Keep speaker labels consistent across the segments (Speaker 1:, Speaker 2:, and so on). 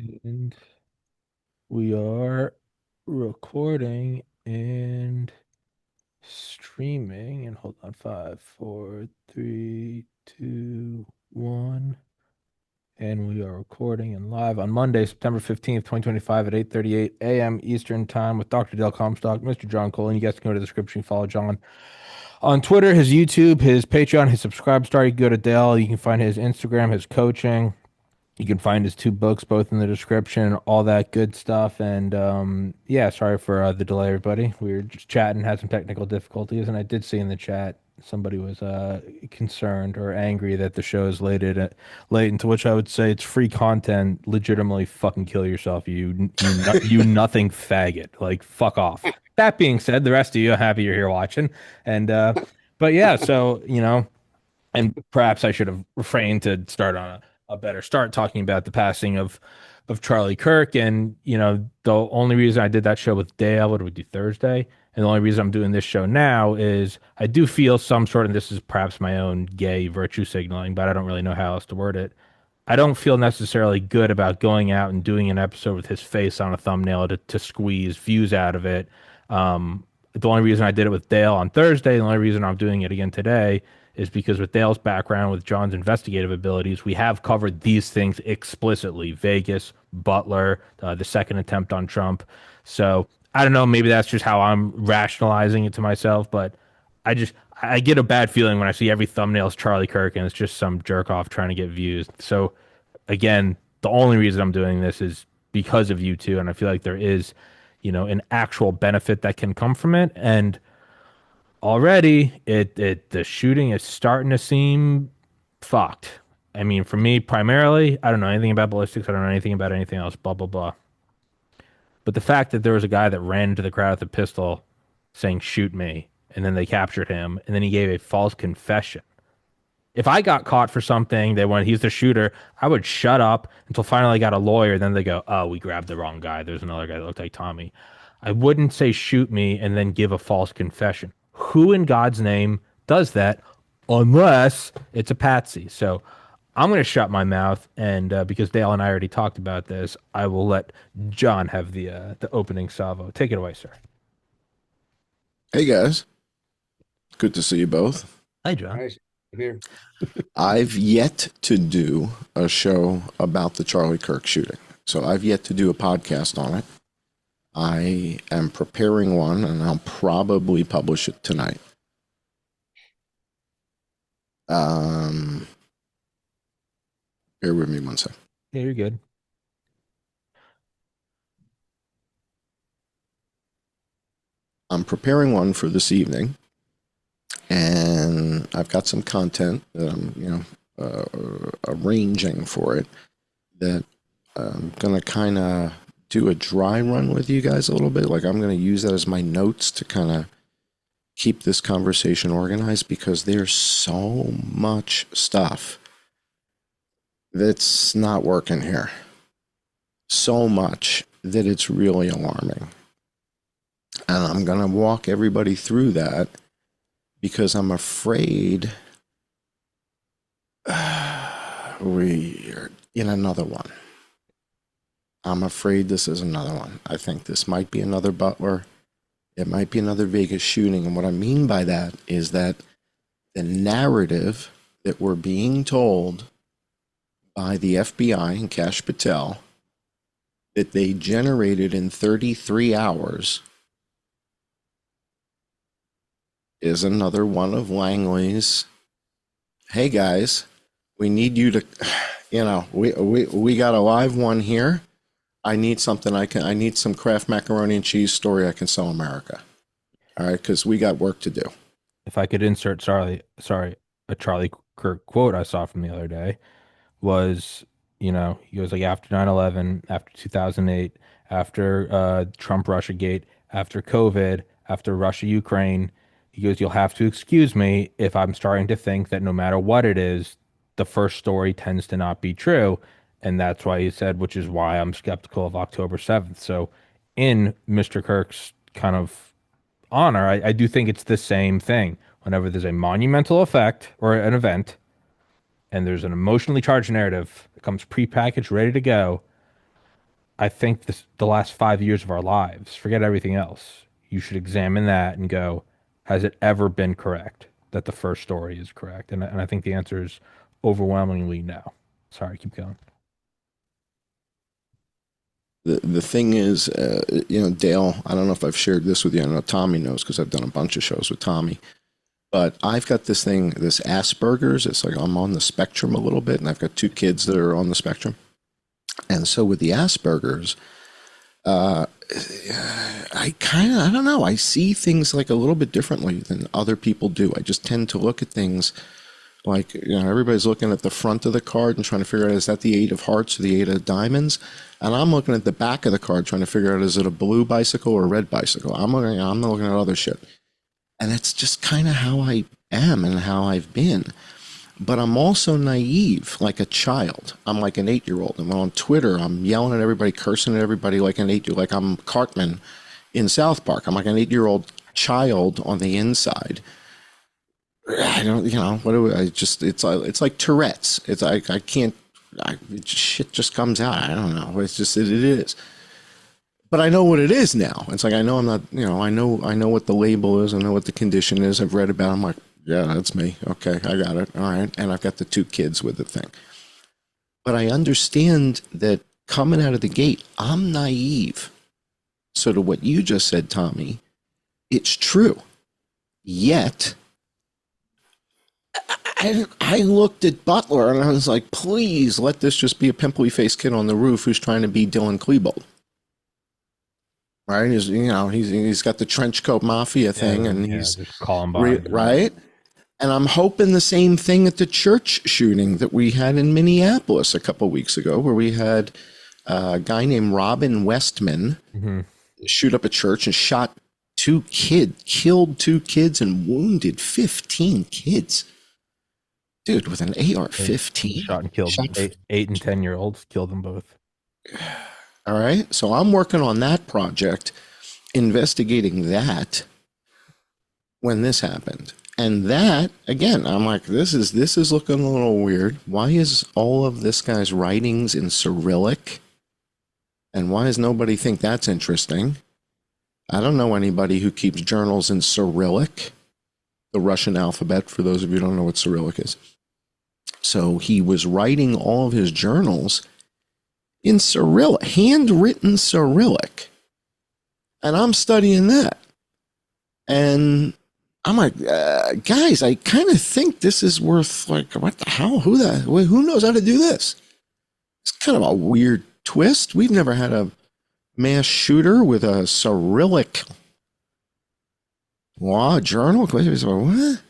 Speaker 1: And we are recording and streaming. And hold on, five, four, three, two, one. And we are recording and live on Monday, September 15th, 2025 at 8:38 a.m. Eastern Time with Dr. Dale Comstock, Mr. John Cullen. You guys can go to the description, follow John on Twitter, his YouTube, his Patreon, his Subscribe Star. You can go to Dale. You can find his Instagram, his coaching. You can find his two books both in the description, all that good stuff. And yeah, sorry for the delay, everybody. We were just chatting, had some technical difficulties, and I did see in the chat somebody was concerned or angry that the show is late. Into which I would say it's free content. Legitimately, fucking kill yourself, you nothing faggot. Like fuck off. That being said, the rest of you, I'm happy you're here watching. And but yeah, so and perhaps I should have refrained to start on a better start talking about the passing of Charlie Kirk. And the only reason I did that show with Dale, what did we do Thursday? And the only reason I'm doing this show now is I do feel some sort, and this is perhaps my own gay virtue signaling, but I don't really know how else to word it. I don't feel necessarily good about going out and doing an episode with his face on a thumbnail to squeeze views out of it. The only reason I did it with Dale on Thursday, the only reason I'm doing it again today is because with Dale's background, with John's investigative abilities, we have covered these things explicitly. Vegas, Butler, the second attempt on Trump. So I don't know, maybe that's just how I'm rationalizing it to myself, but I get a bad feeling when I see every thumbnail is Charlie Kirk and it's just some jerk off trying to get views. So again, the only reason I'm doing this is because of you two, and I feel like there is, an actual benefit that can come from it. And already the shooting is starting to seem fucked. I mean, for me primarily, I don't know anything about ballistics, I don't know anything about anything else, blah blah blah. But the fact that there was a guy that ran into the crowd with a pistol saying shoot me, and then they captured him, and then he gave a false confession. If I got caught for something, they went, he's the shooter, I would shut up until finally I got a lawyer. Then they go, oh, we grabbed the wrong guy. There's another guy that looked like Tommy. I wouldn't say shoot me and then give a false confession. Who in God's name does that unless it's a patsy? So I'm going to shut my mouth. And because Dale and I already talked about this, I will let John have the opening salvo. Take it away, sir.
Speaker 2: Hey guys, good to see you both.
Speaker 1: Hi, John.
Speaker 3: Nice. Here.
Speaker 2: I've yet to do a show about the Charlie Kirk shooting, so I've yet to do a podcast on it. I am preparing one, and I'll probably publish it tonight. Bear with me one second.
Speaker 1: Yeah, you're good.
Speaker 2: I'm preparing one for this evening, and I've got some content that I'm, arranging for it that I'm gonna kind of do a dry run with you guys a little bit. Like I'm gonna use that as my notes to kind of keep this conversation organized because there's so much stuff that's not working here. So much that it's really alarming. And I'm gonna walk everybody through that because I'm afraid we're in another one. I'm afraid this is another one. I think this might be another Butler. It might be another Vegas shooting. And what I mean by that is that the narrative that we're being told by the FBI and Kash Patel that they generated in 33 hours is another one of Langley's, hey guys, we need you to, we got a live one here. I need something I need some Kraft macaroni and cheese story I can sell America. All right, because we got work to do.
Speaker 1: If I could insert, a Charlie Kirk quote I saw from the other day was, he was like after 9/11, after 2008, after Trump Russia Gate, after COVID, after Russia Ukraine, he goes, you'll have to excuse me if I'm starting to think that no matter what it is, the first story tends to not be true. And that's why he said, which is why I'm skeptical of October 7th. So, in Mr. Kirk's kind of honor, I do think it's the same thing. Whenever there's a monumental effect or an event, and there's an emotionally charged narrative that comes prepackaged, ready to go, I think the last 5 years of our lives, forget everything else. You should examine that and go, has it ever been correct that the first story is correct? And I think the answer is overwhelmingly no. Sorry, keep going.
Speaker 2: The thing is, Dale, I don't know if I've shared this with you. I know Tommy knows because I've done a bunch of shows with Tommy. But I've got this thing, this Asperger's. It's like I'm on the spectrum a little bit, and I've got two kids that are on the spectrum. And so with the Asperger's, uh, I don't know, I see things like a little bit differently than other people do. I just tend to look at things like, everybody's looking at the front of the card and trying to figure out, is that the eight of hearts or the eight of diamonds? And I'm looking at the back of the card trying to figure out, is it a blue bicycle or a red bicycle? I'm not looking at other shit. And it's just kind of how I am and how I've been. But I'm also naive, like a child. I'm like an 8-year-old. And on Twitter, I'm yelling at everybody, cursing at everybody like an 8-year-old, like I'm Cartman in South Park. I'm like an 8-year-old child on the inside. I don't, what do I just, it's like Tourette's. It's like, I can't, shit just comes out. I don't know. It's just, it is. But I know what it is now. It's like, I know I'm not, I know what the label is. I know what the condition is. I've read about it. I'm like, yeah, that's me. Okay, I got it. All right. And I've got the two kids with the thing. But I understand that coming out of the gate, I'm naive. So to what you just said, Tommy, it's true. Yet, I looked at Butler and I was like, please let this just be a pimply faced kid on the roof who's trying to be Dylan Klebold. Right? He's got the trench coat mafia thing, and he's
Speaker 1: just Columbine,
Speaker 2: right. And I'm hoping the same thing at the church shooting that we had in Minneapolis a couple weeks ago, where we had a guy named Robin Westman shoot up a church and killed 2 kids and wounded 15 kids. Dude, with an AR-15.
Speaker 1: Shot and killed 8 and 10-year-olds, killed them both.
Speaker 2: All right. So I'm working on that project, investigating that when this happened. And that, again, I'm like, this is looking a little weird. Why is all of this guy's writings in Cyrillic? And why does nobody think that's interesting? I don't know anybody who keeps journals in Cyrillic, the Russian alphabet, for those of you who don't know what Cyrillic is. So he was writing all of his journals in Cyrillic, handwritten Cyrillic. And I'm studying that. And I'm like, guys, I kind of think this is worth, like, what the hell? Who knows how to do this? It's kind of a weird twist. We've never had a mass shooter with a Cyrillic law journal. What?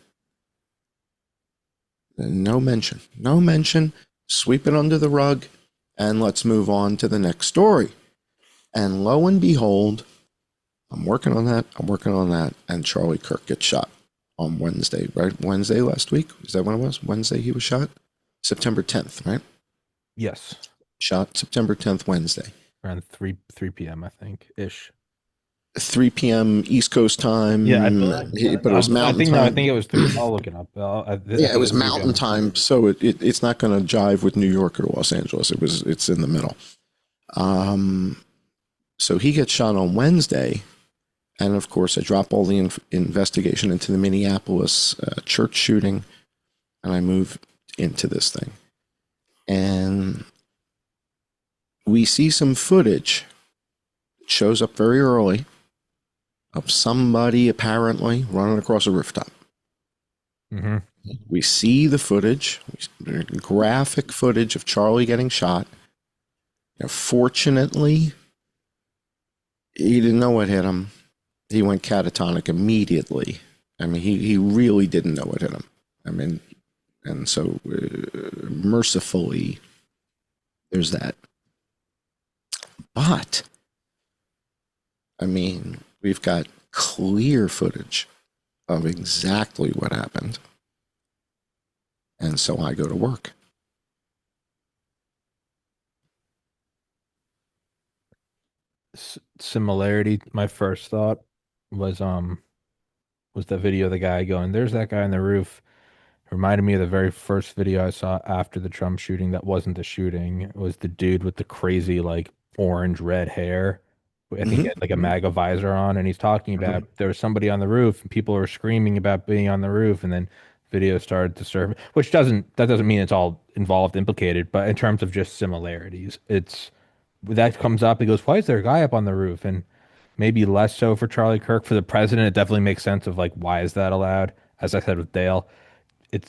Speaker 2: No mention. Sweep it under the rug, and let's move on to the next story. And lo and behold, I'm working on that, and Charlie Kirk gets shot on Wednesday, right? Wednesday last week? Is that when it was? Wednesday he was shot? September 10th, right?
Speaker 1: Yes.
Speaker 2: Shot September 10th, Wednesday.
Speaker 1: Around 3 p.m., I think, ish.
Speaker 2: 3 p.m. East Coast time.
Speaker 1: Yeah,
Speaker 2: but it was Mountain time.
Speaker 1: I think it was 3. I'll look it up.
Speaker 2: It was Mountain time, so it's not going to jive with New York or Los Angeles. It's in the middle. So he gets shot on Wednesday, and of course I drop all the investigation into the Minneapolis church shooting, and I move into this thing, and we see some footage. It shows up very early of somebody apparently running across a rooftop.
Speaker 1: Mm-hmm.
Speaker 2: We see the footage, graphic footage of Charlie getting shot. Now, fortunately, he didn't know what hit him. He went catatonic immediately. I mean, he really didn't know what hit him. I mean, and so mercifully, there's that. But, I mean, we've got clear footage of exactly what happened. And so I go to work.
Speaker 1: Similarity, my first thought was the video of the guy going, there's that guy on the roof. Reminded me of the very first video I saw after the Trump shooting that wasn't the shooting. It was the dude with the crazy, like, orange red hair. I think he
Speaker 2: Hmm.
Speaker 1: had like a MAGA visor on, and he's talking about there was somebody on the roof, and people were screaming about being on the roof, and then video started to surface, which doesn't mean it's all involved, implicated, but in terms of just similarities, it's that comes up. He goes, "Why is there a guy up on the roof?" And maybe less so for Charlie Kirk. For the president, it definitely makes sense of like why is that allowed? As I said with Dale,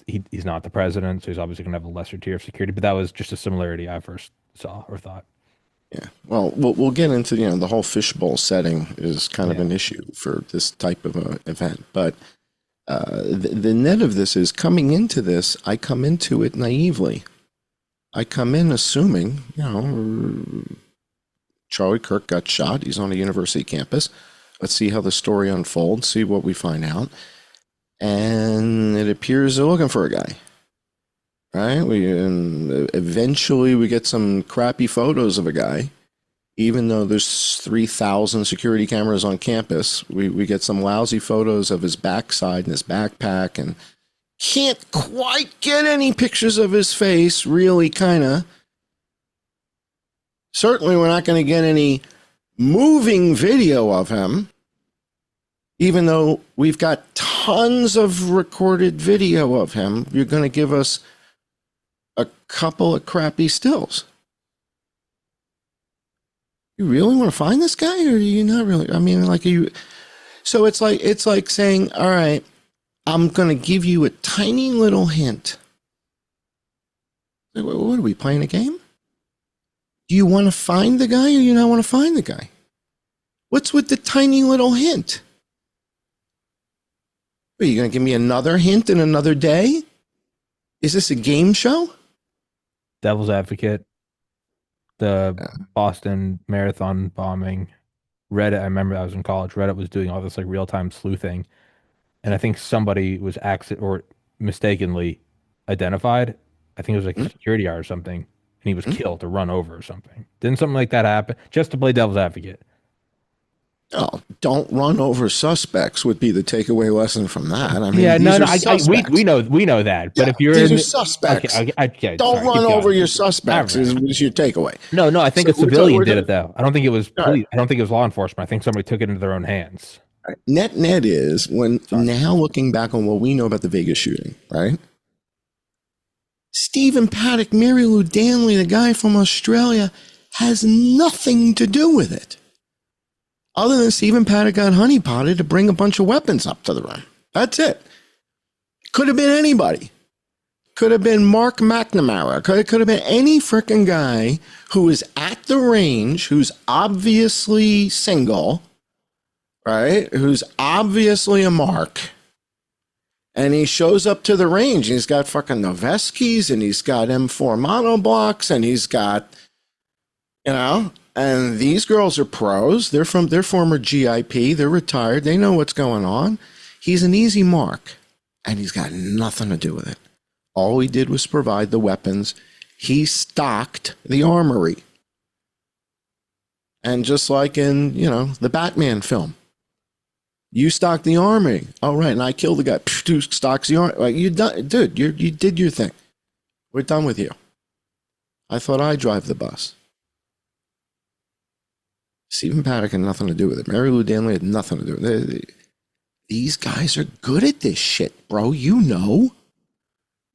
Speaker 1: he's not the president, so he's obviously gonna have a lesser tier of security. But that was just a similarity I first saw or thought.
Speaker 2: Yeah. Well, we'll get into, the whole fishbowl setting is kind of
Speaker 1: Yeah.
Speaker 2: an issue for this type of a event. But the net of this is coming into this, I come into it naively. I come in assuming, Charlie Kirk got shot. He's on a university campus. Let's see how the story unfolds, see what we find out. And it appears they're looking for a guy. Right? And eventually we get some crappy photos of a guy. Even though there's 3,000 security cameras on campus, we get some lousy photos of his backside and his backpack, and can't quite get any pictures of his face, really, kind of. Certainly, we're not going to get any moving video of him, even though we've got tons of recorded video of him. You're going to give us a couple of crappy stills. You really want to find this guy, or do you not really? I mean, like, you. So it's like saying, all right, I'm going to give you a tiny little hint. What are we playing a game? Do you want to find the guy, or you not want to find the guy? What's with the tiny little hint? Are you going to give me another hint in another day? Is this a game show?
Speaker 1: Devil's advocate, the Boston Marathon bombing, Reddit. I remember I was in college. Reddit was doing all this like real time sleuthing, and I think somebody was accident or mistakenly identified. I think it was like a security guard or something, and he was killed or run over or something. Didn't something like that happen? Just to play devil's advocate.
Speaker 2: Oh, don't run over suspects would be the takeaway lesson from that. I mean,
Speaker 1: Yeah,
Speaker 2: these
Speaker 1: no,
Speaker 2: are
Speaker 1: we
Speaker 2: suspects.
Speaker 1: know that. But
Speaker 2: Yeah,
Speaker 1: if you're
Speaker 2: these
Speaker 1: in,
Speaker 2: are suspects.
Speaker 1: okay,
Speaker 2: Don't
Speaker 1: sorry,
Speaker 2: run
Speaker 1: keep
Speaker 2: over
Speaker 1: going.
Speaker 2: your suspects
Speaker 1: All right.
Speaker 2: is your takeaway.
Speaker 1: No, I think
Speaker 2: So
Speaker 1: a civilian
Speaker 2: we're
Speaker 1: did it though. I don't think it was
Speaker 2: all right.
Speaker 1: police. I don't think it was law enforcement. I think somebody took it into their own hands.
Speaker 2: Net is when
Speaker 1: Sorry.
Speaker 2: now looking back on what we know about the Vegas shooting, right? Stephen Paddock, Mary Lou Danley, the guy from Australia, has nothing to do with it. Other than Stephen Paddock got honeypotted to bring a bunch of weapons up to the room. That's it. Could have been anybody. Could have been Mark McNamara. Could have been any frickin' guy who is at the range, who's obviously single, right? Who's obviously a mark. And he shows up to the range. He's got fucking Noveskis, and he's got M4 monoblocks, and he's got, and these girls are pros. They're former GIP. They're retired. They know what's going on. He's an easy mark, and he's got nothing to do with it. All he did was provide the weapons. He stocked the armory. And just like in, the Batman film, you stock the armory. Oh, right. And I killed the guy who stocks the armory. Like, you done, dude, you did your thing. We're done with you. I thought I'd drive the bus. Stephen Paddock had nothing to do with it. Mary Lou Danley had nothing to do with it. These guys are good at this shit, bro. You know.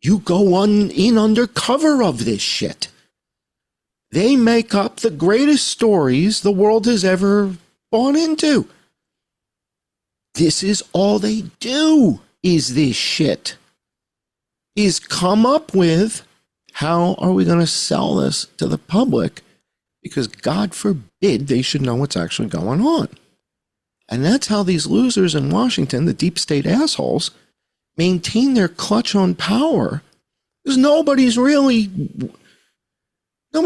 Speaker 2: You go in under cover of this shit. They make up the greatest stories the world has ever bought into. This is all they do, is this shit. Is come up with, how are we going to sell this to the public? Because God forbid they should know what's actually going on. And that's how these losers in Washington, the deep state assholes, maintain their clutch on power. Because nobody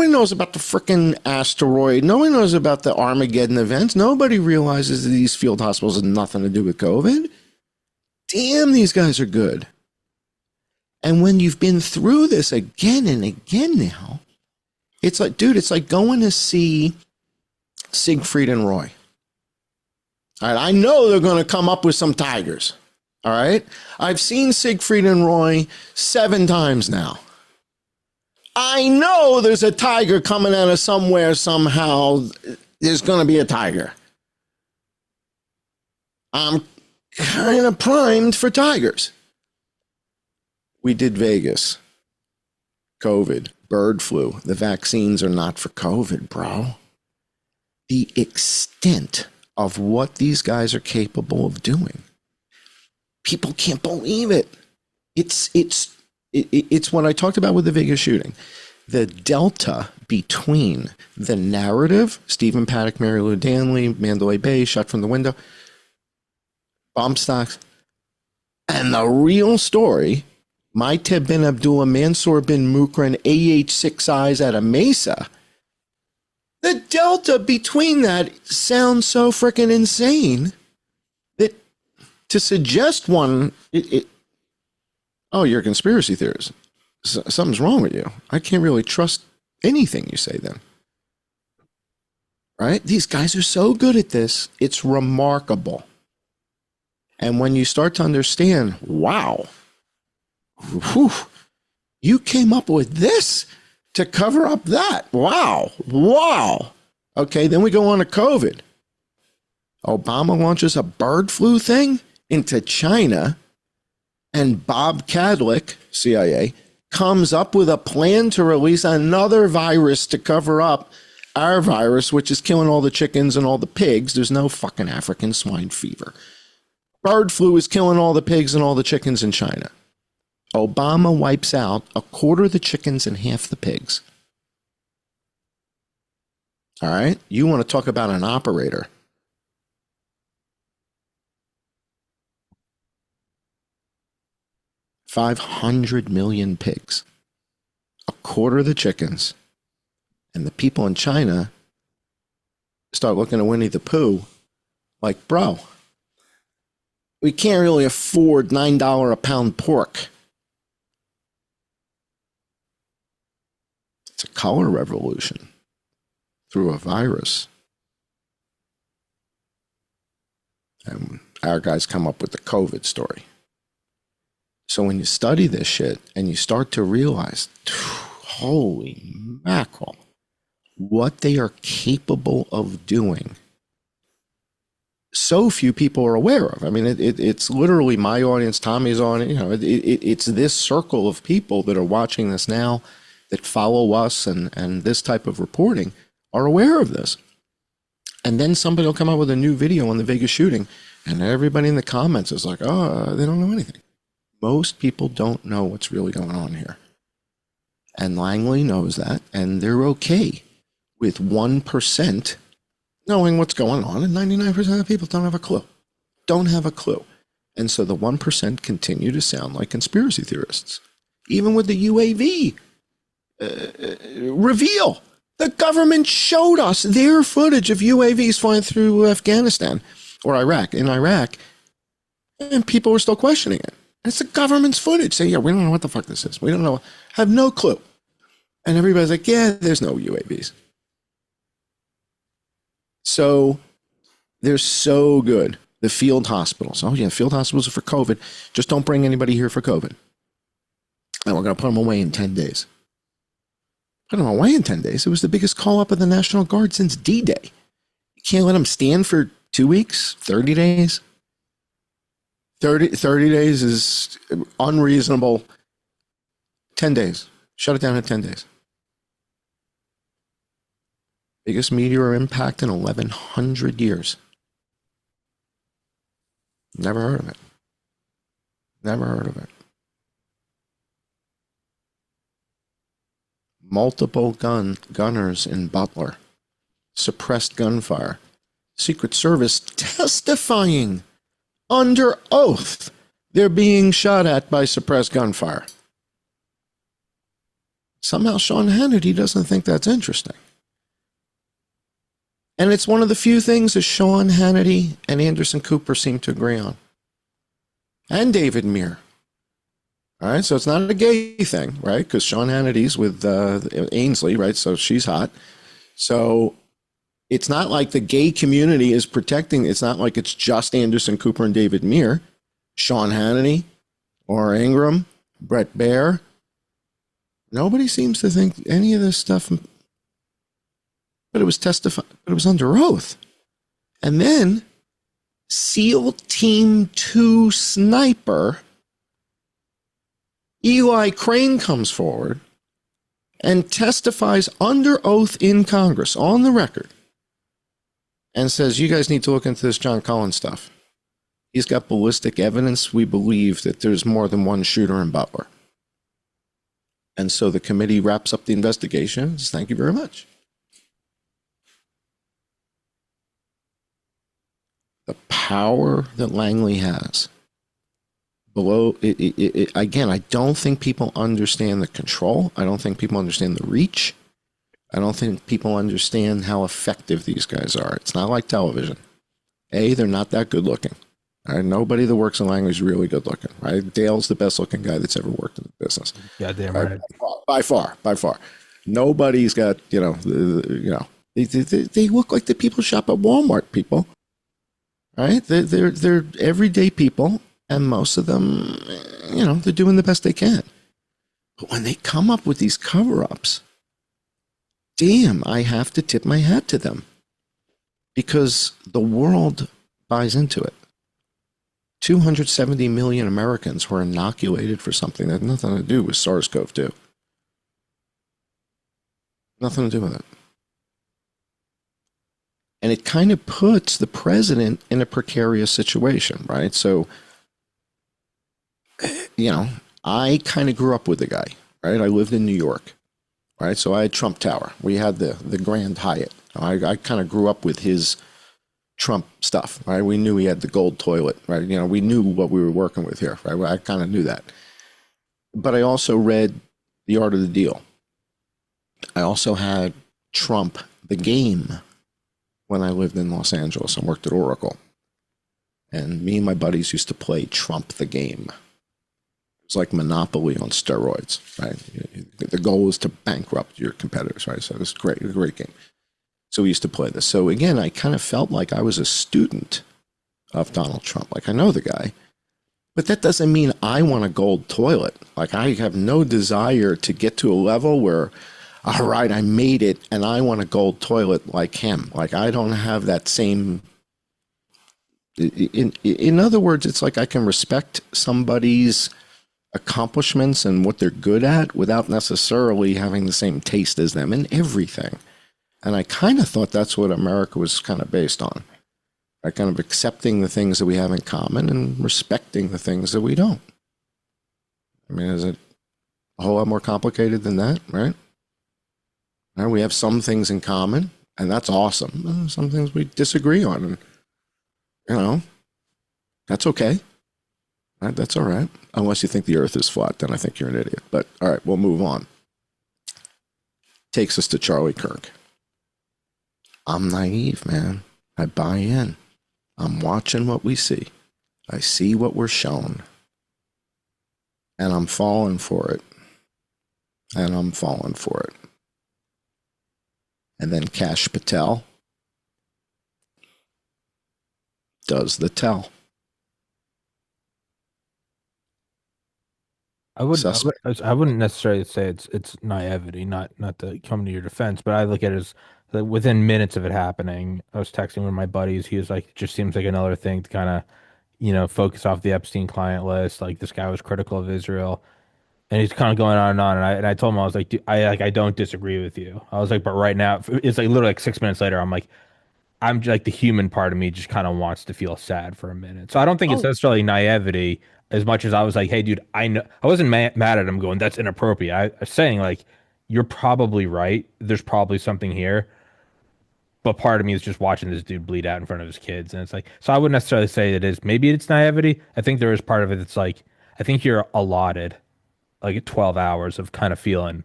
Speaker 2: knows about the frickin' asteroid. Nobody knows about the Armageddon events. Nobody realizes that these field hospitals have nothing to do with COVID. Damn, these guys are good. And when you've been through this again and again now, it's like, dude, it's like going to see Siegfried and Roy. All right, I know they're going to come up with some tigers. All right, I've seen Siegfried and Roy 7 times now. I know there's a tiger coming out of somewhere somehow. There's going to be a tiger. I'm kind of primed for tigers. We did Vegas. COVID, bird flu. The vaccines are not for COVID, bro. The extent of what these guys are capable of doing. People can't believe it. It's what I talked about with the Vegas shooting. The delta between the narrative, Stephen Paddock, Mary Lou Danley, Mandalay Bay, shot from the window, bomb stocks, and the real story might have been Abdullah Mansour bin Mukran AH-6Is at a Mesa. The delta between that sounds so freaking insane that to suggest one, oh, you're a conspiracy theorist. Something's wrong with you. I can't really trust anything you say then. Right? These guys are so good at this. It's remarkable. And when you start to understand, wow, whew, you came up with this to cover up that. Wow. Wow. Okay, then we go on to COVID. Obama launches a bird flu thing into China, and Bob Kadlec, CIA, comes up with a plan to release another virus to cover up our virus, which is killing all the chickens and all the pigs. There's no fucking African swine fever. Bird flu is killing all the pigs and all the chickens in China. Obama wipes out a quarter of the chickens and half the pigs. All right? You want to talk about an operator. $500 million pigs. A quarter of the chickens. And the people in China start looking at Winnie the Pooh like, bro, we can't really afford $9 a pound pork. It's a color revolution through a virus. And our guys come up with the COVID story. So when you study this shit and you start to realize, holy mackerel, what they are capable of doing, so few people are aware of. I mean, it's literally my audience, Tommy's audience. You know, it's this circle of people that are watching this now, that follow us and this type of reporting are aware of this. And then somebody will come out with a new video on the Vegas shooting, and everybody in the comments is like, oh, they don't know anything. Most people don't know what's really going on here. And Langley knows that, and they're okay with 1% knowing what's going on, and 99% of people don't have a clue. Don't have a clue. And so the 1% continue to sound like conspiracy theorists. Even with the UAV reveal, the government showed us their footage of UAVs flying through Afghanistan or Iraq, in Iraq, and people were still questioning it. It's the government's footage. Say, yeah, we don't know what the fuck this is. We don't know. Have no clue. And everybody's like, yeah, there's no UAVs. So they're so good. The field hospitals. Oh, yeah, field hospitals are for COVID. Just don't bring anybody here for COVID. And we're going to put them away in 10 days. Put them away in 10 days. It was the biggest call up of the National Guard since D-Day. You can't let them stand for 2 weeks, 30 days. 30 days is unreasonable. 10 days. Shut it down in 10 days. Biggest meteor impact in 1,100 years. Never heard of it. Never heard of it. Multiple gunners in Butler. Suppressed gunfire. Secret Service testifying under oath they're being shot at by suppressed gunfire. Somehow Sean Hannity doesn't think that's interesting. And it's one of the few things that Sean Hannity and Anderson Cooper seem to agree on. And David Muir. All right, so it's not a gay thing, right? Because Sean Hannity's with Ainsley, right? So she's hot. So it's not like the gay community is protecting. It's not like it's just Anderson Cooper and David Muir. Sean Hannity, Laura Ingraham, Brett Baer, Nobody seems to think any of this stuff, but it was testified, but it was under oath. And then SEAL Team 2 sniper Eli Crane comes forward and testifies under oath in Congress on the record and says, you guys need to look into this John Cullen stuff. He's got ballistic evidence. We believe that there's more than one shooter in Butler. And so the committee wraps up the investigation and says, thank you very much. The power that Langley has below again, I don't think people understand the control. I don't think people understand the reach. I don't think people understand how effective these guys are. It's not like television. They're not that good looking. Nobody that works in Langley is really good looking. Right? Dale's the best looking guy that's ever worked in the business.
Speaker 1: Yeah, damn right.
Speaker 2: By far. Nobody's got, they look like the people shop at Walmart, people. Right? They're everyday people, and most of them, they're doing the best they can. But when they come up with these cover-ups, damn, I have to tip my hat to them, because the world buys into it. 270 million Americans were inoculated for something that had nothing to do with SARS-CoV-2. Nothing to do with it. And it kind of puts the president in a precarious situation, right? So, I kind of grew up with the guy, right? I lived in New York, right? So I had Trump Tower. We had the Grand Hyatt. I kind of grew up with his Trump stuff, right? We knew he had the gold toilet, right? We knew what we were working with here, right? I kind of knew that. But I also read The Art of the Deal. I also had Trump the Game when I lived in Los Angeles and worked at Oracle. And me and my buddies used to play Trump the Game. It was like Monopoly on steroids, right? The goal was to bankrupt your competitors, right? So it was a great game. So we used to play this. So again, I kind of felt like I was a student of Donald Trump. Like, I know the guy, but that doesn't mean I want a gold toilet. Like, I have no desire to get to a level where, all right, I made it and I want a gold toilet like him. Like, I don't have that same. In other words, it's like I can respect somebody's accomplishments and what they're good at without necessarily having the same taste as them in everything. And I kind of thought that's what America was kind of based on. Like, kind of accepting the things that we have in common and respecting the things that we don't. I mean, is it a whole lot more complicated than that, right? Now, we have some things in common, and that's awesome. And some things we disagree on, and, that's okay. Right? That's all right. Unless you think the earth is flat, then I think you're an idiot. But all right, we'll move on. Takes us to Charlie Kirk. I'm naive, man. I buy in. I'm watching what we see. I see what we're shown. And I'm falling for it. And I'm falling for it. And then Kash Patel does the tell.
Speaker 1: I wouldn't necessarily say it's naivety, not to come to your defense, but I look at it as like within minutes of it happening, I was texting one of my buddies. He was like, it just seems like another thing to kind of, focus off the Epstein client list. Like, this guy was critical of Israel, and he's kind of going on and on. And I told him, I was like, dude, I don't disagree with you. I was like, but right now, it's like literally like 6 minutes later, I'm just like, the human part of me just kind of wants to feel sad for a minute. So I don't think it's
Speaker 2: Oh,
Speaker 1: necessarily naivety as much as I was like, hey, dude, I know I wasn't mad at him going, that's inappropriate. I was saying, like, you're probably right. There's probably something here. But part of me is just watching this dude bleed out in front of his kids. And it's like, so I wouldn't necessarily say it is. Maybe it's naivety. I think there is part of it that's like, I think you're allotted like 12 hours of kind of feeling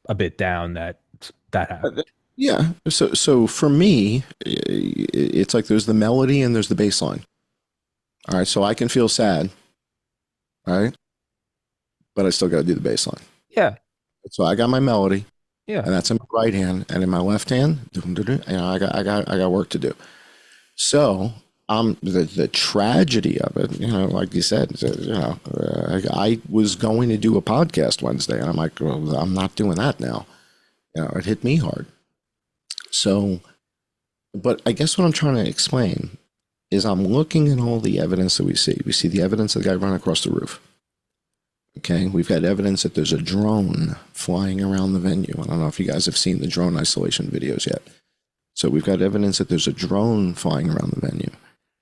Speaker 1: a bit down that happened.
Speaker 2: yeah. So for me, it's like there's the melody and there's the bass line. All right. So I can feel sad. All right. But I still got to do the bass line.
Speaker 1: Yeah.
Speaker 2: So I got my melody,
Speaker 1: Yeah.
Speaker 2: and that's in my right hand, and in my left hand, I got work to do. So the tragedy of it, like you said, I was going to do a podcast Wednesday, and I'm like, well, I'm not doing that now. It hit me hard. So, but I guess what I'm trying to explain is I'm looking at all the evidence that we see. We see the evidence of the guy running across the roof. Okay, we've got evidence that there's a drone flying around the venue. I don't know if you guys have seen the drone isolation videos yet. So we've got evidence that there's a drone flying around the venue.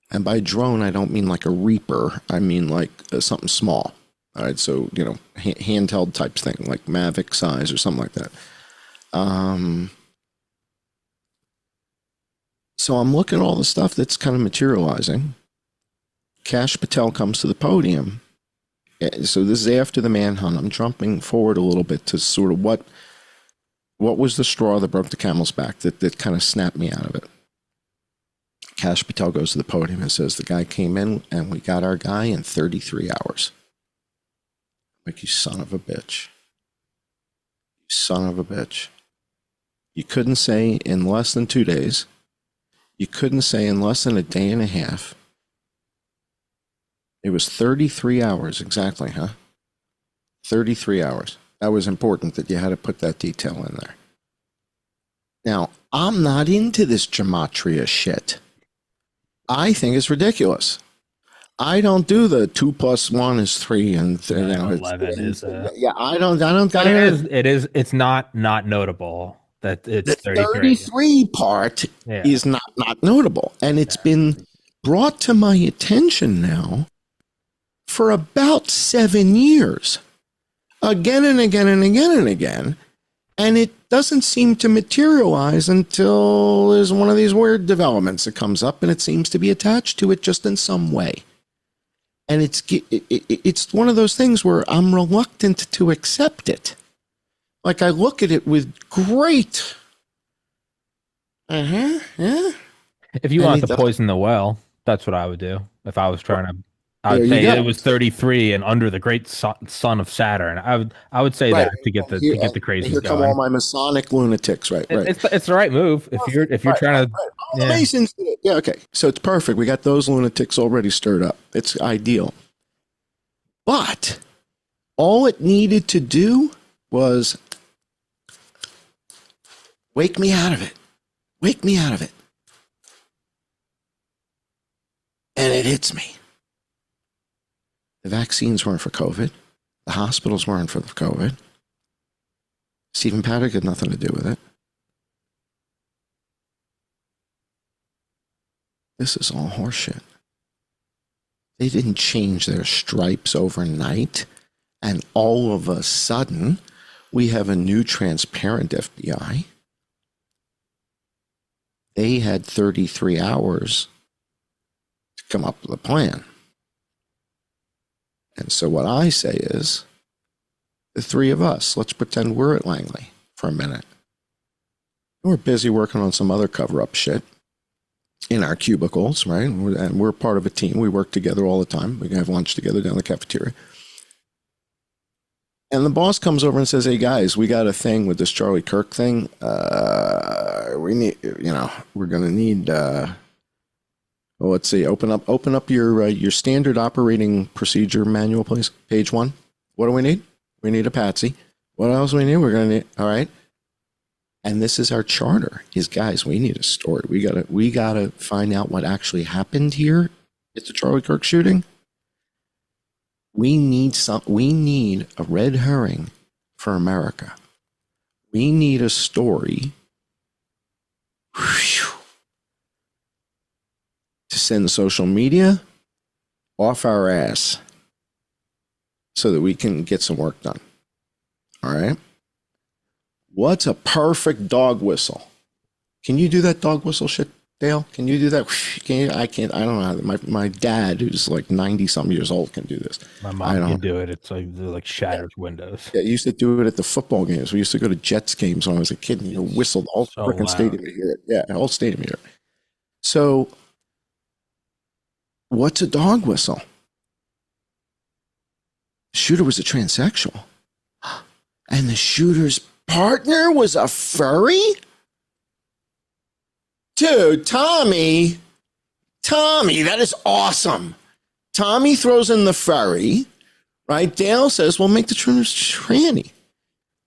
Speaker 2: And by drone, I don't mean like a Reaper. I mean like something small. All right, so, handheld type thing, like Mavic size or something like that. So I'm looking at all the stuff that's kind of materializing. Kash Patel comes to the podium. So this is after the manhunt. I'm jumping forward a little bit to sort of what was the straw that broke the camel's back that kind of snapped me out of it. Kash Patel goes to the podium and says, the guy came in and we got our guy in 33 hours. Like, you son of a bitch. You son of a bitch. You couldn't say in less than 2 days. You couldn't say in less than a day and a half. It was 33 hours exactly, huh? 33 hours. That was important that you had to put that detail in there. Now, I'm not into this gematria shit. I think it's ridiculous. I don't do the 2 + 1 is 3 and
Speaker 1: 11 is
Speaker 2: yeah. I don't.
Speaker 1: But it's not notable that it's
Speaker 2: The
Speaker 1: 33.
Speaker 2: 33 part is not notable, and it's been brought to my attention now for about 7 years, again and again and again and again, and it doesn't seem to materialize until there's one of these weird developments that comes up, and it seems to be attached to it just in some way. And it's one of those things where I'm reluctant to accept it. Like, I look at it with great, yeah.
Speaker 1: If you want to poison the well, that's what I would do. If I was trying to, I would say it was 33 and under the great son of Saturn. I would say that to get the crazies
Speaker 2: here come
Speaker 1: going.
Speaker 2: all my Masonic lunatics, right?
Speaker 1: It's the right move if you're trying to.
Speaker 2: All the Masons did it. Yeah, okay. So it's perfect. We got those lunatics already stirred up. It's ideal. But all it needed to do was wake me out of it. Wake me out of it. And it hits me. The vaccines weren't for COVID. The hospitals weren't for the COVID. Stephen Paddock had nothing to do with it. This is all horseshit. They didn't change their stripes overnight, and all of a sudden, we have a new transparent FBI. They had 33 hours to come up with a plan. And so what I say is, the three of us, let's pretend we're at Langley for a minute. We're busy working on some other cover-up shit in our cubicles, right? And we're part of a team. We work together all the time. We can have lunch together down the cafeteria. And the boss comes over and says, hey, guys, we got a thing with this Charlie Kirk thing. We need, we're going to need, well, let's see, open up your standard operating procedure manual, please. Page 1. What do we need? We need a Patsy. What else do we need? We're going to need, all right. And this is our charter, is guys, we need a story. We gotta find out what actually happened here at the Charlie Kirk shooting. We need a red herring for America. We need a story to send social media off our ass so that we can get some work done. All right? What's a perfect dog whistle? Can you do that dog whistle shit, Dale? Can you do that? I can't. I don't know. My dad, who's like 90-something years old, can do this.
Speaker 1: My mom can do it. It's like shatters windows.
Speaker 2: Yeah, I used to do it at the football games. We used to go to Jets games when I was a kid, and you whistle the whole freaking stadium to hear it. Yeah, the whole stadium to hear it. So, what's a dog whistle? The shooter was a transsexual. And the shooter's partner was a furry? Dude, Tommy, Tommy, that is awesome. Tommy throws in the ferry, right? Dale says, well, make the tuners tranny.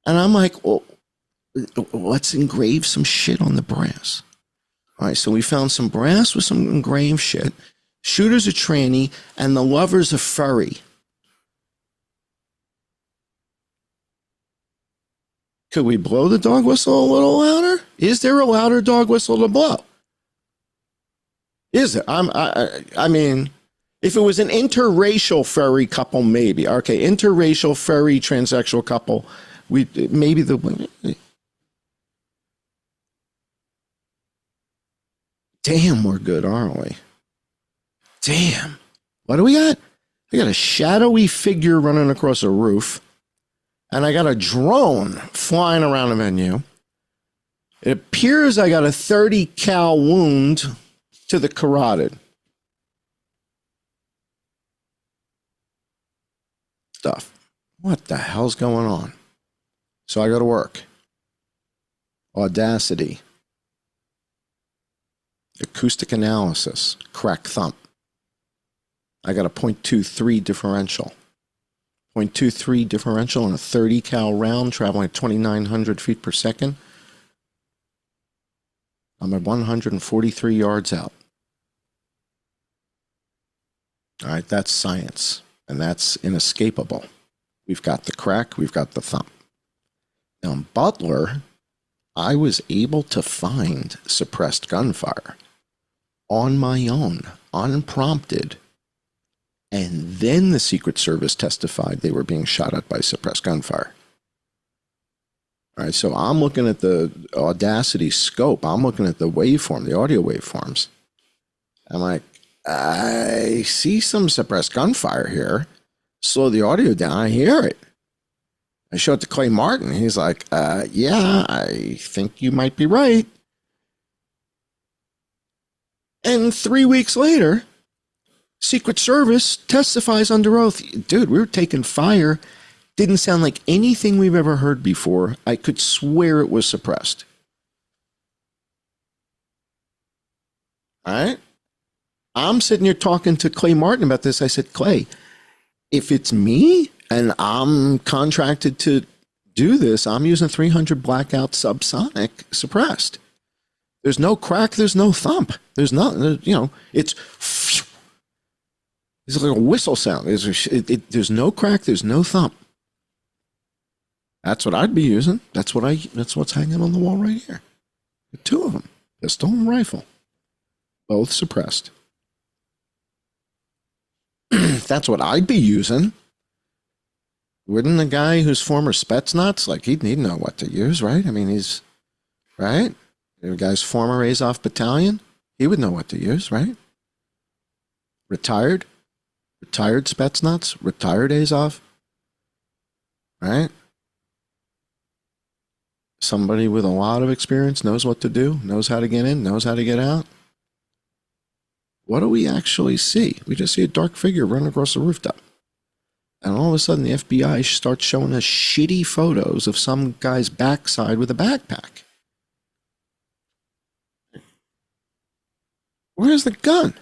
Speaker 2: And I'm like, well, let's engrave some shit on the brass. All right, so we found some brass with some engraved shit. Shooter's a tranny, and the lover's a furry. Could we blow the dog whistle a little louder? Is there a louder dog whistle to blow? Is there? I mean, if it was an interracial furry couple, maybe. Okay, interracial furry transsexual couple, we maybe the. Damn, we're good, aren't we? Damn. What do we got? I got a shadowy figure running across a roof, and I got a drone flying around the venue. It appears I got a 30 cal wound to the carotid. Stuff. What the hell's going on? So I go to work. Audacity. Acoustic analysis. Crack thump. I got a .23 differential. .23 differential in a 30 cal round traveling at 2,900 feet per second. I'm at 143 yards out. All right, that's science, and that's inescapable. We've got the crack, we've got the thump. Now, in Butler, I was able to find suppressed gunfire on my own, unprompted, and then the Secret Service testified they were being shot at by suppressed gunfire. All right, so I'm looking at the Audacity scope. I'm looking at the waveform, the audio waveforms. I'm like, I see some suppressed gunfire here. Slow the audio down. I hear it. I show it to Clay Martin. He's like, yeah, I think you might be right. And 3 weeks later, Secret Service testifies under oath. Dude, we were taking fire. Didn't sound like anything we've ever heard before. I could swear it was suppressed. All right? I'm sitting here talking to Clay Martin about this. I said, Clay, if it's me and I'm contracted to do this, I'm using 300 blackout subsonic suppressed. There's no crack, there's no thump. There's nothing, you know, it's like a whistle sound. There's no crack, there's no thump. That's what I'd be using. That's what's hanging on the wall right here. The two of them, pistol and rifle, both suppressed. That's what I'd be using. Wouldn't the guy who's former Spetsnaz, like he'd know what to use, right? I mean, he's, right? The guy's former Azov battalion, he would know what to use, right? Retired Spetsnaz, retired Azov, right? Somebody with a lot of experience, knows what to do, knows how to get in, knows how to get out. What do we actually see? We just see a dark figure running across the rooftop. And all of a sudden, the FBI starts showing us shitty photos of some guy's backside with a backpack. Where's the gun?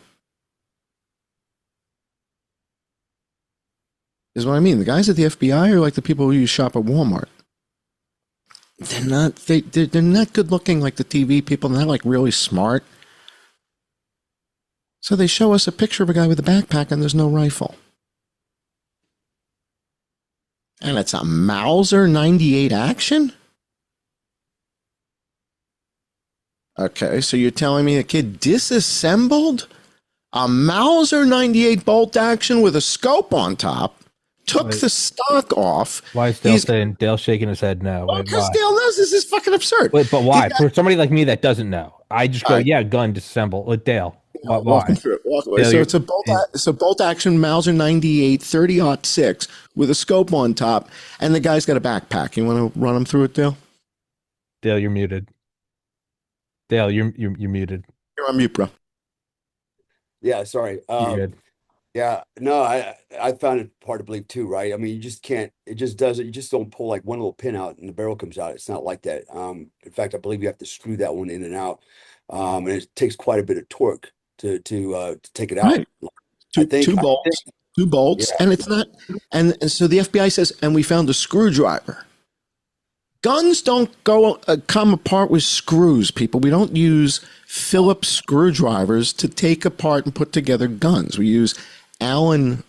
Speaker 2: Is what I mean. The guys at the FBI are like the people who you shop at Walmart. They're not. They're not good looking like the TV people. They're not like really smart. So they show us a picture of a guy with a backpack and there's no rifle. And it's a Mauser 98 action? Okay, so you're telling me a kid disassembled a Mauser 98 bolt action with a scope on top, took the stock off.
Speaker 1: Why is Dale saying Dale shaking his head no?
Speaker 2: Well, because Dale knows this is fucking absurd.
Speaker 1: Wait, but why? For somebody like me that doesn't know, I just go, yeah, gun disassemble. With Dale.
Speaker 2: Walk him through it. Walk away. So it's a bolt action Mauser 98 30-06 with a scope on top, and the guy's got a backpack. You want to run him through it, Dale?
Speaker 1: Dale, you're muted. Dale, you're muted.
Speaker 2: You're on mute, bro.
Speaker 3: Yeah, sorry.
Speaker 1: You're good.
Speaker 3: Yeah, no, I found it hard to believe too, right? I mean, you just can't. It just doesn't. You just don't pull like one little pin out and the barrel comes out. It's not like that. In fact, I believe you have to screw that one in and out, and it takes quite a bit of torque to take it out.
Speaker 2: Right.
Speaker 3: I think,
Speaker 2: Two
Speaker 3: I think,
Speaker 2: bolts, two bolts,
Speaker 3: yeah,
Speaker 2: and it's not. And so the FBI says, and we found a screwdriver. Guns don't come apart with screws, people. We don't use Phillips screwdrivers to take apart and put together guns. We use Allen,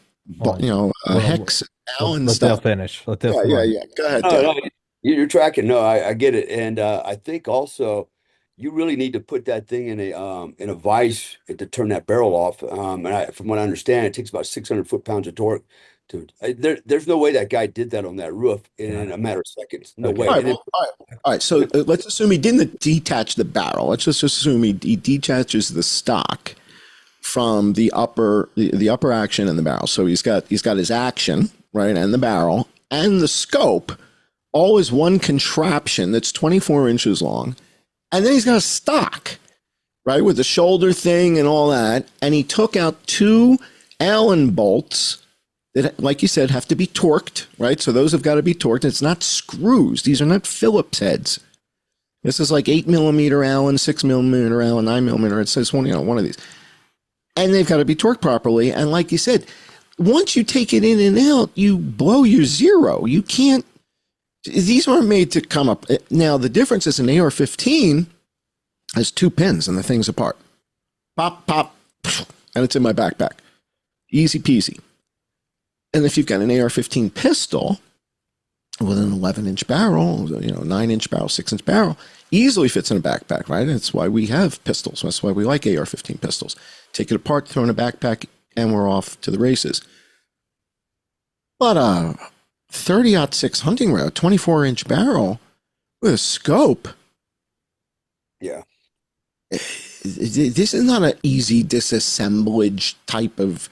Speaker 2: hex Allen
Speaker 1: Let Dale
Speaker 2: stuff.
Speaker 1: finish. Let Dale
Speaker 2: Yeah,
Speaker 1: finish.
Speaker 2: yeah, yeah. Go ahead,
Speaker 3: no,
Speaker 2: Dale.
Speaker 3: no, you're tracking. No, I get it, and I think also you really need to put that thing in a vise to turn that barrel off. And from what I understand, it takes about 600 foot-pounds of torque to. There's no way that guy did that on that roof in a matter of seconds. No
Speaker 1: Okay.
Speaker 3: way.
Speaker 2: All right,
Speaker 3: And then,
Speaker 2: well, all right. So let's assume he didn't detach the barrel. Let's just assume he detaches the stock from the upper action in the barrel. So he's got his action, right, and the barrel and the scope, all is one contraption that's 24 inches long, and then he's got a stock, right, with the shoulder thing and all that. And he took out two Allen bolts that, like you said, have to be torqued, right? So those have got to be torqued. It's not screws. These are not Phillips heads. This is like 8mm Allen, 6mm Allen, 9mm. It says one of these. And they've got to be torqued properly. And like you said, once you take it in and out, you blow your zero. You can't, these aren't made to come up. Now, the difference is an AR-15 has two pins and the thing's apart. Pop, pop, and it's in my backpack. Easy peasy. And if you've got an AR-15 pistol with an 11-inch barrel, 9-inch barrel, 6-inch barrel, easily fits in a backpack, right? That's why we have pistols. That's why we like AR-15 pistols. Take it apart, throw in a backpack, and we're off to the races. But a 30-06 hunting rifle, 24-inch barrel with a scope.
Speaker 3: yeah.
Speaker 2: This is not an easy disassemblage type of.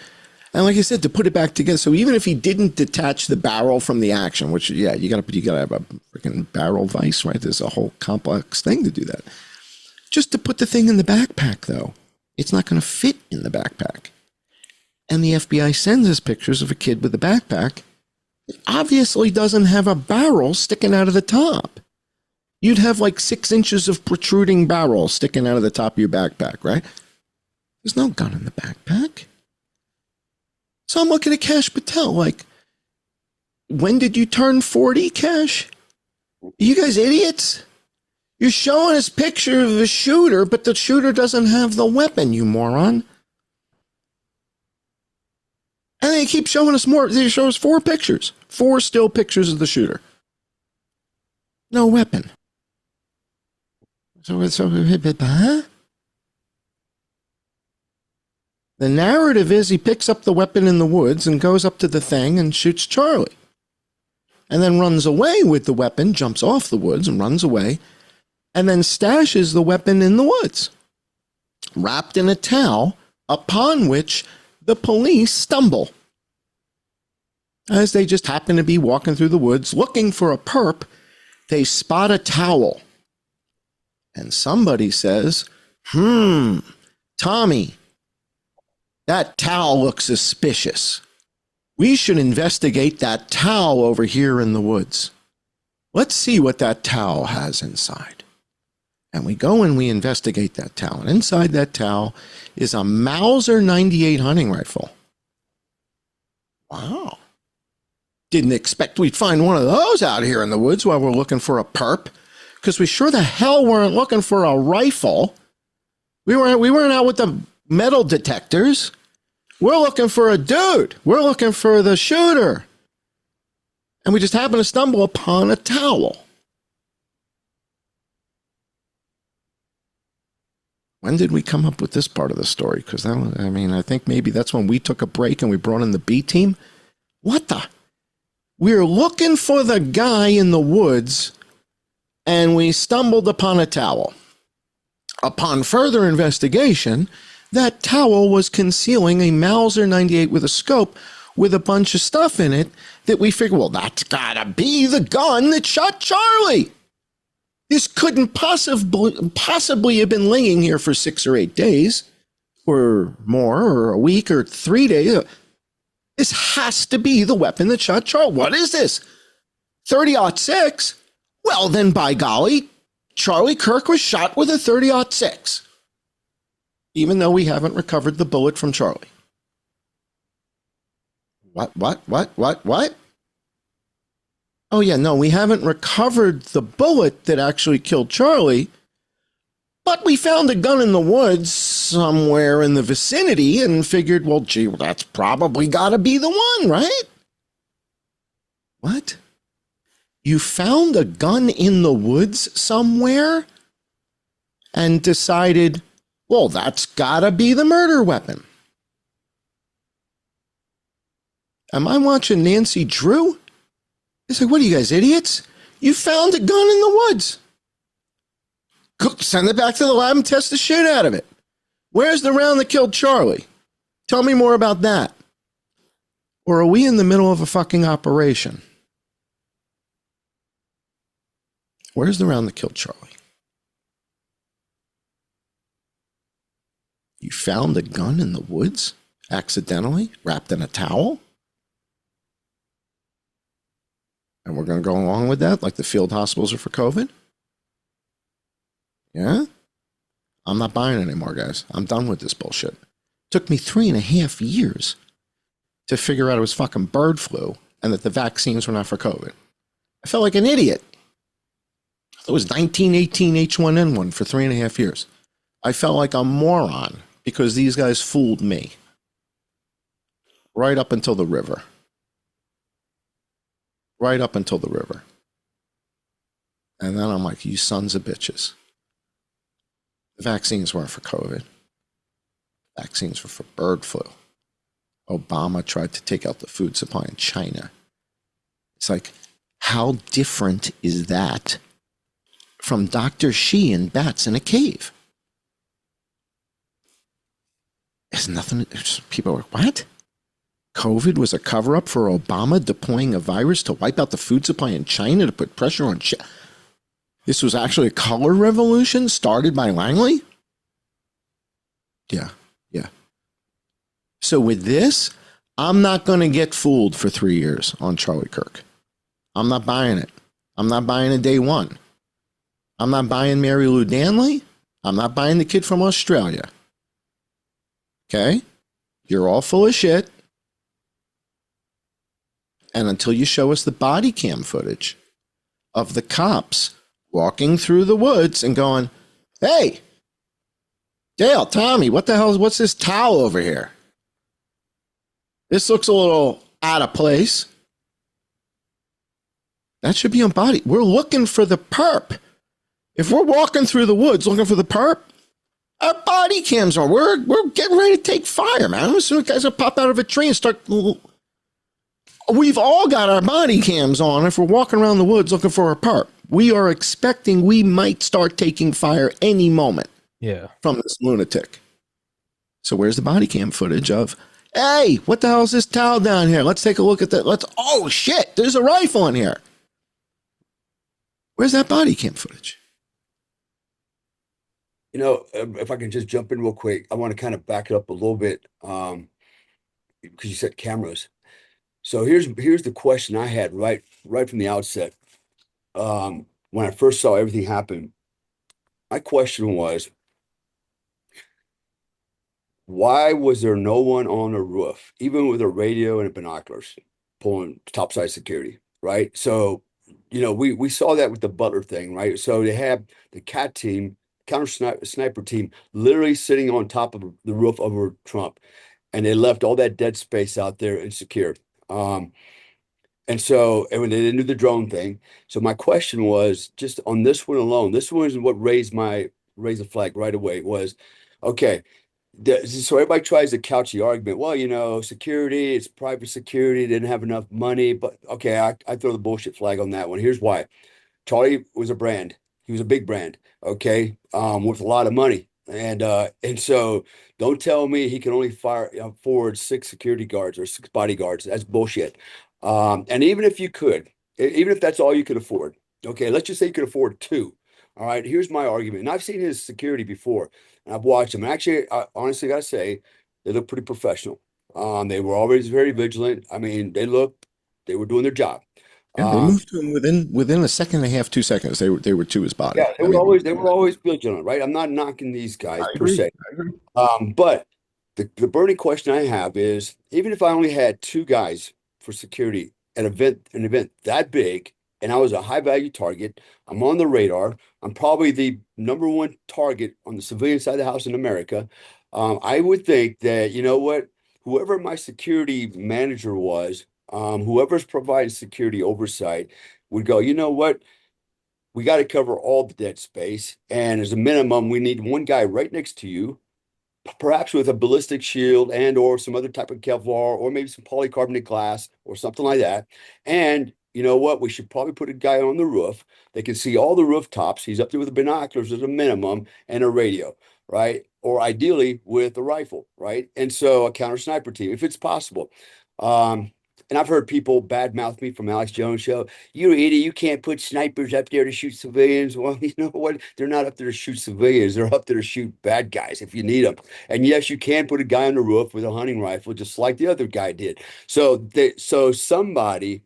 Speaker 2: And like I said, to put it back together. So even if he didn't detach the barrel from the action, which you gotta have a freaking barrel vise, right? There's a whole complex thing to do that. Just to put the thing in the backpack, though, it's not going to fit in the backpack. And the FBI sends us pictures of a kid with a backpack that obviously doesn't have a barrel sticking out of the top. You'd have like 6 inches of protruding barrel sticking out of the top of your backpack, right? There's no gun in the backpack. So I'm looking at Cash Patel like, when did you turn 40, Cash? Are you guys idiots? You're showing us picture of the shooter, but the shooter doesn't have the weapon, you moron. And they keep showing us more. They show us 4 pictures. 4 still pictures of the shooter. No weapon. So, huh? The narrative is he picks up the weapon in the woods and goes up to the thing and shoots Charlie. And then runs away with the weapon, jumps off the woods and runs away, and then stashes the weapon in the woods, wrapped in a towel, upon which the police stumble. As they just happen to be walking through the woods looking for a perp, they spot a towel. And somebody says, Tommy, that towel looks suspicious. We should investigate that towel over here in the woods. Let's see what that towel has inside. And we go and we investigate that towel. And inside that towel is a Mauser 98 hunting rifle. Wow. Didn't expect we'd find one of those out here in the woods while we're looking for a perp. Because we sure the hell weren't looking for a rifle. We weren't out with the metal detectors. We're looking for a dude. We're looking for the shooter. And we just happened to stumble upon a towel. When did we come up with this part of the story? Because I think maybe that's when we took a break and we brought in the B team. What the? We're looking for the guy in the woods and we stumbled upon a towel. Upon further investigation, that towel was concealing a Mauser 98 with a scope with a bunch of stuff in it that we figured, well, that's gotta be the gun that shot Charlie. This couldn't possibly have been laying here for 6 or 8 days or more, or a week or 3 days. This has to be the weapon that shot Charlie. What is this? 30-06? Well, then, by golly, Charlie Kirk was shot with a 30-06. even though we haven't recovered the bullet from Charlie. What? Oh, yeah, no, we haven't recovered the bullet that actually killed Charlie, but we found a gun in the woods somewhere in the vicinity and figured, well, gee, that's probably got to be the one, right? What? You found a gun in the woods somewhere and decided, well, that's got to be the murder weapon. Am I watching Nancy Drew? It's like, what are you guys, idiots? You found a gun in the woods. Send it back to the lab and test the shit out of it. Where's the round that killed Charlie? Tell me more about that. Or are we in the middle of a fucking operation? Where's the round that killed Charlie? You found a gun in the woods, accidentally, wrapped in a towel? And we're going to go along with that, like the field hospitals are for COVID? Yeah? I'm not buying it anymore, guys. I'm done with this bullshit. It took me 3.5 years to figure out it was fucking bird flu and that the vaccines were not for COVID. I felt like an idiot. It was 1918 H1N1 for 3.5 years. I felt like a moron because these guys fooled me. Right up until the river. Right up until the river. And then I'm like, you sons of bitches. The vaccines weren't for COVID. Vaccines were for bird flu. Obama tried to take out the food supply in China. It's like, how different is that from Dr. Shi and bats in a cave? There's nothing. People are, what? COVID was a cover-up for Obama deploying a virus to wipe out the food supply in China to put pressure on China. This was actually a color revolution started by Langley? Yeah. So with this, I'm not going to get fooled for 3 years on Charlie Kirk. I'm not buying it. I'm not buying it day one. I'm not buying Mary Lou Danley. I'm not buying the kid from Australia. Okay? You're all full of shit. And until you show us the body cam footage of the cops walking through the woods and going, hey, Dale, Tommy, what the hell, what's this towel over here? This looks a little out of place. That should be on body. We're looking for the perp. If we're walking through the woods looking for the perp, our body cams on. We're getting ready to take fire, man. As soon as guys will pop out of a tree and start. We've all got our body cams on if we're walking around the woods looking for a perp. We are expecting we might start taking fire any moment.
Speaker 1: Yeah.
Speaker 2: From this lunatic. So where's the body cam footage of, hey, what the hell is this towel down here? Let's take a look at that. Oh shit, there's a rifle in here. Where's that body cam footage?
Speaker 3: You know, if I can just jump in real quick, I want to kind of back it up a little bit because you said cameras. So here's the question I had right from the outset. When I first saw everything happen, my question was, why was there no one on the roof, even with a radio and binoculars, pulling topside security, right? So, you know, we saw that with the Butler thing, right? So they have the CAT team, sniper team, literally sitting on top of the roof over Trump, and they left all that dead space out there insecure. And when they didn't do the drone thing, so my question was just on this one alone. This one is what raised the flag right away. Was okay. So everybody tries to couch the argument. Well, you know, security, it's private security, didn't have enough money. But okay, I throw the bullshit flag on that one. Here's why. Charlie was a brand. He was a big brand, okay, with a lot of money. And so don't tell me he can only forward 6 security guards or 6 bodyguards. That's bullshit. And even if you could, even if that's all you could afford, okay, let's just say you could afford 2. All right, here's my argument. And I've seen his security before, and I've watched them. And actually, I honestly got to say, they look pretty professional. They were always very vigilant. I mean, they were doing their job.
Speaker 2: Yeah, they moved to him within a second and a half, 2 seconds. They were to his body.
Speaker 3: Yeah,
Speaker 2: I mean,
Speaker 3: they were always vigilant, right? I'm not knocking these guys
Speaker 2: I
Speaker 3: per
Speaker 2: agree.
Speaker 3: se.
Speaker 2: I agree.
Speaker 3: But the burning question I have is, even if I only had two guys for security at an event that big, and I was a high value target, I'm on the radar, I'm probably the number one target on the civilian side of the house in America. I would think that, you know what, whoever my security manager was, whoever's providing security oversight would go, you know what? We got to cover all the dead space. And as a minimum, we need one guy right next to you, perhaps with a ballistic shield and or some other type of Kevlar or maybe some polycarbonate glass or something like that. And you know what? We should probably put a guy on the roof that can see all the rooftops. He's up there with the binoculars as a minimum and a radio, right? Or ideally with a rifle, right? And so a counter sniper team, if it's possible. Um, and I've heard people badmouth me from Alex Jones show. You're an idiot. You can't put snipers up there to shoot civilians. Well, you know what? They're not up there to shoot civilians. They're up there to shoot bad guys if you need them. And yes, you can put a guy on the roof with a hunting rifle, just like the other guy did. So somebody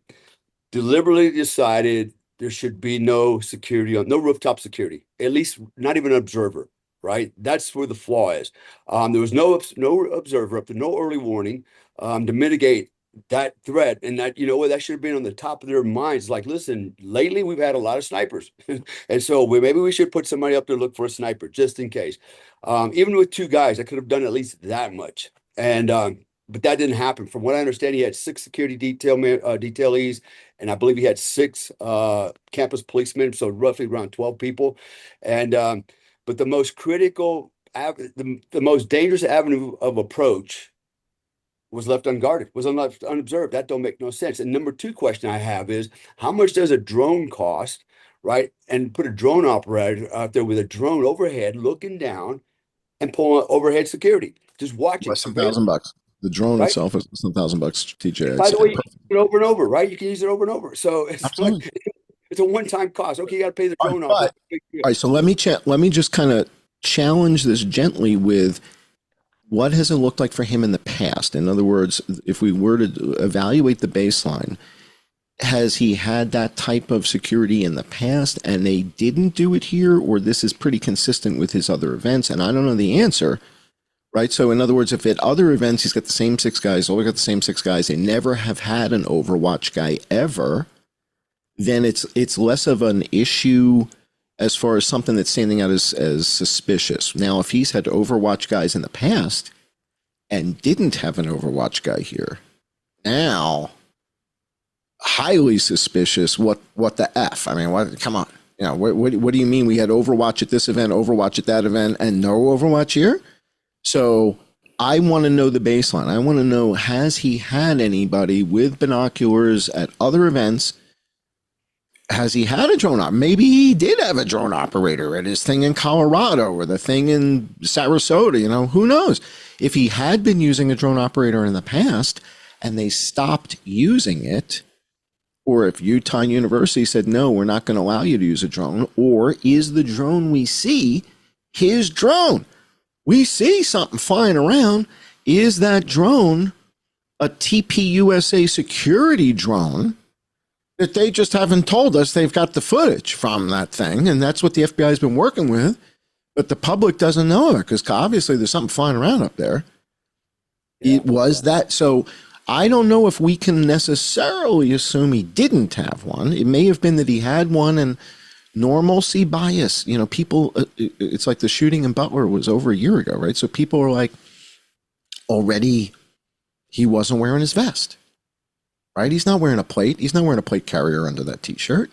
Speaker 3: deliberately decided there should be no security on no rooftop security, at least not even an observer, right? That's where the flaw is. There was no observer up to no early warning to mitigate that threat, and that you know what that should have been on the top of their minds. Like, listen, lately we've had a lot of snipers, and so maybe we should put somebody up there to look for a sniper just in case. Even with two guys, I could have done at least that much, and but that didn't happen. From what I understand, he had six security detailees, and I believe he had six campus policemen, so roughly around 12 people. And but the most critical, the most dangerous avenue of approach was left unguarded, was left unobserved. That don't make no sense. And number two question I have is, how much does a drone cost, right? And put a drone operator out there with a drone overhead looking down and pulling overhead security, just watching
Speaker 2: Less than
Speaker 3: surveillance,
Speaker 2: $1,000. The drone
Speaker 3: right?
Speaker 2: itself is less than $1,000, TJ. I'd
Speaker 3: By
Speaker 2: say.
Speaker 3: the way, you can use it over and over, right? You can use it over and over. So it's
Speaker 2: Absolutely.
Speaker 3: like it's a one-time cost. Okay, you got to pay the
Speaker 2: All right,
Speaker 3: drone off.
Speaker 2: but
Speaker 3: That's a big deal.
Speaker 2: all right. So let me just kind of challenge this gently with what has it looked like for him in the past. In other words, if we were to evaluate the baseline, has he had that type of security in the past and they didn't do it here, or this is pretty consistent with his other events? And I don't know the answer. Right. So in other words, if at other events he's got the same six guys, always got the same six guys, they never have had an Overwatch guy ever, then it's less of an issue as far as something that's standing out as suspicious. Now, if he's had Overwatch guys in the past and didn't have an Overwatch guy here, now highly suspicious. What the F? I mean, what? Come on. You know, what do you mean we had Overwatch at this event, Overwatch at that event, and no Overwatch here? So I want to know the baseline. I want to know, has he had anybody with binoculars at other events? Has he had a drone op? Maybe he did have a drone operator at his thing in Colorado or the thing in Sarasota. You know, who knows? If he had been using a drone operator in the past and they stopped using it, or if Utah University said, no, we're not going to allow you to use a drone, or is the drone we see his drone? We see something flying around. Is that drone a TPUSA security drone that they just haven't told us they've got the footage from that thing? And that's what the FBI has been working with. But the public doesn't know it because obviously there's something flying around up there.
Speaker 3: Yeah.
Speaker 2: It was that. So I don't know if we can necessarily assume he didn't have one. It may have been that he had one and normalcy bias. You know, people, it's like the shooting in Butler was over a year ago, right? So people are like, already he wasn't wearing his vest, right? He's not wearing a plate. He's not wearing a plate carrier under that t-shirt.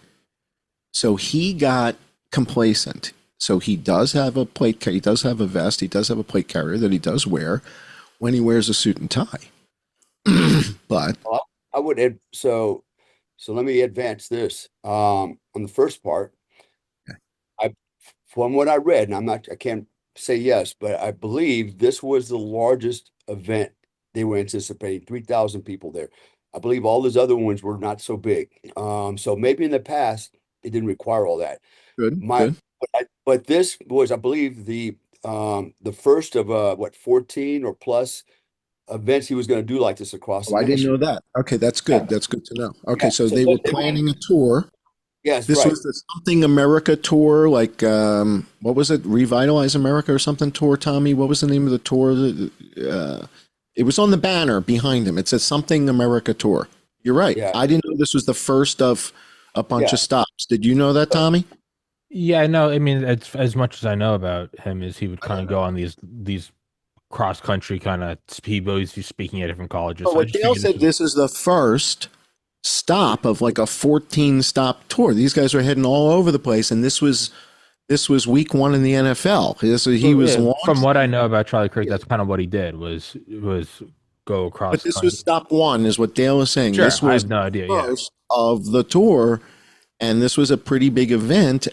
Speaker 2: So he got complacent. So he does have a plate, he does have a vest, he does have a plate carrier that he does wear when he wears a suit and tie. But
Speaker 3: Well, I would add, so let me advance this. On the first part, I from what I read, and I can't say yes, but I believe this was the largest event they were anticipating, 3,000 people there. I believe all those other ones were not so big. So maybe in the past it didn't require all that.
Speaker 2: good,
Speaker 3: My
Speaker 2: good.
Speaker 3: but this was, I believe, the first of what 14 or plus events he was going to do like this across
Speaker 2: Oh,
Speaker 3: the
Speaker 2: I didn't
Speaker 3: nation.
Speaker 2: know that. Okay, that's
Speaker 3: Yeah,
Speaker 2: good. That's good to know. Okay,
Speaker 3: yeah.
Speaker 2: so
Speaker 3: So
Speaker 2: they were
Speaker 3: they went,
Speaker 2: planning a tour.
Speaker 3: yes,
Speaker 2: This
Speaker 3: right.
Speaker 2: was the Something America tour, like what was it? Revitalize America or something tour, Tommy? What was the name of the tour? It was on the banner behind him. It says Something America tour. You're right.
Speaker 3: Yeah,
Speaker 2: I didn't know this was the first of a bunch
Speaker 3: yeah.
Speaker 2: of stops. Did you know that, Tommy?
Speaker 1: Yeah, no, I mean, it's as much as I know about him is he would
Speaker 2: I
Speaker 1: kind
Speaker 2: didn't
Speaker 1: of
Speaker 2: know.
Speaker 1: go on these cross country kind of he always be speaking at different colleges.
Speaker 2: But
Speaker 1: So I
Speaker 2: what
Speaker 1: just
Speaker 2: Dale
Speaker 1: figured this
Speaker 2: said,
Speaker 1: was
Speaker 2: this is the first stop of like a 14 stop tour. These guys were heading all over the place, and this was week one in the NFL. He
Speaker 1: well,
Speaker 2: was
Speaker 1: yeah, from
Speaker 2: launched,
Speaker 1: what I know about Charlie Kirk,
Speaker 3: Yeah.
Speaker 1: that's kind of what he did was go
Speaker 2: but
Speaker 1: across
Speaker 2: this was
Speaker 1: country.
Speaker 2: stop one, is what Dale was saying.
Speaker 1: Sure,
Speaker 2: This
Speaker 1: I
Speaker 2: was
Speaker 1: have no
Speaker 2: the
Speaker 1: idea. Yeah,
Speaker 2: first of the tour, and this was a pretty big event.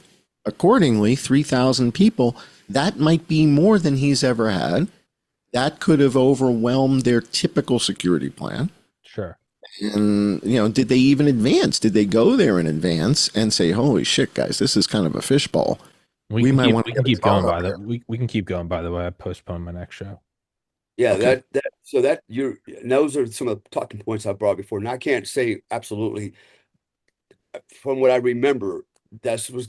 Speaker 2: Accordingly, 3,000 people. That might be more than he's ever had. That could have overwhelmed their typical security plan.
Speaker 1: sure.
Speaker 2: And, did they even advance? Did they go there in advance and say, holy shit, guys, this is kind of a fishbowl? We might want to
Speaker 1: We
Speaker 2: get
Speaker 1: can
Speaker 2: a
Speaker 1: keep going
Speaker 2: drone up
Speaker 1: by the
Speaker 2: here.
Speaker 1: we can keep going by the way. I postponed my next show.
Speaker 3: Yeah,
Speaker 2: Okay.
Speaker 3: so that you're and those are some of the talking points I brought before. And I can't say absolutely from what I remember, this was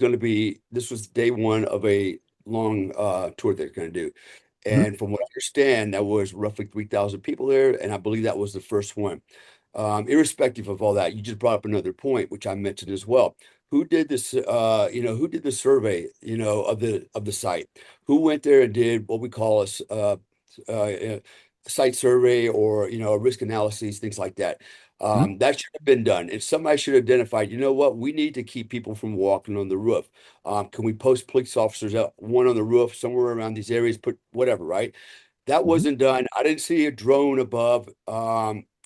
Speaker 3: day one of a long tour they're going to do.
Speaker 2: Mhm.
Speaker 3: And from what I understand, that was roughly 3,000 people there, and I believe that was the first one. Irrespective of all that, you just brought up another point, which I mentioned as well. Who did this? Who did the survey? Of the site. Who went there and did what we call a site survey or a risk analysis, things like that.
Speaker 2: Mhm.
Speaker 3: That should have been done, and somebody should have identified. You know what? We need to keep people from walking on the roof. Can we post police officers out one on the roof somewhere around these areas? Put whatever, right? That
Speaker 2: Mhm.
Speaker 3: wasn't done. I didn't see a drone above.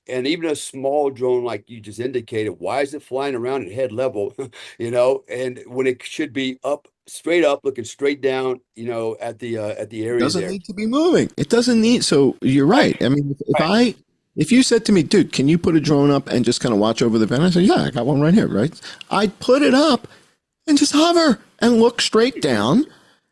Speaker 3: And even a small drone, like you just indicated, why is it flying around at head level? And when it should be up, straight up, looking straight down, at the
Speaker 2: It
Speaker 3: area
Speaker 2: doesn't
Speaker 3: there.
Speaker 2: need to be moving. It doesn't need. So you're
Speaker 3: Right,
Speaker 2: right. I mean,
Speaker 3: right.
Speaker 2: if you said to me, dude, can you put a drone up and just kind of watch over the vent? I said, yeah, I got one right here, right? I'd put it up and just hover and look straight down.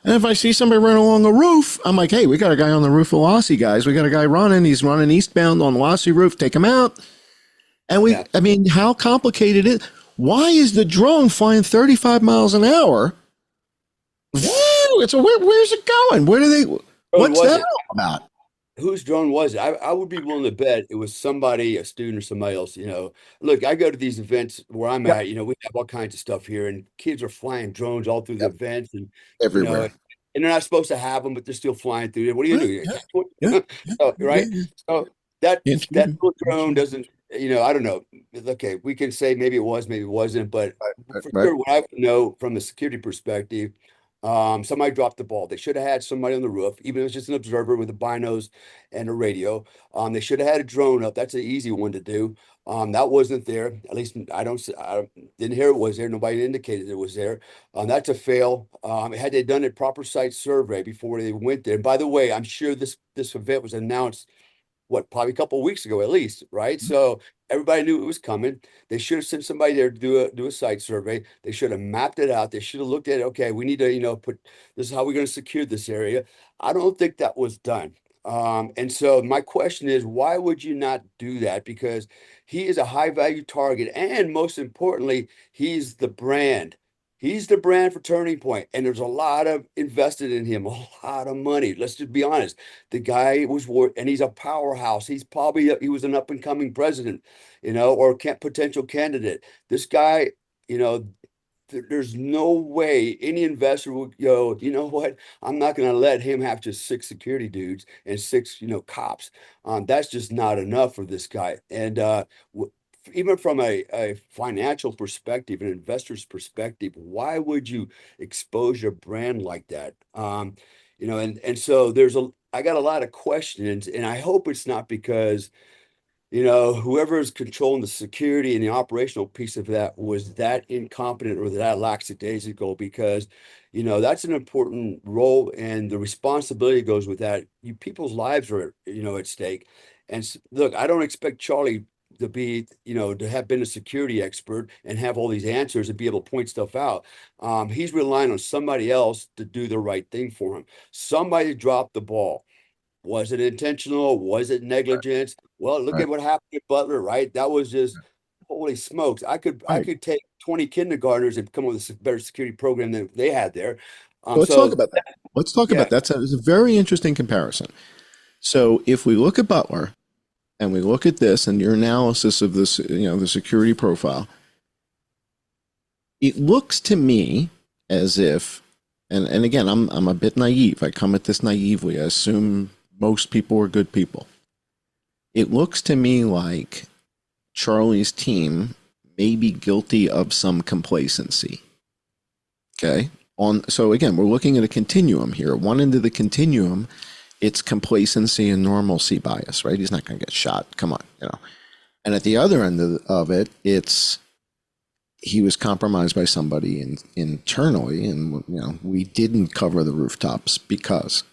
Speaker 2: And if I see somebody running along a roof, I'm like, hey, we got a guy on the roof of Lassie, guys. We got a guy running. He's running eastbound on the Lassie roof. Take him out. And
Speaker 3: Yeah.
Speaker 2: I mean, how complicated is? Why is the drone flying 35 miles an hour? Where's it going?
Speaker 3: Drone
Speaker 2: What's
Speaker 3: was
Speaker 2: that
Speaker 3: it?
Speaker 2: all about?
Speaker 3: Whose drone was it? I would be willing to bet it was somebody, a student or somebody else. Look, I go to these events where I'm
Speaker 2: Yep,
Speaker 3: at, we have all kinds of stuff here, and kids are flying drones all through the
Speaker 2: yep,
Speaker 3: events, and you know,
Speaker 2: everywhere.
Speaker 3: and they're not supposed to have them, but they're still flying through there. What are you
Speaker 2: Right,
Speaker 3: gonna
Speaker 2: yeah,
Speaker 3: do?
Speaker 2: yeah, yeah,
Speaker 3: So,
Speaker 2: yeah,
Speaker 3: right?
Speaker 2: yeah.
Speaker 3: So that
Speaker 2: Can't shoot
Speaker 3: that
Speaker 2: him.
Speaker 3: little
Speaker 2: Can't
Speaker 3: drone
Speaker 2: shoot him.
Speaker 3: doesn't, I don't know. Okay, we can say maybe it was, maybe it wasn't, but
Speaker 2: Right, right,
Speaker 3: for
Speaker 2: right.
Speaker 3: sure, what I know from a security perspective, somebody dropped the ball. They should have had somebody on the roof, even if it was just an observer with a binos and a radio. They should have had a drone up. That's an easy one to do. That wasn't there. At least I didn't hear it was there. Nobody indicated it was there. That's a fail. Had they done a proper site survey before they went there. And by the way, I'm sure this event was announced probably a couple of weeks ago at least, right? So everybody knew it was coming. They should have sent somebody there to do a site survey. They should have mapped it out. They should have looked at it. Okay, we need to, put this is how we're going to secure this area. I don't think that was done. And so my question is, why would you not do that? Because he is a high value target, and most importantly, he's the brand. He's the brand for Turning Point, and there's a lot of invested in him, a lot of money. Let's just be honest. The guy was worth, and he's a powerhouse. He was an up and coming president, or potential candidate. This guy, you know, there's no way any investor would go, you know what? I'm not going to let him have just six security dudes and six, cops. That's just not enough for this guy. And even from a financial perspective, an investor's perspective, why would you expose your brand like that? And so I got a lot of questions, and I hope it's not because whoever is controlling the security and the operational piece of that was that incompetent or that lackadaisical, because, that's an important role and the responsibility goes with that. People's lives are, at stake. And look, I don't expect Charlie to be, to have been a security expert and have all these answers and be able to point stuff out. He's relying on somebody else to do the right thing for him. Somebody dropped the ball. Was it intentional? Was it negligence? Well, look
Speaker 2: Right.
Speaker 3: at what happened at Butler, right? That was just holy smokes. I
Speaker 2: Right.
Speaker 3: could take 20 kindergartners and come up with a better security program than they had there.
Speaker 2: Let's talk
Speaker 3: So
Speaker 2: about that. Let's talk
Speaker 3: yeah,
Speaker 2: about that. It's a very interesting comparison. So if we look at Butler and we look at this and your analysis of this, the security profile, it looks to me as if, and again, I'm a bit naive. I come at this naively. I assume most people are good people. It looks to me like Charlie's team may be guilty of some complacency. Okay. So again, we're looking at a continuum here. One end of the continuum, it's complacency and normalcy bias, right? He's not going to get shot. Come on. And at the other end of it, it's he was compromised by somebody internally, and we didn't cover the rooftops because.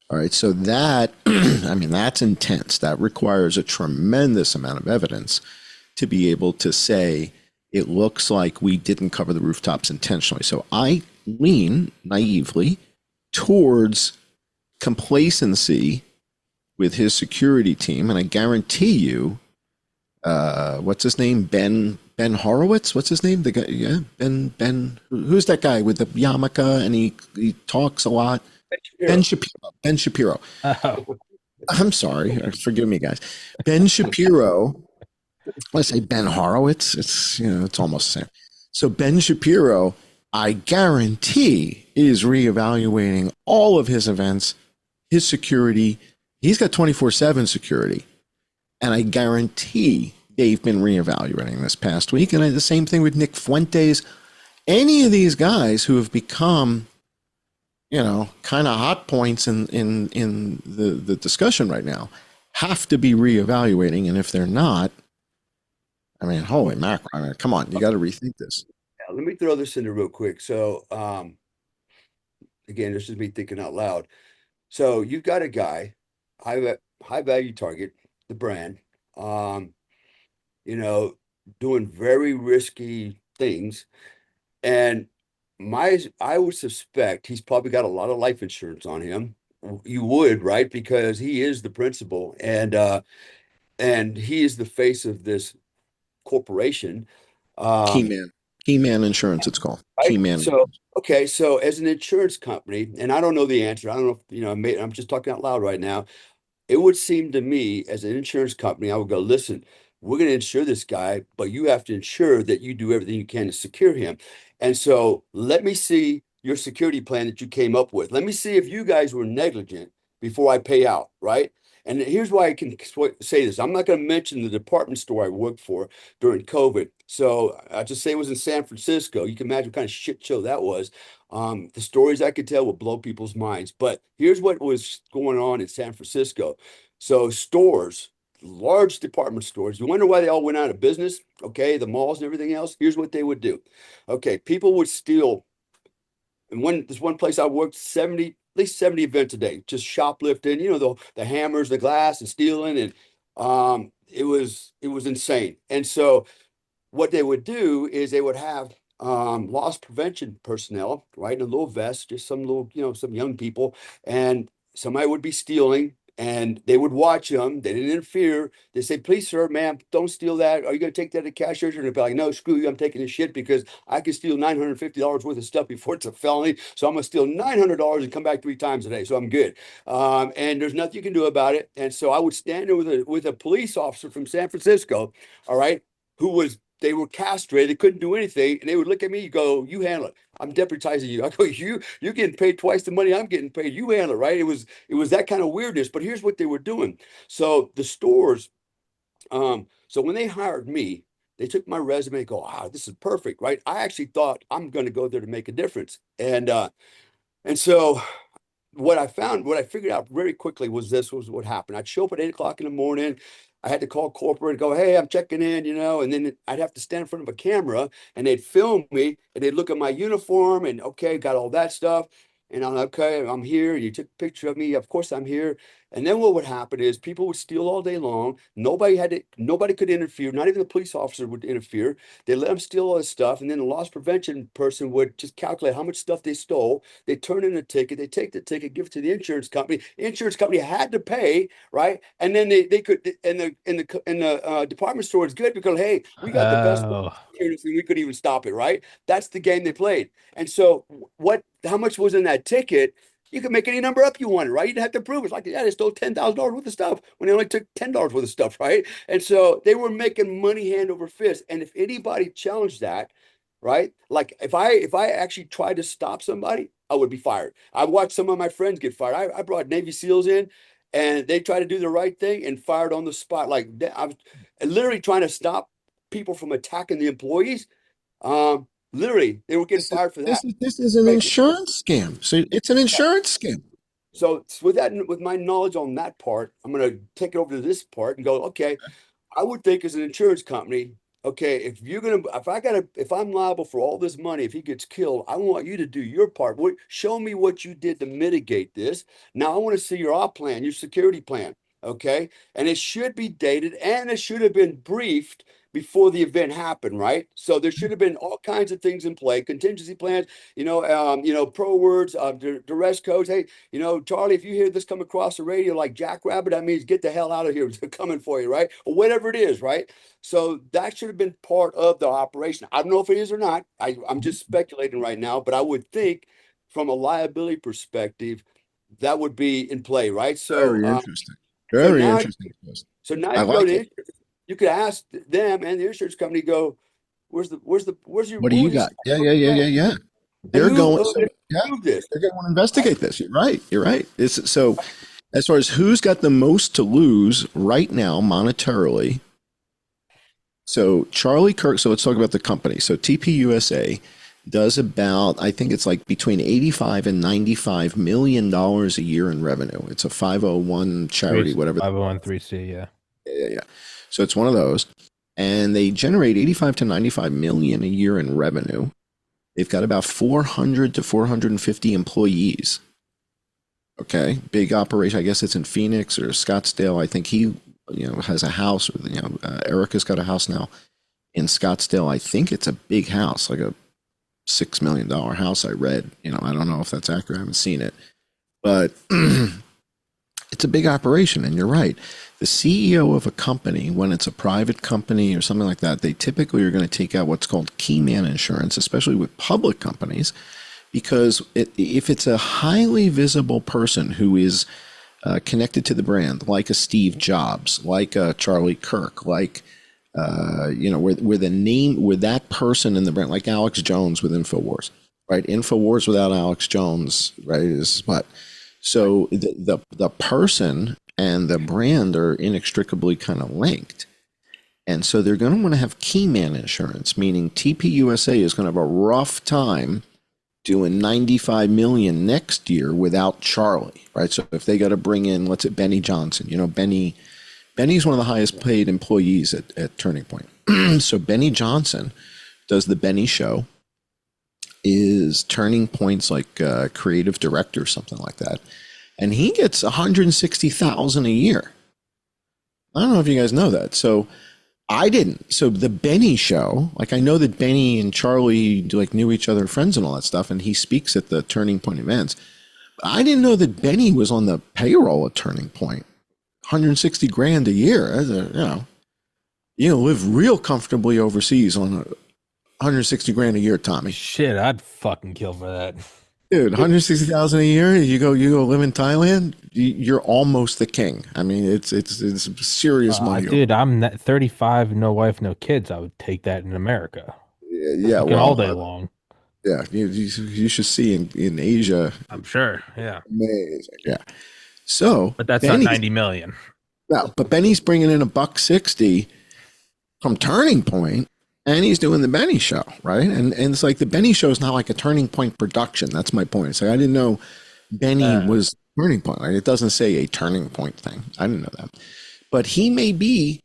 Speaker 2: All right, so that I mean that's intense. That requires a tremendous amount of evidence to be able to say it looks like we didn't cover the rooftops intentionally. So I lean naively towards complacency with his security team, and I guarantee you, what's his name? Ben Horowitz. What's his name? The guy, yeah, Ben. Who's that guy with the yarmulke and he talks a lot? Ben Shapiro. Ben Shapiro.
Speaker 1: Oh,
Speaker 2: I'm sorry. Forgive me, guys. Ben Shapiro. Let's say Ben Horowitz. It's almost the same. So Ben Shapiro, I guarantee, is reevaluating all of his events, his security. He's got 24/7 security. And I guarantee they've been reevaluating this past week. And the same thing with Nick Fuentes. Any of these guys who have become, kind of hot points in the discussion right now have to be reevaluating. And if they're not, I mean, holy mackerel! I mean, come on, you got to rethink this.
Speaker 3: yeah, let me throw this in there real quick. So again, this is me thinking out loud. So you've got a guy, high value target, the brand, um, you know, doing very risky things. And I would suspect he's probably got a lot of life insurance on him. You would, right? Because he is the principal and he is the face of this corporation.
Speaker 2: Key
Speaker 3: Um,
Speaker 2: man, Key man insurance. It's called Key
Speaker 3: right.
Speaker 2: man.
Speaker 3: So, okay. So as an insurance company, and I don't know the answer. I don't know if, I'm just talking out loud right now. It would seem to me as an insurance company, I would go, listen, we're going to insure this guy, but you have to ensure that you do everything you can to secure him. And so let me see your security plan that you came up with. Let me see if you guys were negligent before I pay out, right? And here's why I can say this. I'm not going to mention the department store I worked for during COVID. So I just say it was in San Francisco. You can imagine what kind of shit show that was. The stories I could tell will blow people's minds. But here's what was going on in San Francisco. So stores, large department stores, you wonder why they all went out of business? Okay, the malls and everything else. Here's what they would do. Okay, people would steal. And this one place I worked 70, at least 70 events a day, just shoplifting, the hammers, the glass and stealing. And it was insane. And so what they would do is they would have loss prevention personnel, right, in a little vest, just some little, some young people, and somebody would be stealing, and they would watch them. They didn't interfere. They say, "Please, sir, ma'am, don't steal that. Are you going to take that to cash register?" And they'd be like, "No, screw you. I'm taking this shit because I can steal $950 worth of stuff before it's a felony. So I'm going to steal $900 and come back 3 times a day. So I'm good." And there's nothing you can do about it. And so I would stand there with a police officer from San Francisco, all right, who was they were castrated, couldn't do anything, and they would look at me, go, "You handle it. I'm deputizing you." I go, you're getting paid twice the money I'm getting paid. You handle it, right? It was that kind of weirdness. But here's what they were doing. So the stores, so when they hired me, they took my resume and go, "Ah, this is perfect," right? I actually thought I'm going to go there to make a difference. And so what I figured out very quickly was this was what happened. I'd show up at 8 o'clock in the morning. I had to call corporate and go, "Hey, I'm checking in," and then I'd have to stand in front of a camera and they'd film me and they'd look at my uniform and okay, got all that stuff. And I'm like, okay, I'm here. You took a picture of me. Of course I'm here. And then what would happen is people would steal all day long. Nobody could interfere. Not even the police officer would interfere. They let them steal all this stuff. And then the loss prevention person would just calculate how much stuff they stole. They turn in a ticket. They take the ticket, give it to the insurance company. The insurance company had to pay, right? And then they could, and the department store is good because, hey, we got the best
Speaker 1: Oh,
Speaker 3: insurance and we couldn't even stop it, right? That's the game they played. And so how much was in that ticket? You could make any number up you wanted, right? You didn't have to prove it. It's like, yeah, they stole $10,000 worth of stuff when they only took $10 worth of stuff, right? And so they were making money hand over fist. And if anybody challenged that, right? Like if I actually tried to stop somebody, I would be fired. I watched some of my friends get fired. I brought Navy SEALs in and they tried to do the right thing and fired on the spot. Like I was literally trying to stop people from attacking the employees. Literally, they were getting fired for that.
Speaker 2: This is an insurance scam. So it's an insurance scam.
Speaker 3: So with my knowledge on that part, I'm going to take it over to this part and go, okay, I would think as an insurance company, okay, if I'm liable for all this money, if he gets killed, I want you to do your part. Show me what you did to mitigate this. Now I want to see your op plan, your security plan. Okay. And it should be dated and it should have been briefed before the event happened, right? So there should have been all kinds of things in play, contingency plans, pro words, duress codes. Hey, Charlie, if you hear this come across the radio like Jackrabbit, that means get the hell out of here. They're coming for you, right? Or whatever it is, right? So that should have been part of the operation. I don't know if it is or not. I'm just speculating right now, but I would think from a liability perspective, that would be in play, right? So
Speaker 2: Very interesting. Very interesting.
Speaker 3: So now
Speaker 2: I
Speaker 3: you go
Speaker 2: like
Speaker 3: to
Speaker 2: it.
Speaker 3: you could ask them and the insurance company, go, where's your
Speaker 2: What do you got? Yeah.
Speaker 3: And
Speaker 2: They're
Speaker 3: who
Speaker 2: going. So, yeah,
Speaker 3: approved this?
Speaker 2: they're going to investigate this. You're right. You're right. So as far as who's got the most to lose right now monetarily. So Charlie Kirk. So let's talk about the company. So TPUSA does about, I think it's like between 85 and $95 million a year in revenue. It's a 501 charity, whatever.
Speaker 1: 501(c), yeah.
Speaker 2: Yeah. So it's one of those. And they generate 85 to 95 million a year in revenue. They've got about 400 to 450 employees. Okay. Big operation. I guess it's in Phoenix or Scottsdale. I think he, has a house, or, Erica's got a house now in Scottsdale. I think it's a big house, like a $6 million house. I read, I don't know if that's accurate. I haven't seen it, but it's a big operation. And you're right. The CEO of a company, when it's a private company or something like that, they typically are going to take out what's called key man insurance, especially with public companies, because if it's a highly visible person who is connected to the brand, like a Steve Jobs, like a Charlie Kirk, like where the name, with that person in the brand, like Alex Jones with InfoWars, right? InfoWars without Alex Jones, right, is what? So the person and the brand are inextricably kind of linked. And so they're going to want to have key man insurance, meaning TPUSA is going to have a rough time doing 95 million next year without Charlie, right? So if they got to bring in, let's say Benny Johnson, Benny's one of the highest paid employees at Turning Point. So Benny Johnson does the Benny Show, is Turning Point's like creative director or something like that. And he gets $160,000 a year. I don't know if you guys know that. So I didn't. So the Benny Show, like I know that Benny and Charlie knew each other, friends and all that stuff, and he speaks at the Turning Point events. But I didn't know that Benny was on the payroll at Turning Point. 160 grand a year. You live real comfortably overseas on 160 grand a year, Tommy.
Speaker 1: Shit, I'd fucking kill for that.
Speaker 2: Dude, 160,000 a year. You go live in Thailand. You're almost the king. I mean, it's serious money.
Speaker 1: Dude, I'm 35, no wife, no kids. I would take that in America.
Speaker 2: Yeah,
Speaker 1: all day long.
Speaker 2: Yeah, you should see in Asia.
Speaker 1: I'm sure. Yeah,
Speaker 2: amazing. Yeah. So,
Speaker 1: but that's not 90 million.
Speaker 2: No, but Benny's bringing in $160 from Turning Point. And he's doing the Benny Show, right? And it's like the Benny Show is not like a Turning Point production. That's my point. It's like I didn't know Benny was Turning Point. Like, it doesn't say a Turning Point thing. I didn't know that. But he may be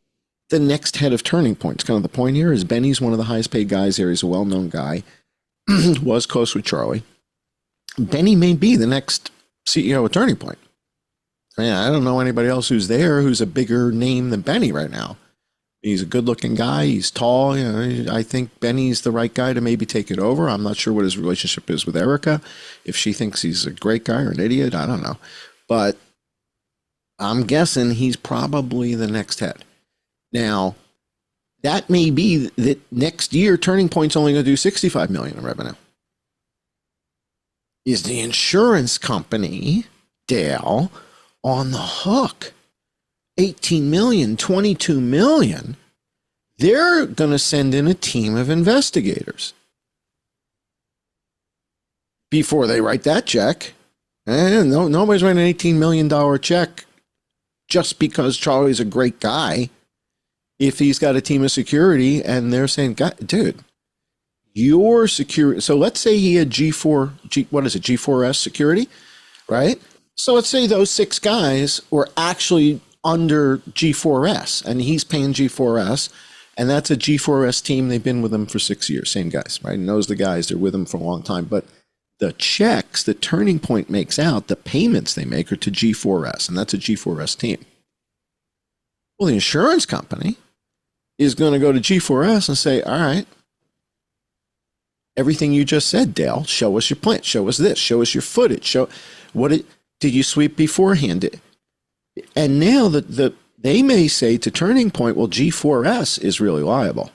Speaker 2: the next head of Turning Point. It's kind of the point here is Benny's one of the highest paid guys there. He's a well-known guy. Was close with Charlie. Benny may be the next CEO of Turning Point. I mean, I don't know anybody else who's there who's a bigger name than Benny right now. He's a good-looking guy. He's tall. You know, I think Benny's the right guy to maybe take it over. I'm not sure what his relationship is with Erica. If she thinks he's a great guy or an idiot, I don't know. But I'm guessing he's probably the next head. Now, that may be that next year Turning Point's only going to do $65 million in revenue. Is the insurance company, Dale, on the hook? 18 million, 22 million. They're going to send in a team of investigators before they write that check. And nobody's writing an $18 million check just because Charlie's a great guy. If he's got a team of security and they're saying, God, dude, your security. So let's say he had G4S security, right? So let's say those 6 guys were actually under G4S and he's paying G4S, and that's a G4S team. They've been with him for 6 years. Same guys, right? Knows the guys. They're with him for a long time. But the checks that Turning Point makes out, the payments they make are to G4S, and that's a G4S team. Well, the insurance company is going to go to G4S and say, all right, everything you just said, Dale, show us your plan. Show us this. Show us your footage. Show did you sweep beforehand? And now they may say to Turning Point, well, G4S is really liable.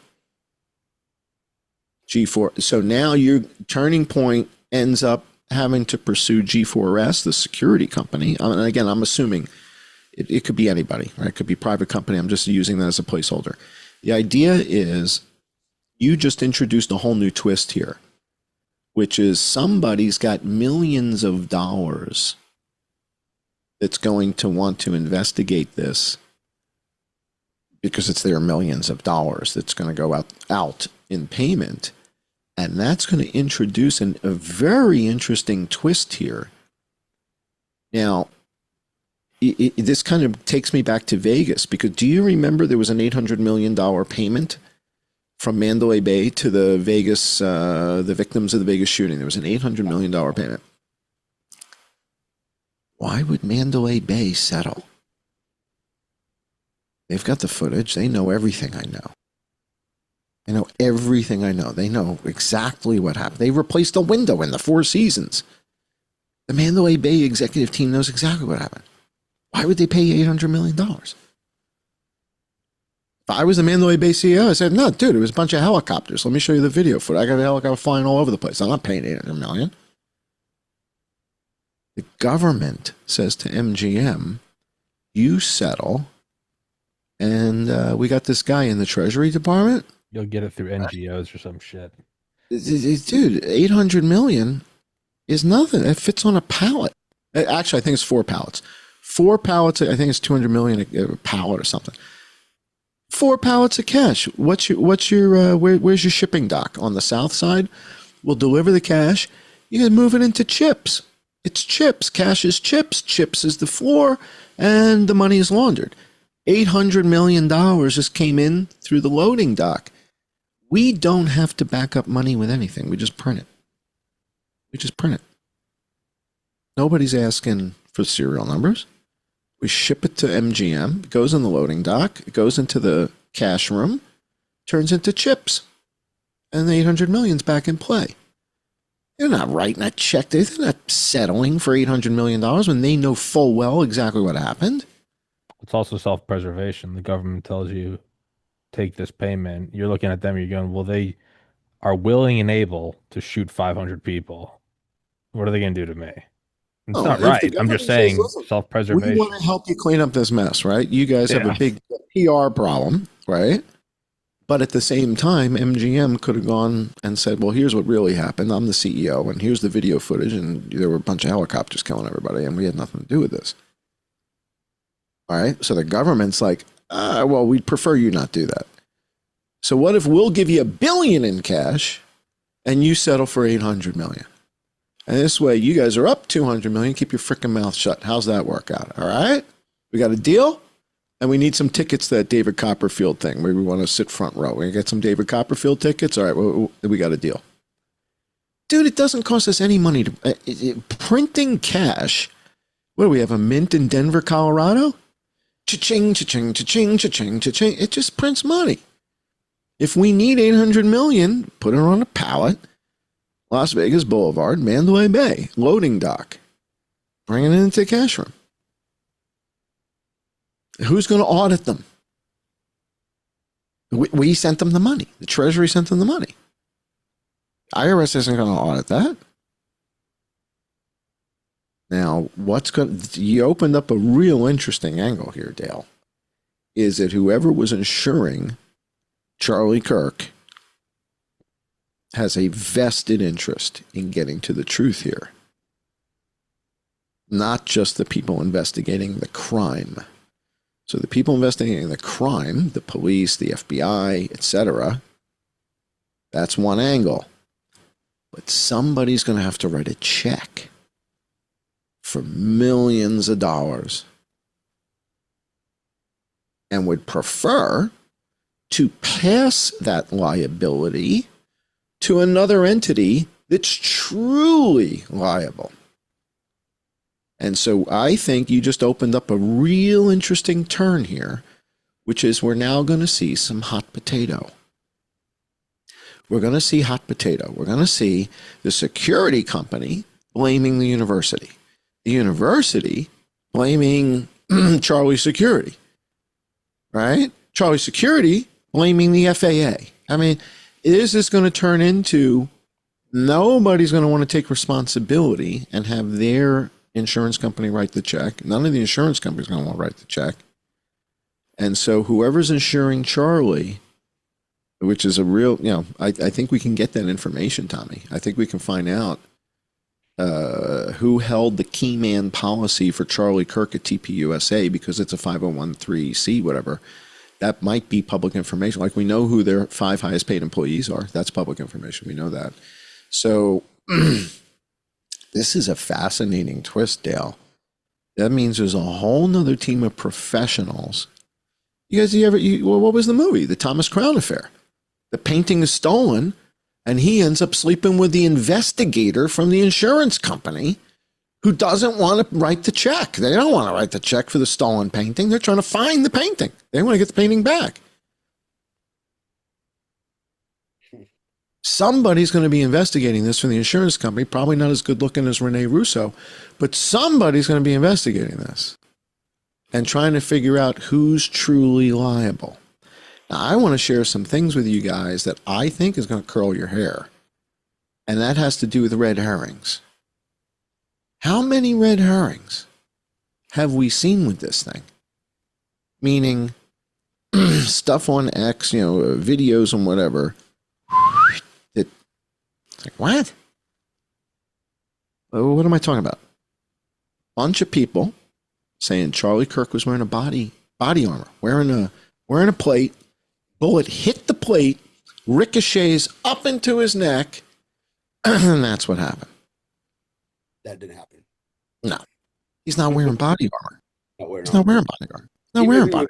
Speaker 2: So now your Turning Point ends up having to pursue G4S, the security company. And again, I'm assuming it could be anybody, right? It could be a private company. I'm just using that as a placeholder. The idea is you just introduced a whole new twist here, which is somebody's got millions of dollars that's going to want to investigate this because it's their millions of dollars that's going to go out in payment. And that's going to introduce a very interesting twist here. Now, this kind of takes me back to Vegas, because do you remember there was an $800 million payment from Mandalay Bay to the Vegas, the victims of the Vegas shooting? There was an $800 million payment. Why would Mandalay Bay settle? They've got the footage. They know everything I know. They know everything I know. They know exactly what happened. They replaced a window in the Four Seasons. The Mandalay Bay executive team knows exactly what happened. Why would they pay $800 million? If I was the Mandalay Bay CEO, I said, no, dude, it was a bunch of helicopters. Let me show you the video footage. I got a helicopter flying all over the place. I'm not paying $800 million. The government says to MGM, you settle, and we got this guy in the Treasury Department.
Speaker 1: You'll get it through NGOs or some shit.
Speaker 2: Dude, $800 million is nothing. It fits on a pallet. Actually, I think it's 4 pallets. 4 pallets, I think it's $200 million a pallet or something. 4 pallets of cash. Where's your shipping dock? On the south side? We'll deliver the cash. You can move it into chips. It's chips. Cash is chips. Chips is the floor, and the money is laundered. $800 million just came in through the loading dock. We don't have to back up money with anything. We just print it. Nobody's asking for serial numbers. We ship it to MGM. It goes in the loading dock. It goes into the cash room, turns into chips, and the $800 million's back in play. They're not writing a check. They're not settling for $800 million when they know full well exactly what happened.
Speaker 1: It's also self-preservation. The government tells you, take this payment. You're looking at them, you're going, well, they are willing and able to shoot 500 people. What are they going to do to me? It's not right. I'm just saying self-preservation.
Speaker 2: We want to help you clean up this mess, right? You guys have a big PR problem, right? But at the same time, MGM could have gone and said, well, here's what really happened. I'm the CEO, and here's the video footage, and there were a bunch of helicopters killing everybody, and we had nothing to do with this. All right? So the government's like, well, we'd prefer you not do that. So what if we'll give you $1 billion in cash, and you settle for $800 million? And this way, you guys are up $200 million. Keep your freaking mouth shut. How's that work out? All right? We got a deal? And we need some tickets to that David Copperfield thing where we want to sit front row. We get some David Copperfield tickets. All right, we got a deal. dude, it doesn't cost us any money to printing cash. What do we have, a mint in Denver, Colorado? Cha-ching, cha-ching, cha-ching, cha-ching, cha-ching. It just prints money. If we need 800 million, put it on a pallet. Las Vegas Boulevard, Mandalay Bay, loading dock. Bring it into the cash room. Who's going to audit them? We sent them the money. The Treasury sent them the money. IRS isn't going to audit that. Now, you opened up a real interesting angle here, Dale, is that whoever was insuring Charlie Kirk has a vested interest in getting to the truth here. Not just the people investigating the crime. So the people investigating the crime, the police, the FBI, etc., that's one angle. But somebody's going to have to write a check for millions of dollars and would prefer to pass that liability to another entity that's truly liable. And so I think you just opened up a real interesting turn here, which is we're now going to see some hot potato. We're going to see hot potato. We're going to see the security company blaming the university. The university blaming Charlie Security, right? Charlie Security blaming the FAA. I mean, is this going to turn into nobody's going to want to take responsibility and have their insurance company write the check? None of the insurance companies going to want to write the check. And so whoever's insuring Charlie, which is a real, I think we can get that information, Tommy. I think we can find out who held the key man policy for Charlie Kirk at TPUSA, because it's a 501(c), whatever. That might be public information. Like, we know who their 5 highest paid employees are. That's public information. We know that. So this is a fascinating twist, Dale. That means there's a whole nother team of professionals. You guys, what was the movie? The Thomas Crown Affair. The painting is stolen, and he ends up sleeping with the investigator from the insurance company who doesn't want to write the check. They don't want to write the check for the stolen painting. They're trying to find the painting. They want to get the painting back. Somebody's going to be investigating this from the insurance company, probably not as good looking as Rene Russo, but somebody's going to be investigating this and trying to figure out who's truly liable. Now, I want to share some things with you guys that I think is going to curl your hair, and that has to do with red herrings. How many red herrings have we seen with this thing? Meaning stuff on X, videos and whatever. It's like, what? What am I talking about? Bunch of people saying Charlie Kirk was wearing a body armor, wearing a plate. Bullet hit the plate, ricochets up into his neck, and that's what happened.
Speaker 3: That didn't happen.
Speaker 2: No, he's not wearing body armor.
Speaker 3: He's not wearing
Speaker 2: body armor.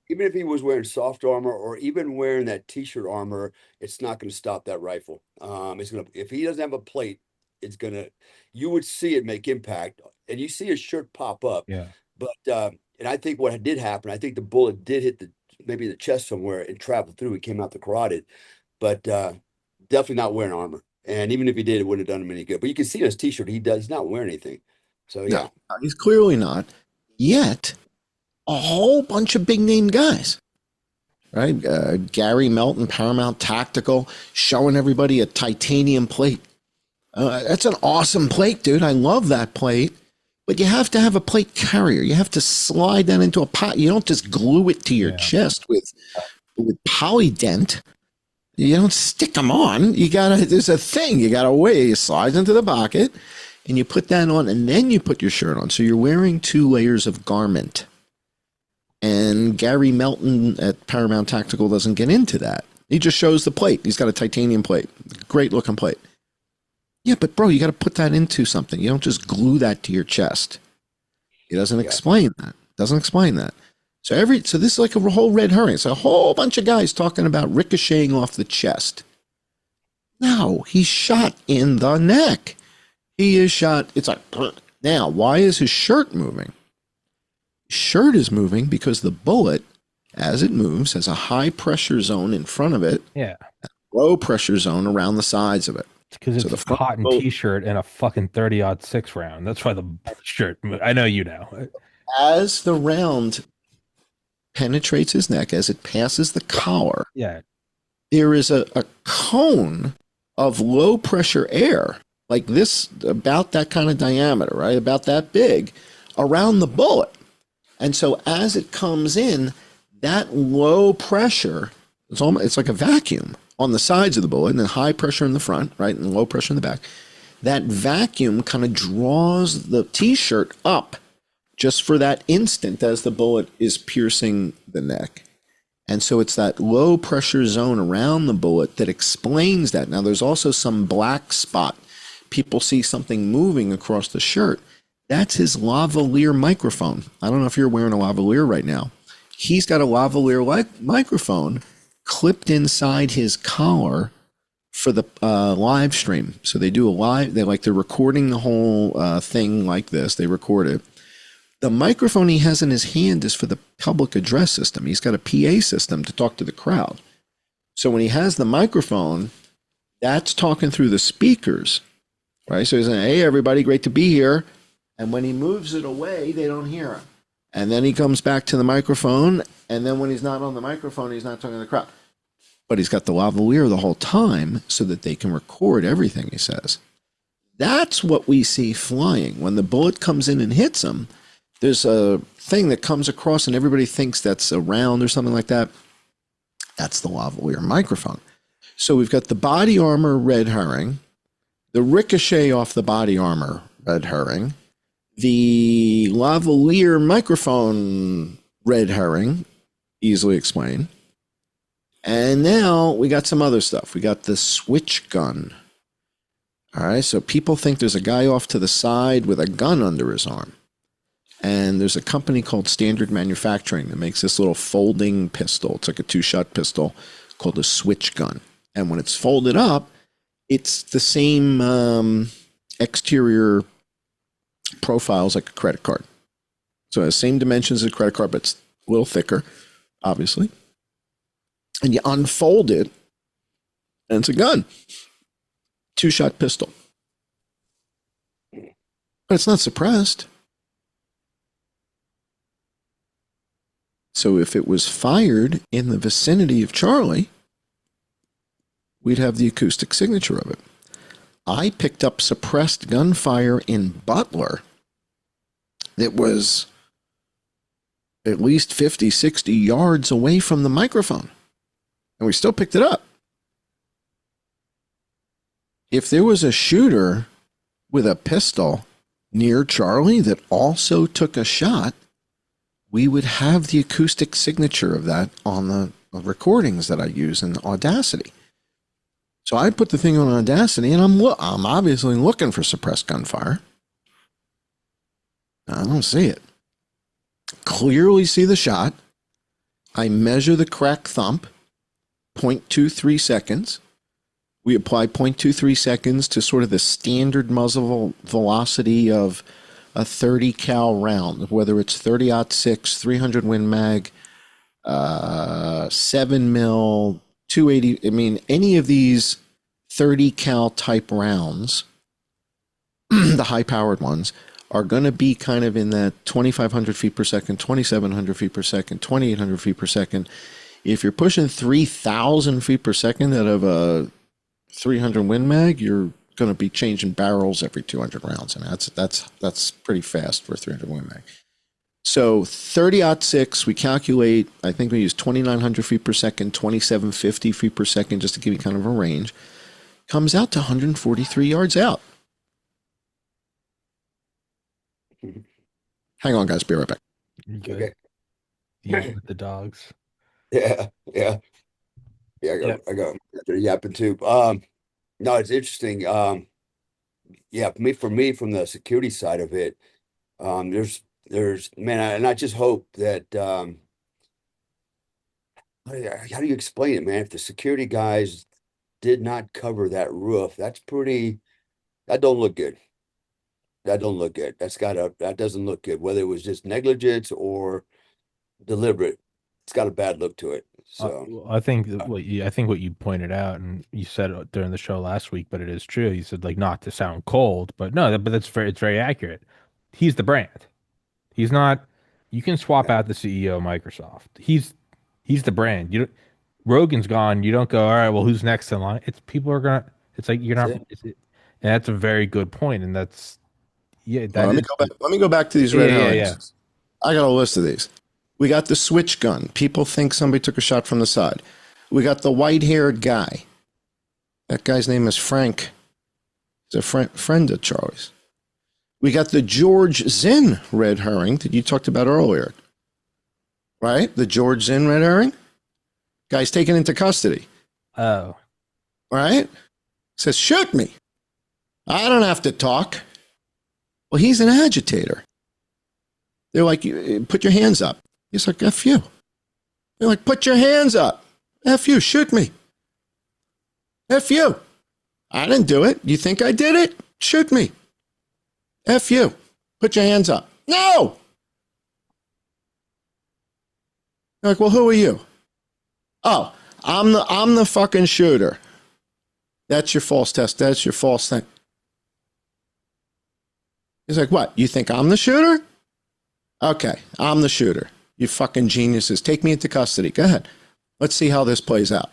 Speaker 3: Even if he was wearing soft armor or even wearing that T-shirt armor, it's not going to stop that rifle. If he doesn't have a plate, you would see it make impact, and you see his shirt pop up.
Speaker 1: Yeah.
Speaker 3: But and I think what did happen, I think the bullet did hit maybe the chest somewhere and traveled through. He came out the carotid, but definitely not wearing armor. And even if he did, it wouldn't have done him any good. But you can see in his T-shirt, he's not wearing anything. So yeah,
Speaker 2: no, he's clearly not. Yet, a whole bunch of big name guys, right? Gary Melton, Paramount Tactical, showing everybody a titanium plate. That's an awesome plate, dude. I love that plate. But you have to have a plate carrier. You have to slide that into a pot. You don't just glue it to your chest with polydent. You don't stick them on. There's a thing. You got a way. It slides into the pocket, and you put that on, and then you put your shirt on. So you're wearing 2 layers of garment. And Gary Melton at Paramount Tactical doesn't get into that. He just shows the plate. He's got a titanium plate. Great looking plate. Yeah, but bro, you got to put that into something. You don't just glue that to your chest. He doesn't explain that. So this is like a whole red herring. It's a whole bunch of guys talking about ricocheting off the chest. No, he's shot in the neck. He is shot. It's like, now, why is his shirt moving? His shirt is moving because the bullet, as it moves, has a high pressure zone in front of it,
Speaker 1: Yeah.
Speaker 2: low pressure zone around the sides of it.
Speaker 1: Because
Speaker 2: So
Speaker 1: it's
Speaker 2: the
Speaker 1: a
Speaker 2: front
Speaker 1: cotton
Speaker 2: bullet,
Speaker 1: t-shirt and a fucking 30-06 round. That's why the shirt. I know you know.
Speaker 2: as the round penetrates his neck, as it passes the collar,
Speaker 1: Yeah.
Speaker 2: there is a cone of low pressure air, like this, about that kind of diameter, right? About that big, around the bullet. And so as it comes in, that low pressure, it's like a vacuum on the sides of the bullet, and then high pressure in the front, right? And low pressure in the back. That vacuum kind of draws the t-shirt up just for that instant as the bullet is piercing the neck. And so it's that low pressure zone around the bullet that explains that. Now, there's also some black spot. People see something moving across the shirt. That's his lavalier microphone. I don't know if you're wearing a lavalier right now. He's got a lavalier microphone clipped inside his collar for the live stream. So they do a live, they're recording the whole thing like this. They record it. The microphone he has in his hand is for the public address system. He's got a PA system to talk to the crowd. So when he has the microphone, that's talking through the speakers, right? So he's saying, hey, everybody, great to be here. And when he moves it away, they don't hear him. And then he comes back to the microphone. And then when he's not on the microphone, he's not talking to the crowd. But he's got the lavalier the whole time so that they can record everything he says. That's what we see flying. When the bullet comes in and hits him, there's a thing that comes across and everybody thinks that's a round or something like that. That's the lavalier microphone. So we've got the body armor red herring, the ricochet off the body armor red herring, the lavalier microphone red herring, easily explained. And now we got some other stuff. We got the switch gun. All right, so people think there's a guy off to the side with a gun under his arm. And there's a company called Standard Manufacturing that makes this little folding pistol. It's like a two-shot pistol called a switch gun. And when it's folded up, it's the same exterior profiles like a credit card. So it has the same dimensions as a credit card, but it's a little thicker, obviously. And you unfold it, and it's a gun. Two-shot pistol. But it's not suppressed. So if it was fired in the vicinity of Charlie, we'd have the acoustic signature of it. I picked up suppressed gunfire in Butler that was at least 50, 60 yards away from the microphone. And we still picked it up. If there was a shooter with a pistol near Charlie that also took a shot, we would have the acoustic signature of that on the recordings that I use in Audacity. So I put the thing on Audacity, and I'm obviously looking for suppressed gunfire. I don't see it. Clearly see the shot. I measure the crack thump, 0.23 seconds. We apply 0.23 seconds to sort of the standard muzzle velocity of a 30 cal round, whether it's 30-06, 300 Win Mag, 7 mil, 280. I mean, any of these 30 cal type rounds, the high powered ones, are going to be kind of in that 2,500 feet per second, 2,700 feet per second, 2,800 feet per second. If you're pushing 3,000 feet per second out of a 300 Win Mag, you're going to be changing barrels every 200 rounds. I mean, that's pretty fast for a 300 Win Mag. So 30-06, we calculate, I think we use 2,900 feet per second, 2,750 feet per second, just to give you kind of a range. Comes out to 143 yards out. Hang on, guys. Be right back.
Speaker 1: You good?
Speaker 3: Okay.
Speaker 1: You with the dogs.
Speaker 3: Yeah. I got they're yapping too. No, it's interesting. Yeah, for me, from the security side of it, there's man, and I just hope that how do you explain it, man? If the security guys did not cover that roof. That don't look good. That don't look good. That doesn't look good. Whether it was just negligence or deliberate, it's got a bad look to it. So,
Speaker 1: Well, I think I think what you pointed out, and you said it during the show last week, but it is true. You said like not to sound cold, but no, but it's very accurate. He's the brand. He's not. You can swap
Speaker 3: yeah,
Speaker 1: out the CEO of Microsoft. He's the brand. You don't, Rogan's gone. You don't go. All right. Well, who's next in line? It's people are gonna. It's like you're
Speaker 3: that's
Speaker 1: not.
Speaker 3: it.
Speaker 1: And that's a very good point, and that's yeah.
Speaker 2: Well,
Speaker 1: That is.
Speaker 2: let me go back to these
Speaker 1: Yeah.
Speaker 2: red
Speaker 1: Yeah. Yeah.
Speaker 2: herrings. I got a list of these. We got the switch gun. People think somebody took a shot from the side. We got the white-haired guy. That guy's name is Frank. He's a friend of Charlie's. We got the George Zinn red herring that you talked about earlier. Right? The George Zinn red herring. Guy's taken into custody.
Speaker 1: Oh.
Speaker 2: Right? Says, shoot me. I don't have to talk. Well, he's an agitator. They're like, put your hands up. He's like, F you. They're like, put your hands up. F you, shoot me. F you. I didn't do it. You think I did it? Shoot me. F you. Put your hands up. No. They're like, well, who are you? Oh, I'm the fucking shooter. That's your false test. That's your false thing. He's like, what? You think I'm the shooter? Okay, I'm the shooter. You fucking geniuses. Take me into custody. Go ahead. Let's see how this plays out.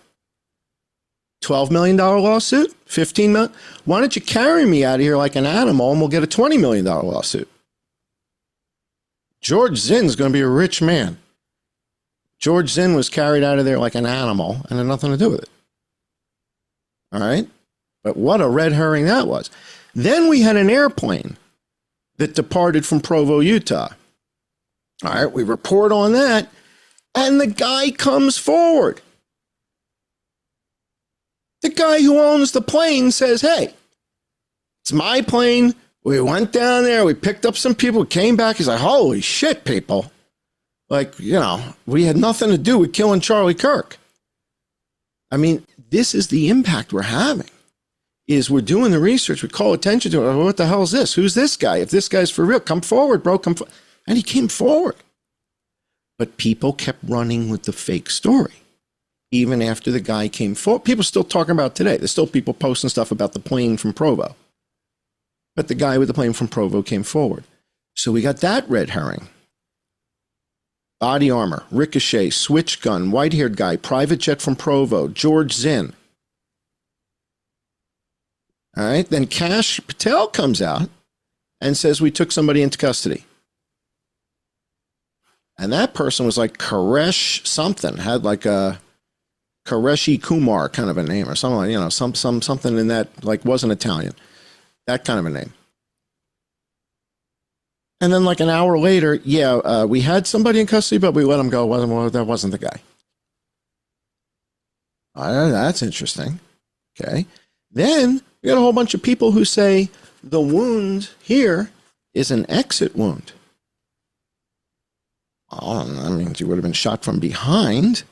Speaker 2: $12 million lawsuit? $15 million? Why don't you carry me out of here like an animal and we'll get a $20 million lawsuit? George Zinn's going to be a rich man. George Zinn was carried out of there like an animal and had nothing to do with it. All right? But what a red herring that was. Then we had an airplane that departed from Provo, Utah. All right, we report on that, and the guy comes forward. The guy who owns the plane says, hey, it's my plane. We went down there. We picked up some people. Came back. He's like, holy shit, people. Like, we had nothing to do with killing Charlie Kirk. I mean, this is the impact we're having. Is we're doing the research. We call attention to it. What the hell is this? Who's this guy? If this guy's for real, come forward, bro. Come forward. And he came forward. But people kept running with the fake story. Even after the guy came forward. People still talking about it today. There's still people posting stuff about the plane from Provo. But the guy with the plane from Provo came forward. So we got that red herring. Body armor, ricochet, switch gun, white-haired guy, private jet from Provo, George Zinn. All right, then Cash Patel comes out and says we took somebody into custody. And that person was like Koresh something, had like a Koreshi Kumar kind of a name or something, something in that, like wasn't Italian, that kind of a name. And then like an hour later, we had somebody in custody, but we let him go. That wasn't the guy. That's interesting. Okay. Then we got a whole bunch of people who say the wound here is an exit wound. Oh, that means you would have been shot from behind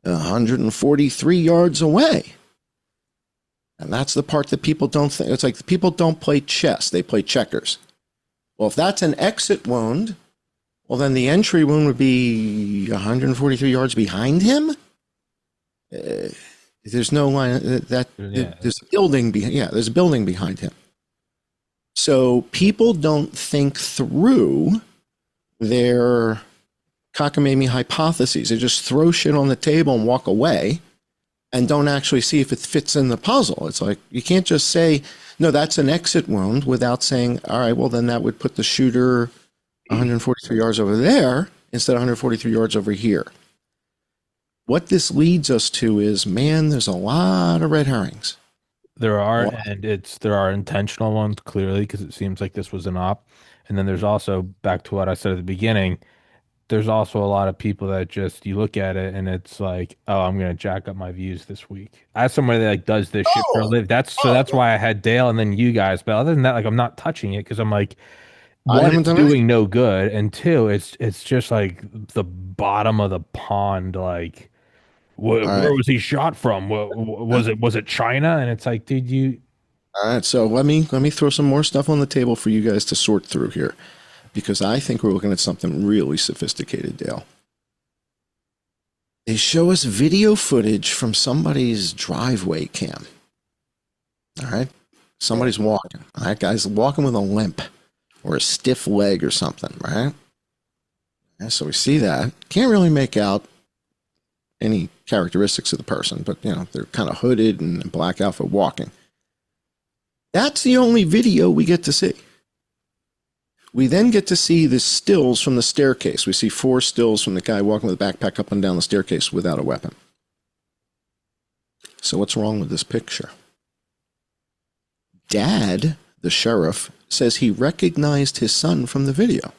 Speaker 2: 143 yards away. And that's the part that people don't think. It's like people don't play chess. They play checkers. Well, if that's an exit wound, well, then the entry wound would be 143 yards behind him. There's no line there's a building behind. Yeah, there's a building behind him. So people don't think through their cockamamie hypotheses. They just throw shit on the table and walk away and don't actually see if it fits in the puzzle. It's like you can't just say, no, that's an exit wound without saying, all right, well, then that would put the shooter 143 yards over there instead of 143 yards over here. What this leads us to is, man, there's a lot of red herrings.
Speaker 1: There are, and there are intentional ones clearly because it seems like this was an op. And then there's also, back to what I said at the beginning, there's also a lot of people that just you look at it and it's like, oh, I'm gonna jack up my views this week. As somebody that like does this shit for a living, that's why I had Dale and then you guys. But other than that, like I'm not touching it because I'm like, one, it's doing no good, and two, it's just like the bottom of the pond, like Where,
Speaker 2: All
Speaker 1: where
Speaker 2: right.
Speaker 1: was he shot from? Was it China? And it's like, dude, you
Speaker 2: All right. So let me throw some more stuff on the table for you guys to sort through here, because I think we're looking at something really sophisticated, Dale. They show us video footage from somebody's driveway cam. All right. Somebody's walking. All right, guy's walking with a limp or a stiff leg or something, right? Yeah, so we see that. Can't really make out any characteristics of the person, but they're kind of hooded and black outfit walking. That's the only video we get to see. We then get to see the stills from the staircase. We see 4 stills from the guy walking with a backpack up and down the staircase without a weapon. So what's wrong with this picture? Dad, the sheriff, says he recognized his son from the video.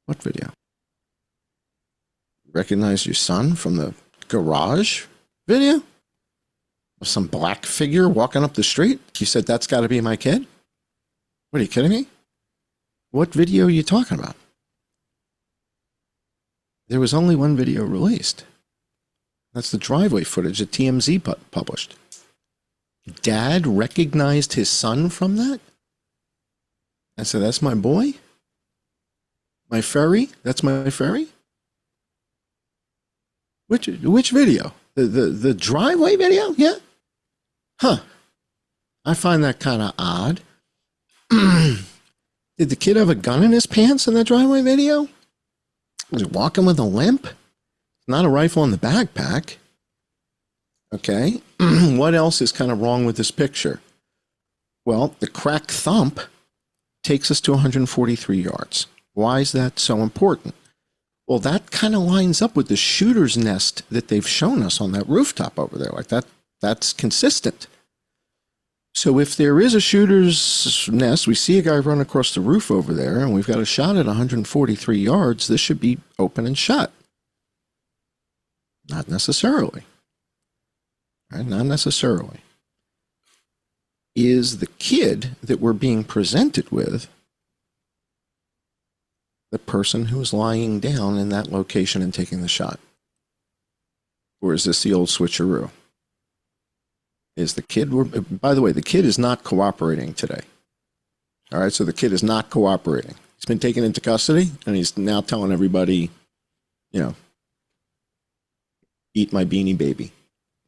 Speaker 2: What video? Recognize your son from the garage video? Of some black figure walking up the street? You said that's got to be my kid? What, are you kidding me? What video are you talking about? There was only one video released. That's the driveway footage that TMZ published. Dad recognized his son from that? I said, that's my boy? My ferry? That's my ferry? Which video? The driveway video? Yeah? Huh. I find that kind of odd. Did the kid have a gun in his pants in that driveway video? Was he walking with a limp? Not a rifle in the backpack. Okay. What else is kind of wrong with this picture? Well, the cracked thump takes us to 143 yards. Why is that so important? Well, that kind of lines up with the shooter's nest that they've shown us on that rooftop over there. Like that's consistent. So if there is a shooter's nest, we see a guy run across the roof over there, and we've got a shot at 143 yards, this should be open and shut. Not necessarily. Right? Not necessarily. Is the kid that we're being presented with the person who is lying down in that location and taking the shot? Or is this the old switcheroo? Is the kid, by the way, the kid is not cooperating today. All right, so the kid is not cooperating. He's been taken into custody, and he's now telling everybody, eat my beanie baby.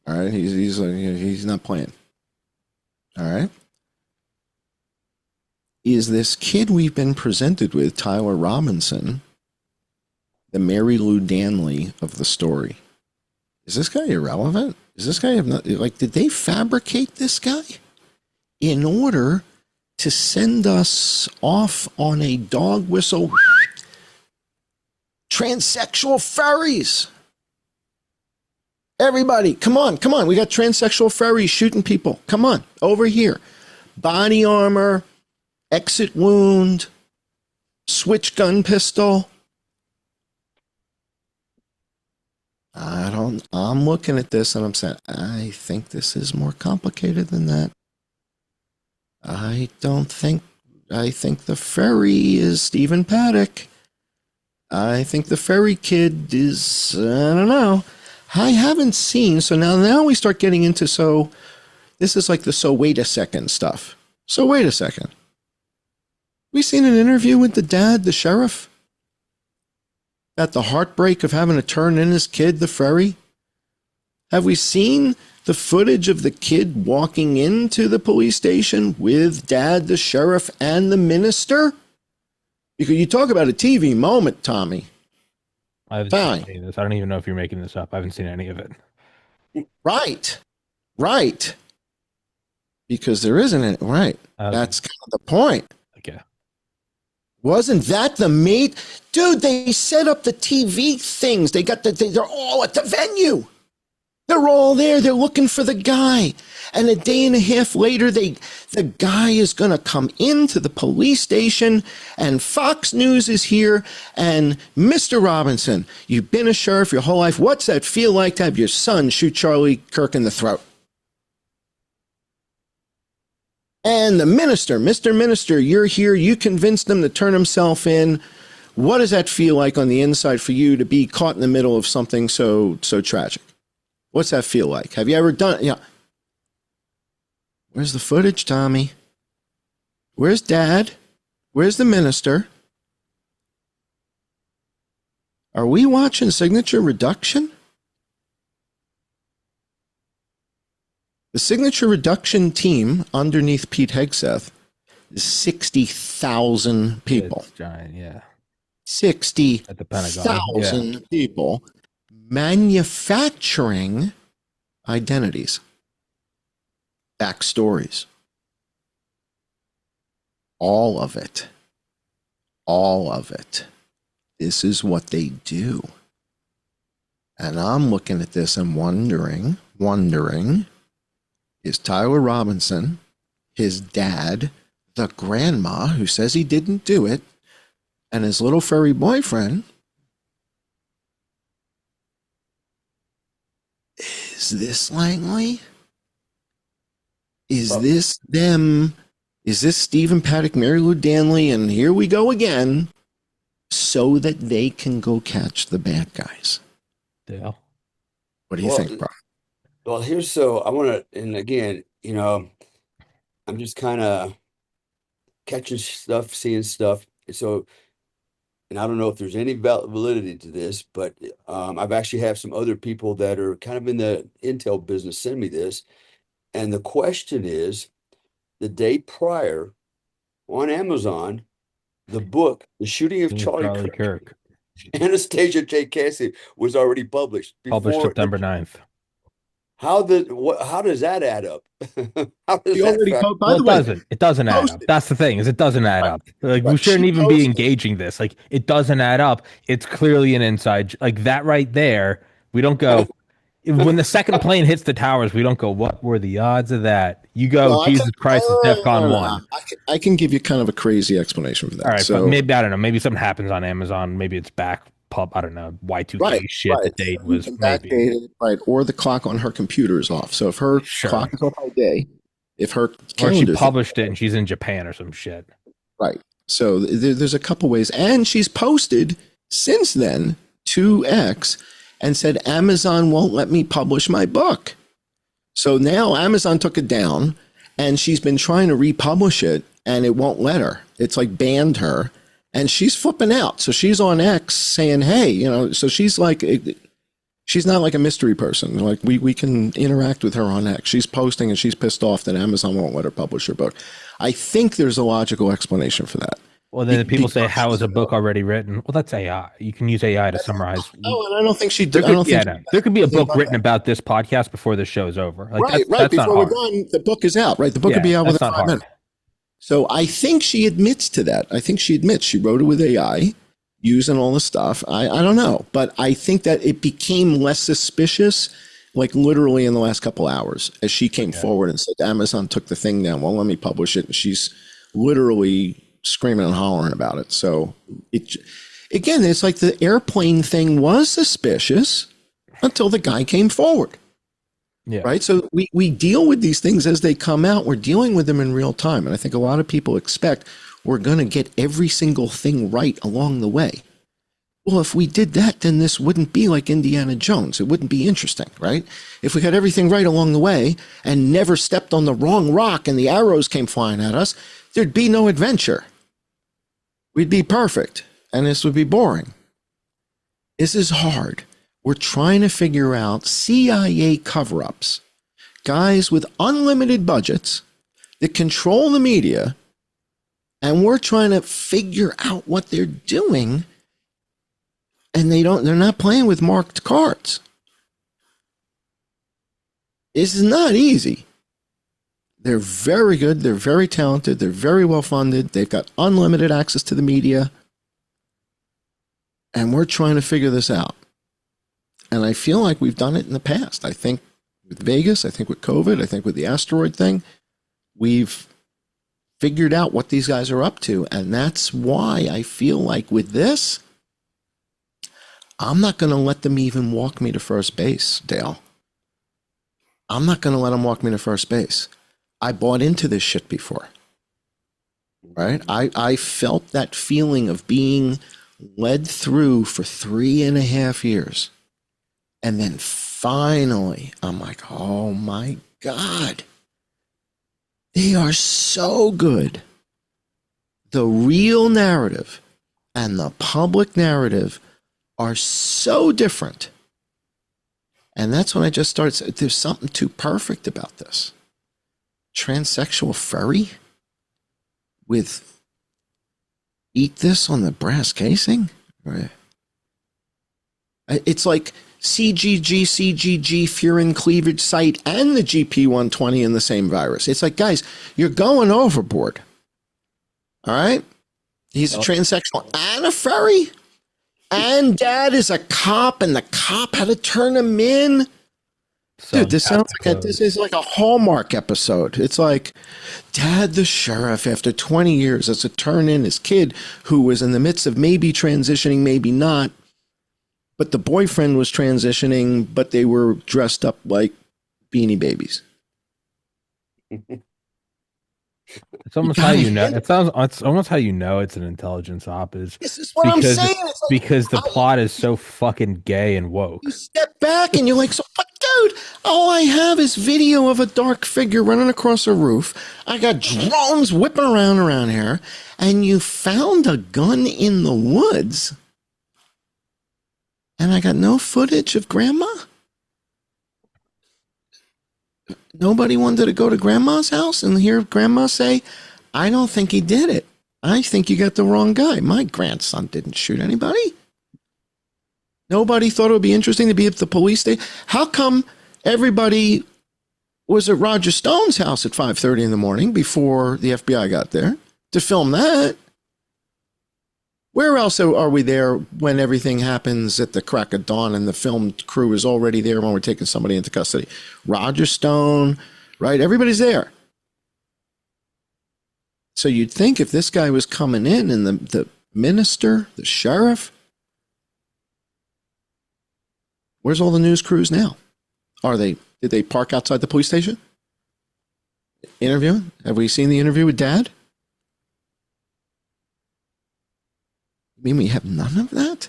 Speaker 2: All right, he's not playing. All right. Is this kid we've been presented with, Tyler Robinson, the Mary Lou Danley of the story? Is this guy irrelevant? Is this guy did they fabricate this guy in order to send us off on a dog whistle transsexual ferries? Everybody, come on. We got transsexual ferries shooting people. Come on, over here. Body armor, exit wound, switch gun pistol. I'm looking at this and I'm saying, I think this is more complicated than that. I think the ferry is Stephen Paddock. I think the ferry kid is, I don't know. I haven't seen, so now we start getting into, so this is like the so wait a second stuff. So wait a second. We seen an interview with the dad, the sheriff, at the heartbreak of having to turn in his kid, the ferry? Have we seen the footage of the kid walking into the police station with dad, the sheriff, and the minister? Because you talk about a TV moment, Tommy.
Speaker 1: I haven't seen any of this. I don't even know if you're making this up. I haven't seen any of it.
Speaker 2: Right. Because there isn't any, right. That's kind of the point.
Speaker 1: Okay.
Speaker 2: Wasn't that the mate? Dude, they set up the TV things. They're all at the venue. They're all there. They're looking for the guy. And a day and a half later, the guy is going to come into the police station, and Fox News is here. And Mr. Robinson, you've been a sheriff your whole life. What's that feel like to have your son shoot Charlie Kirk in the throat? And the minister, Mr. Minister, you're here. You convinced him to turn himself in. What does that feel like on the inside for you to be caught in the middle of something so tragic? What's that feel like? Have you ever done? Yeah. Where's the footage, Tommy? Where's Dad? Where's the minister? Are we watching signature reduction? The signature reduction team underneath Pete Hegseth is 60,000 people.
Speaker 1: It's giant, yeah.
Speaker 2: 60,000
Speaker 1: At the Pentagon,
Speaker 2: people manufacturing identities, backstories. All of it. All of it. This is what they do. And I'm looking at this and wondering, is Tyler Robinson, his dad, the grandma who says he didn't do it, and his little furry boyfriend, is this Langley? Is this them? Is this Stephen Paddock, Mary Lou Danley, and here we go again, so that they can go catch the bad guys?
Speaker 1: Dale.
Speaker 2: What do you think, bro?
Speaker 3: Well, I want to, and again, I'm just kind of catching stuff, seeing stuff. So, and I don't know if there's any validity to this, but I've actually have some other people that are kind of in the intel business send me this. And the question is, the day prior on Amazon, the book, The Shooting of Charlie
Speaker 1: Kirk,
Speaker 3: Anastasia J. Cassidy, was already published.
Speaker 1: Published September 9th.
Speaker 3: How does that add up? How does
Speaker 1: it doesn't add up. That's the thing, is it doesn't add up. Like, we shouldn't even be engaging this. Like, it doesn't add up. It's clearly an inside, like that right there. We don't go, when the second plane hits the towers, we don't go, what were the odds of that? You go, Jesus Christ, it's DEFCON 1.
Speaker 2: I can give you kind of a crazy explanation for that.
Speaker 1: All right, so, but maybe, I don't know, maybe something happens on Amazon. Maybe it's back pub, I don't know, Y2K shit. The date was
Speaker 2: backdated, right? Or the clock on her computer is off. So if her clock is off by day, if her calendar,
Speaker 1: or she published it and she's in Japan or some shit.
Speaker 2: Right. So there's a couple ways, and she's posted since then to X and said Amazon won't let me publish my book. So now Amazon took it down, and she's been trying to republish it, and it won't let her. It's like banned her. And she's flipping out. So she's on X saying, hey, so she's like, she's not like a mystery person. Like we can interact with her on X. She's posting and she's pissed off that Amazon won't let her publish her book. I think there's a logical explanation for that.
Speaker 1: Well, then people say, how is a book already written? Well, that's AI. You can use AI to summarize.
Speaker 2: Oh, and I don't think she did.
Speaker 1: There could be a book written about this podcast before the show's over. Like,
Speaker 2: right. Before we're done, the book is out, right? The book could be out within 5 minutes. So I think she admits to that. I think she admits she wrote it with AI, using all the stuff. I don't know. But I think that it became less suspicious, like literally in the last couple hours, as she came forward and said, Amazon took the thing down. Well, let me publish it. And she's literally screaming and hollering about it. So again, it's like the airplane thing was suspicious until the guy came forward.
Speaker 1: Yeah.
Speaker 2: Right. So we deal with these things as they come out. We're dealing with them in real time. And I think a lot of people expect we're going to get every single thing right along the way. Well, if we did that, then this wouldn't be like Indiana Jones. It wouldn't be interesting, right? If we had everything right along the way and never stepped on the wrong rock and the arrows came flying at us, there'd be no adventure. We'd be perfect. And this would be boring. This is hard. We're trying to figure out CIA cover-ups, guys with unlimited budgets that control the media, and we're trying to figure out what they're doing, and they're not playing with marked cards. This is not easy. They're very good, they're very talented, they're very well funded, they've got unlimited access to the media, and we're trying to figure this out. And I feel like we've done it in the past. I think with Vegas, I think with COVID, I think with the asteroid thing, we've figured out what these guys are up to. And that's why I feel like with this, I'm not going to let them even walk me to first base, Dale. I'm not going to let them walk me to first base. I bought into this shit before, right? I felt that feeling of being led through for 3.5 years. And then finally, I'm like, oh my God, they are so good. The real narrative and the public narrative are so different. And that's when I just started. There's something too perfect about this. Transsexual furry with eat this on the brass casing? Right. It's like CGG, furin cleavage site, and the GP120 in the same virus. It's like, guys, you're going overboard. All right? He's a transsexual and a furry. And dad is a cop, and the cop had to turn him in. Dude, this sounds like this is like a Hallmark episode. It's like dad, the sheriff, after 20 years, has to turn in his kid who was in the midst of maybe transitioning, maybe not. But the boyfriend was transitioning, but they were dressed up like Beanie Babies.
Speaker 1: It's almost how you know. It's almost how you know it's an intelligence op is
Speaker 2: This is what I'm saying. It's like,
Speaker 1: because the plot is so fucking gay and woke.
Speaker 2: you step back and you're like, so, but dude, all I have is video of a dark figure running across a roof. I got drones whipping around here, and you found a gun in the woods, and I got no footage of grandma. Nobody wanted to go to grandma's house and hear grandma say, I don't think he did it. I think you got the wrong guy. My grandson didn't shoot anybody. Nobody thought it would be interesting to be at the police station. How come everybody was at Roger Stone's house at 5:30 in the morning before the FBI got there to film that? Where else are we there when everything happens at the crack of dawn and the film crew is already there when we're taking somebody into custody? Roger Stone, right? Everybody's there. So you'd think if this guy was coming in and the minister, the sheriff, where's all the news crews now? Did they park outside the police station? Interviewing? Have we seen the interview with Dad? I mean, we have none of that?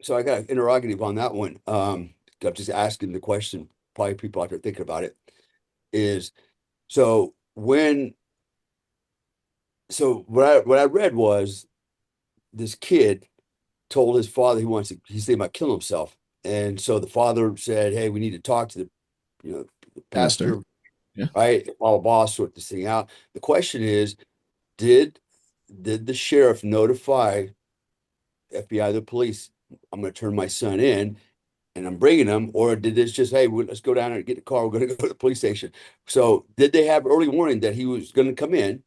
Speaker 3: So I got an interrogative on that one. I'm just asking the question, probably people out there thinking about it, is so when so what I read was this kid told his father he's thinking about killing himself. And so the father said, hey, we need to talk to the pastor,
Speaker 2: Yeah.
Speaker 3: right? Blah, blah, blah, sort this thing out. The question is, did the sheriff notify FBI, the police, I'm going to turn my son in and I'm bringing him, or did this just, hey, let's go down there and get the car. We're going to go to the police station. So did they have early warning that he was going to come in?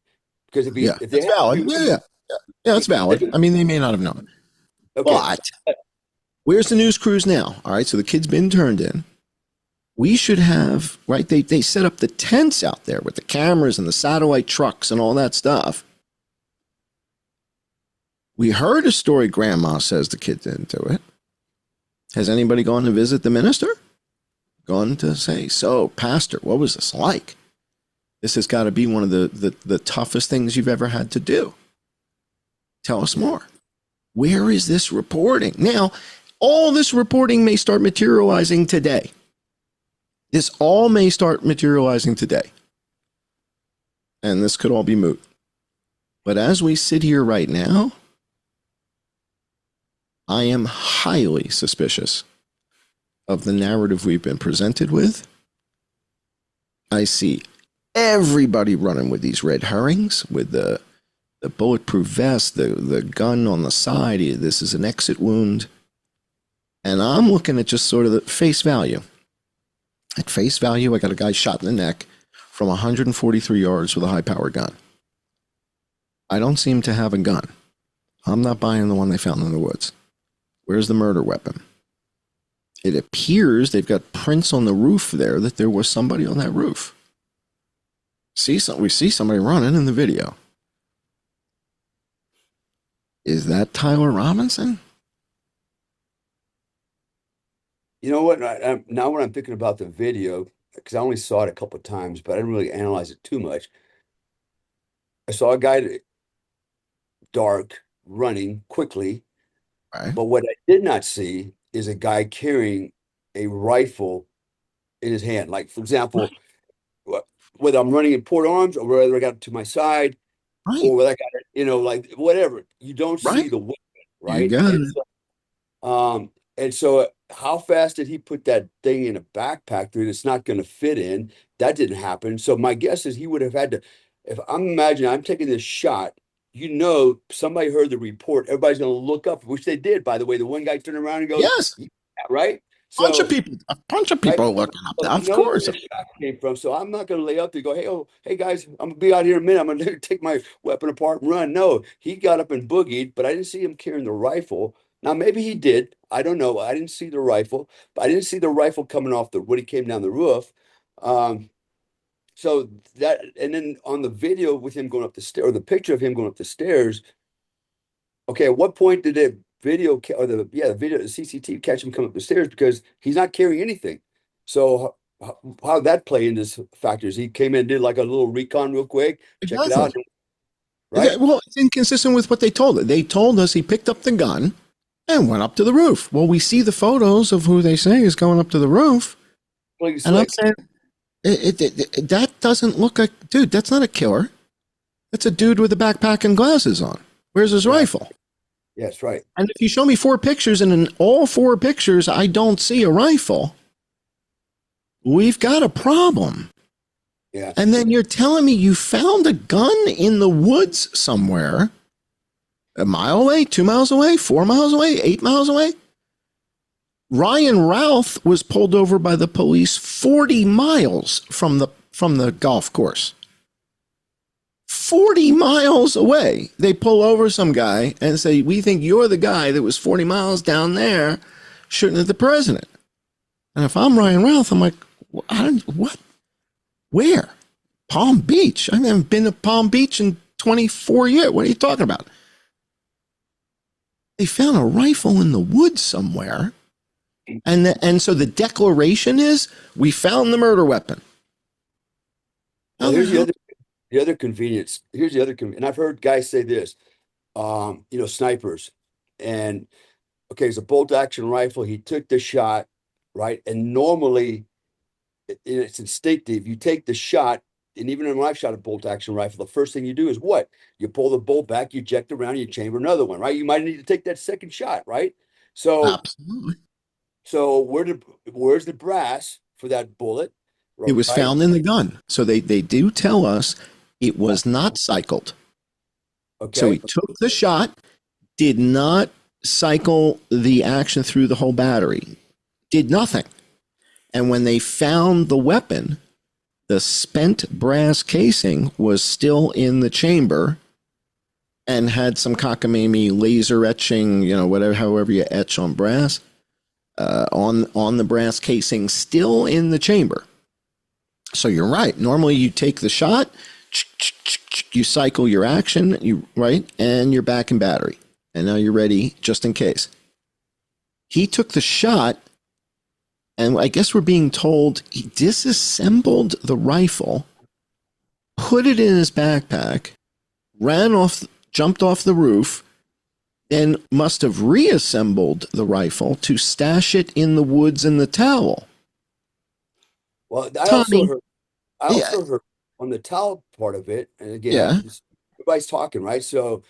Speaker 3: Because if
Speaker 2: It's valid. Yeah, it's valid. I mean, they may not have known.
Speaker 3: Okay.
Speaker 2: But where's the news crews now? All right, so the kid's been turned in. We should have, right? They set up the tents out there with the cameras and the satellite trucks and all that stuff. We heard a story grandma says the kid didn't do it. Has anybody gone to visit the minister? Gone to say, so, pastor, what was this like? This has got to be one of the toughest things you've ever had to do. Tell us more. Where is this reporting? Now, all this reporting may start materializing today. This all may start materializing today. And this could all be moot. But as we sit here right now, I am highly suspicious of the narrative we've been presented with. I see everybody running with these red herrings, with the bulletproof vest, the gun on the side. This is an exit wound. And I'm looking at just sort of the face value. At face value, I got a guy shot in the neck from 143 yards with a high-powered gun. I don't seem to have a gun. I'm not buying the one they found in the woods. Where's the murder weapon? It appears they've got prints on the roof there that there was somebody on that roof. We see somebody running in the video. Is that Tyler Robinson?
Speaker 3: You know what? Now when I'm thinking about the video, because I only saw it a couple of times, but I didn't really analyze it too much. I saw a guy dark running quickly,
Speaker 2: Right.
Speaker 3: But what I did not see is a guy carrying a rifle in his hand. Like, for example, whether I'm running in port arms or whether I got it to my side
Speaker 2: Right.
Speaker 3: or whether I got it, like whatever, you don't see
Speaker 2: Right.
Speaker 3: the weapon,
Speaker 2: You
Speaker 3: right?
Speaker 2: got
Speaker 3: And
Speaker 2: it.
Speaker 3: so how fast did he put that thing in a backpack that it's not going to fit in? That didn't happen. So my guess is he would have had to, if I'm imagining I'm taking this shot, somebody heard the report, everybody's going to look up, which they did, by the way. The one guy turned around and goes,
Speaker 2: Yes.
Speaker 3: "Yeah," right?
Speaker 2: Bunch of
Speaker 3: So,
Speaker 2: people. A bunch of
Speaker 3: right.
Speaker 2: people are looking up.
Speaker 3: So he
Speaker 2: Of
Speaker 3: knows where
Speaker 2: course.
Speaker 3: the shot came from. So I'm not going to lay up there and go, hey guys, I'm gonna be out here in a minute. I'm gonna take my weapon apart and run. No, he got up and boogied, but I didn't see him carrying the rifle. Now maybe he did. I don't know. I didn't see the rifle, but I didn't see the rifle coming off when he came down the roof. Um, so that, and then on the video with him going up the stair, or the picture of him going up the stairs. Okay, at what point did the video, the CCTV catch him come up the stairs, because he's not carrying anything. So how did that play into factors? He came in and did like a little recon real quick, checked it out,
Speaker 2: Exactly.
Speaker 3: right?
Speaker 2: Well, it's inconsistent with what they told us. They told us he picked up the gun and went up to the roof. Well, we see the photos of who they say is going up to the roof.
Speaker 3: Really
Speaker 2: And I'm
Speaker 3: slick.
Speaker 2: saying, that doesn't look like, dude, that's not a killer. That's a dude with a backpack and glasses on. Where's his
Speaker 3: Yeah.
Speaker 2: rifle?
Speaker 3: Yes, right.
Speaker 2: And if you show me 4 pictures and in all 4 pictures I don't see a rifle, we've got a problem.
Speaker 3: Yeah.
Speaker 2: And then you're telling me you found a gun in the woods somewhere, a mile away, 2 miles away, 4 miles away, 8 miles away? Ryan Routh was pulled over by the police 40 miles from the golf course. 40 miles away. They pull over some guy and say, "We think you're the guy that was 40 miles down there shooting at the president." And if I'm Ryan Routh, I'm like, what? Where? Palm Beach. I haven't been to Palm Beach in 24 years. What are you talking about? They found a rifle in the woods somewhere. And so the declaration is, we found the murder weapon.
Speaker 3: Well, here's the other convenience. Here's the other and I've heard guys say this, snipers. And okay, it's a bolt action rifle. He took the shot, right? And normally it's instinctive. You take the shot, and even when I've shot a bolt action rifle, the first thing you do is what? You pull the bolt back, you eject around, you chamber another one, right? You might need to take that second shot, right? So,
Speaker 2: Absolutely.
Speaker 3: so where's the brass for that bullet,
Speaker 2: It was
Speaker 3: right?
Speaker 2: found in the gun. So they do tell us it was not cycled. So he
Speaker 3: Okay.
Speaker 2: took the shot, did not cycle the action through the whole battery, did nothing. And when they found the weapon, the spent brass casing was still in the chamber and had some cockamamie laser etching, whatever, however you etch on brass, on the brass casing still in the chamber. So you're right. Normally you take the shot, you cycle your action, right, and you're back in battery. And now you're ready just in case. He took the shot, and I guess we're being told he disassembled the rifle, put it in his backpack, jumped off the roof, then must have reassembled the rifle to stash it in the woods in the towel.
Speaker 3: Well,
Speaker 2: Tommy,
Speaker 3: I
Speaker 2: yeah,
Speaker 3: also heard on the towel part of it, and again,
Speaker 2: yeah,
Speaker 3: everybody's talking, right? So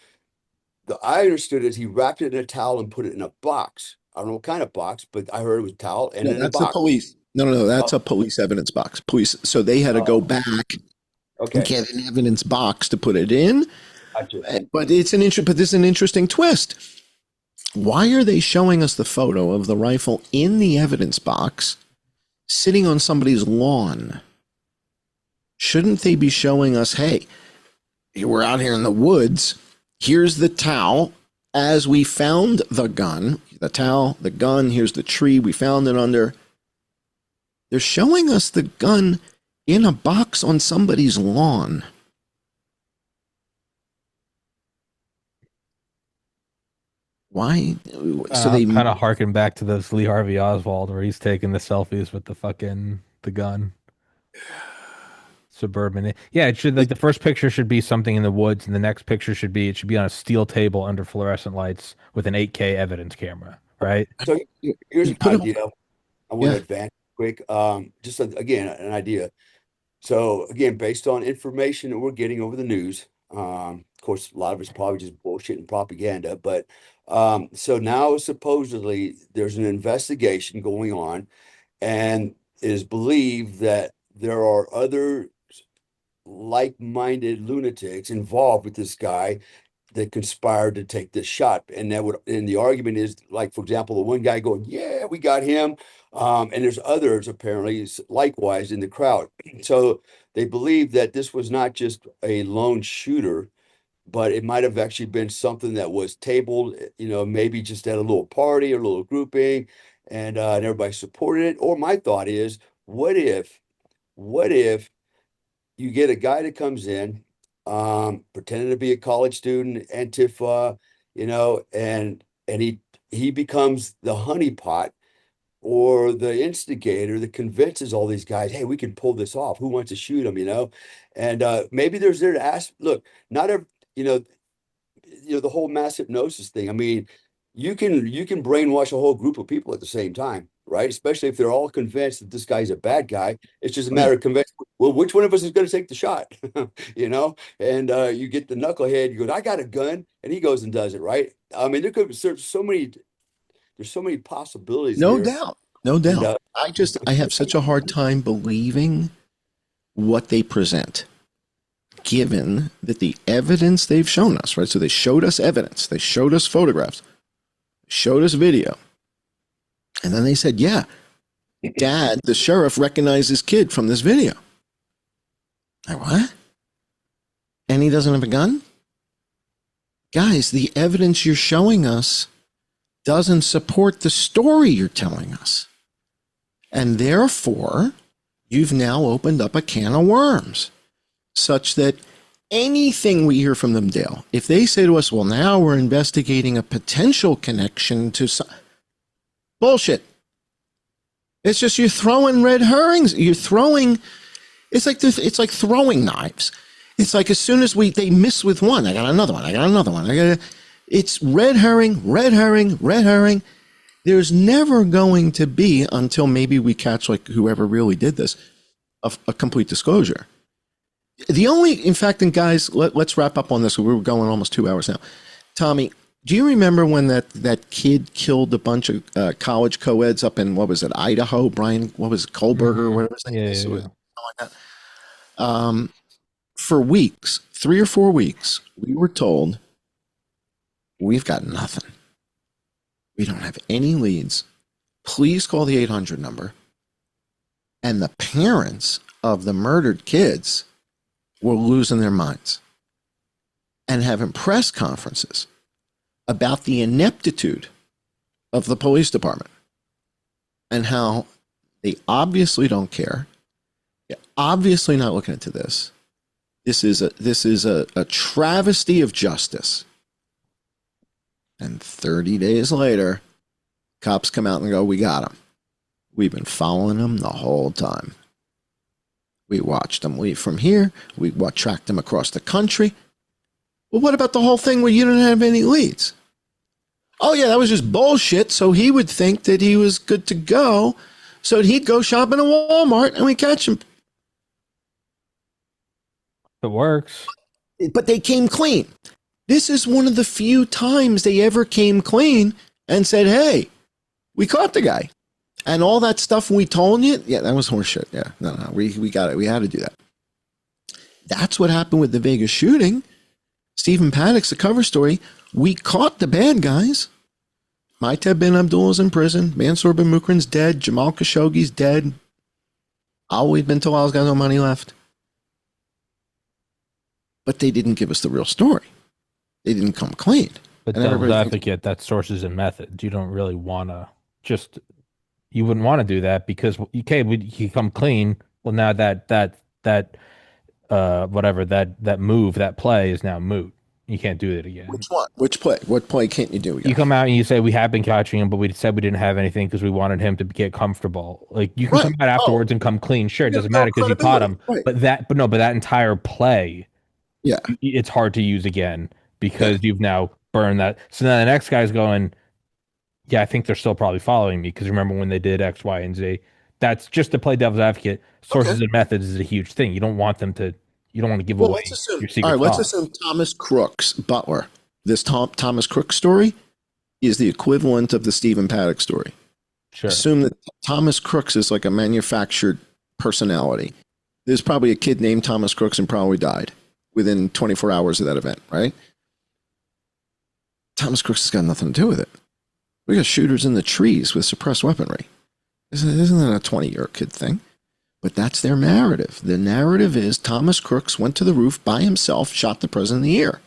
Speaker 3: I understood it, he wrapped it in a towel and put it in a box. I don't know what kind of box, but I heard it was a towel and
Speaker 2: no,
Speaker 3: in a
Speaker 2: that's the
Speaker 3: box.
Speaker 2: police. No, that's
Speaker 3: Oh,
Speaker 2: a police evidence box. Police, so they had to go
Speaker 3: oh,
Speaker 2: back and
Speaker 3: okay,
Speaker 2: get an evidence box to put it in.
Speaker 3: gotcha.
Speaker 2: But but this is an interesting twist. Why are they showing us the photo of the rifle in the evidence box sitting on somebody's lawn? Shouldn't they be showing us, hey, we're out here in the woods. Here's the towel. As we found the gun, the towel, the gun, here's the tree we found it under. They're showing us the gun in a box on somebody's lawn. Why? So they,
Speaker 1: Kind of harken back to those Lee Harvey Oswald where he's taking the selfies with the gun. It's suburban. Yeah, it should like the first picture should be something in the woods, and the next picture should be it should be on a steel table under fluorescent lights with an 8K evidence camera, right?
Speaker 3: So here's
Speaker 2: You
Speaker 3: an
Speaker 2: put them,
Speaker 3: idea I want to
Speaker 2: yeah.
Speaker 3: advance quick. Again, an idea. So again, based on information that we're getting over the news, of course, a lot of it's probably just bullshit and propaganda. But so now supposedly there's an investigation going on, and it is believed that there are other like-minded lunatics involved with this guy that conspired to take this shot. And the argument is like, for example, the one guy going, yeah, we got him. And there's others apparently likewise in the crowd. So they believe that this was not just a lone shooter, but it might have actually been something that was tabled, maybe just at a little party or a little grouping, and everybody supported it. Or my thought is, what if you get a guy that comes in, pretending to be a college student, Antifa, and he becomes the honeypot or the instigator that convinces all these guys, hey, we can pull this off. Who wants to shoot him? And maybe there's there to ask, look, not every, you know, the whole mass hypnosis thing. I mean, you can brainwash a whole group of people at the same time, right? Especially if they're all convinced that this guy's a bad guy. It's just a
Speaker 2: Oh, yeah.
Speaker 3: matter of convincing. Well, which one of us is going to take the shot? And you get the knucklehead. You go, I got a gun, and he goes and does it, right? I mean, there's so many possibilities
Speaker 2: No
Speaker 3: here,
Speaker 2: doubt. No
Speaker 3: and
Speaker 2: doubt. I have such a hard time believing what they present, given that the evidence they've shown us, right? So they showed us evidence, they showed us photographs, showed us video, and then they said, yeah, dad, the sheriff recognized his kid from this video. Like, what? And he doesn't have a gun? Guys, the evidence you're showing us doesn't support the story you're telling us. And therefore, you've now opened up a can of worms, such that anything we hear from them, Dale, if they say to us, well, now we're investigating a potential connection to some bullshit. It's just you're throwing red herrings. It's like throwing knives. It's like as soon as they miss with one, I got another one. It's red herring, red herring, red herring. There's never going to be, until maybe we catch like whoever really did this, a complete disclosure. In fact, and guys, let's wrap up on this. We're going almost 2 hours now. Tommy, do you remember when that kid killed a bunch of college co-eds up in, what was it, Idaho? Brian, what was it, Kohlberger or whatever his name is? Something like that. For weeks, 3 or 4 weeks, we were told, we've got nothing. We don't have any leads. Please call the 800 number. And the parents of the murdered kids were losing their minds and having press conferences about the ineptitude of the police department and how they obviously don't care. They're obviously not looking into this. This is a travesty of justice. And 30 days later, cops come out and go, we got him. We've been following him the whole time. We watched him leave from here. We tracked him across the country. Well, what about the whole thing where you didn't have any leads? Oh, yeah, that was just bullshit. So he would think that he was good to go. So he'd go shopping at Walmart and we catch him.
Speaker 1: It works.
Speaker 2: But they came clean. This is one of the few times they ever came clean and said, hey, we caught the guy. And all that stuff we told you, yeah, that was horseshit. Yeah, no, we got it. We had to do that. That's what happened with the Vegas shooting. Stephen Paddock's the cover story. We caught the bad guys. Maiteb bin Abdul's in prison. Mansour bin Mukran's dead. Jamal Khashoggi's dead. Always bin Talal's got no money left. But they didn't give us the real story. They didn't come clean.
Speaker 1: But
Speaker 2: And
Speaker 1: devil's
Speaker 2: everybody
Speaker 1: advocate, that's sources and methods. You don't really want to you wouldn't want to do that because you come clean. Well, now that whatever that move, that play is now moot. You can't do it again.
Speaker 2: Which one? Which play? What play can't you do again?
Speaker 1: You come out and you say we have been catching him, but we said we didn't have anything because we wanted him to get comfortable. Like you can
Speaker 2: Right.
Speaker 1: come out
Speaker 2: Oh,
Speaker 1: afterwards and come clean. Sure, it
Speaker 2: you
Speaker 1: doesn't
Speaker 2: have no
Speaker 1: matter because you caught
Speaker 2: credibility.
Speaker 1: him.
Speaker 2: Right.
Speaker 1: But that entire play,
Speaker 2: Yeah.
Speaker 1: it's hard to use again
Speaker 2: Yeah.
Speaker 1: because you've now burned that. So now the next guy's going, yeah, I think they're still probably following me because remember when they did X, Y, and Z. That's just to play devil's advocate.
Speaker 2: Okay.
Speaker 1: Sources and methods is a huge thing. You don't want them to. You don't want to give
Speaker 2: Well,
Speaker 1: away
Speaker 2: let's assume.
Speaker 1: your
Speaker 2: All
Speaker 1: secret
Speaker 2: right. Let's
Speaker 1: sauce.
Speaker 2: assume Thomas Crooks Butler. This Thomas Crooks story is the equivalent of the Stephen Paddock story.
Speaker 1: Sure.
Speaker 2: Assume that Thomas Crooks is like a manufactured personality. There's probably a kid named Thomas Crooks and probably died within 24 hours of that event, right? Thomas Crooks has got nothing to do with it. We got shooters in the trees with suppressed weaponry. Isn't that a 20-year kid thing? But that's their narrative. The narrative is Thomas Crooks went to the roof by himself, shot the president in the ear.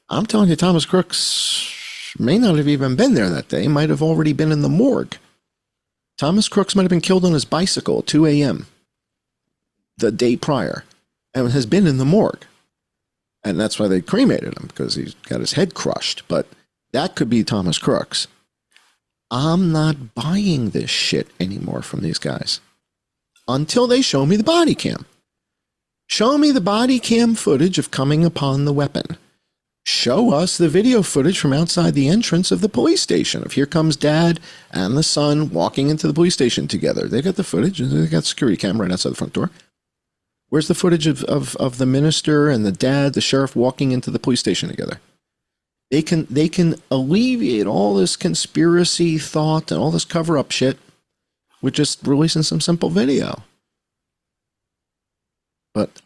Speaker 2: I'm telling you, Thomas Crooks may not have even been there that day, might have already been in the morgue. Thomas Crooks might have been killed on his bicycle at 2 a.m. the day prior and has been in the morgue. And that's why they cremated him, because he's got his head crushed. But that could be Thomas Crooks. I'm not buying this shit anymore from these guys until they show me the body cam. Show me the body cam footage of coming upon the weapon. Show us the video footage from outside the entrance of the police station of here comes dad and the son walking into the police station together. They got the footage. They got a security camera right outside the front door. Where's the footage of the minister and the dad, the sheriff walking into the police station together? They can alleviate all this conspiracy thought and all this cover-up shit with just releasing some simple video. But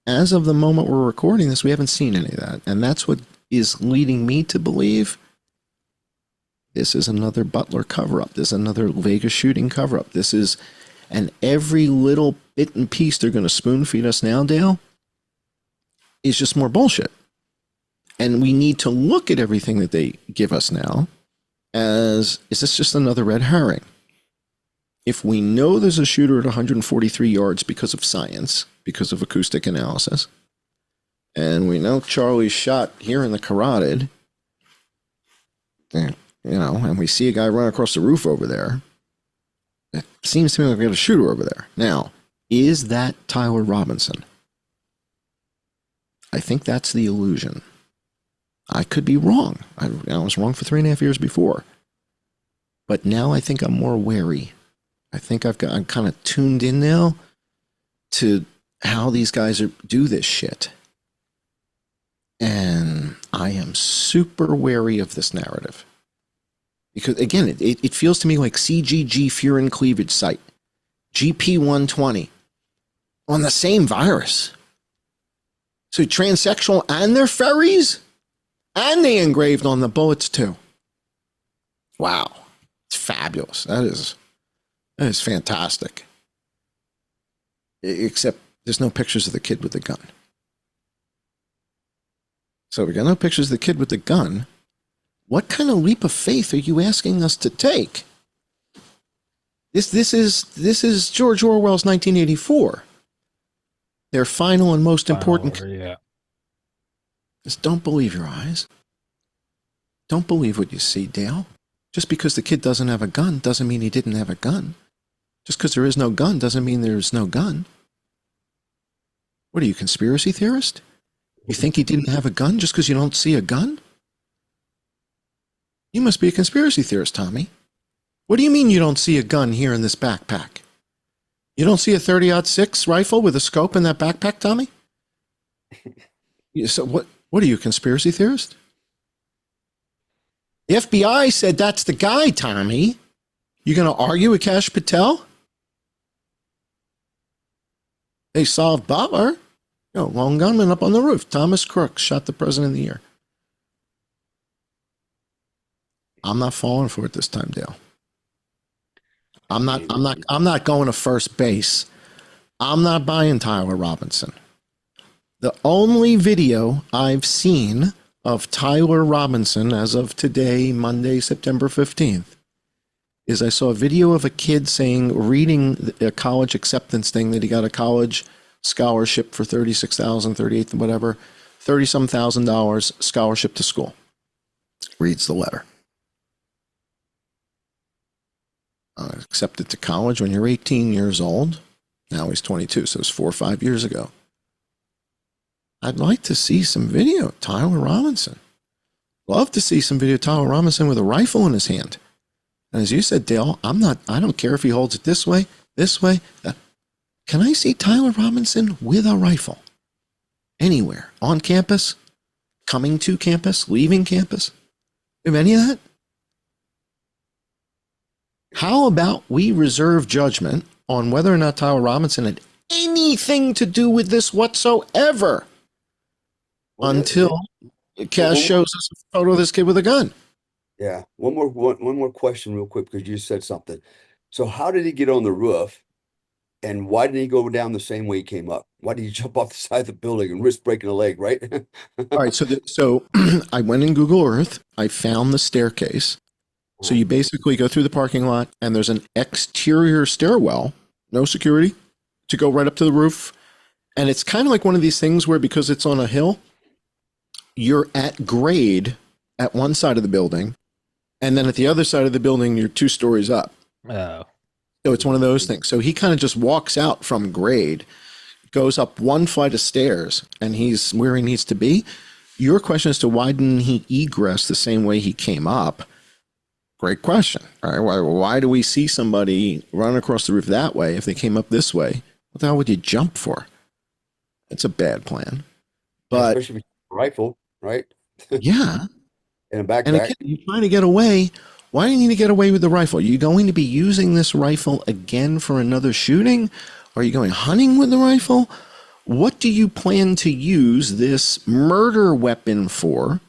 Speaker 2: as of the moment we're recording this, we haven't seen any of that. And that's what is leading me to believe this is another Butler cover-up. This is another Vegas shooting cover-up. This is, and every little bit and piece they're going to spoon-feed us now, Dale, is just more bullshit. And we need to look at everything that they give us now as, is this just another red herring? If we know there's a shooter at 143 yards because of science, because of acoustic analysis, and we know Charlie's shot here in the carotid, and, and we see a guy run across the roof over there, it seems to me like we got a shooter over there. Now, is that Tyler Robinson? I think that's the illusion. I could be wrong. I was wrong for 3.5 years before. But now I think I'm more wary. I think I'm kind of tuned in now to how these guys do this shit. And I am super wary of this narrative. Because, again, it feels to me like CGG furin cleavage site, GP120, on the same virus. So transsexual and their furries? And they engraved on the bullets, too. Wow. It's fabulous. That is fantastic. Except there's no pictures of the kid with the gun. So we got no pictures of the kid with the gun. What kind of leap of faith are you asking us to take? This is George Orwell's 1984. Their final and most important.
Speaker 1: Yeah.
Speaker 2: Just don't believe your eyes. Don't believe what you see, Dale. Just because the kid doesn't have a gun doesn't mean he didn't have a gun. Just because there is no gun doesn't mean there's no gun. What are you, conspiracy theorist? You think he didn't have a gun just because you don't see a gun? You must be a conspiracy theorist, Tommy. What do you mean you don't see a gun here in this backpack? You don't see a 30-06 rifle with a scope in that backpack, Tommy? So what are you, a conspiracy theorist? The FBI said that's the guy, Tommy. You going to argue with Kash Patel? They solved Butler. Lone gunman up on the roof. Thomas Crooks shot the president in the ear. I'm not falling for it this time, Dale. I'm not going to first base. I'm not buying Tyler Robinson. The only video I've seen of Tyler Robinson as of today, Monday, September 15th, is I saw a video of a kid reading a college acceptance thing that he got a college scholarship for $36,000, $38,000, whatever, $30-some thousand scholarship to school. Reads the letter. Accepted to college when you're 18 years old. Now he's 22, so it's 4 or 5 years ago. I'd like to see some video. Tyler Robinson. Love to see some video of Tyler Robinson with a rifle in his hand. And as you said, Dale, I don't care if he holds it this way. Can I see Tyler Robinson with a rifle? Anywhere. On campus? Coming to campus? Leaving campus? Do you have any of that? How about we reserve judgment on whether or not Tyler Robinson had anything to do with this whatsoever until Cash shows us a photo of this kid with a gun?
Speaker 3: Yeah. One more question real quick, because you said something. So how did he get on the roof, and why didn't he go down the same way he came up? Why did he jump off the side of the building and risk breaking a leg, right?
Speaker 2: All right. So I went in Google Earth. I found the staircase. So you basically go through the parking lot, and there's an exterior stairwell, no security, to go right up to the roof. And it's kind of like one of these things where, because it's on a hill, you're at grade at one side of the building, and then at the other side of the building, you're 2 stories up.
Speaker 1: Oh.
Speaker 2: So it's one of those things. So he kind of just walks out from grade, goes up 1 flight of stairs, and he's where he needs to be. Your question as to why didn't he egress the same way he came up? Great question. All right, why do we see somebody run across the roof that way if they came up this way? What the hell would you jump for? It's a bad plan. But
Speaker 3: especially with a rifle, right?
Speaker 2: Yeah.
Speaker 3: And a backpack.
Speaker 2: And again, you're trying to get away. Why do you need to get away with the rifle? Are you going to be using this rifle again for another shooting? Are you going hunting with the rifle? What do you plan to use this murder weapon for?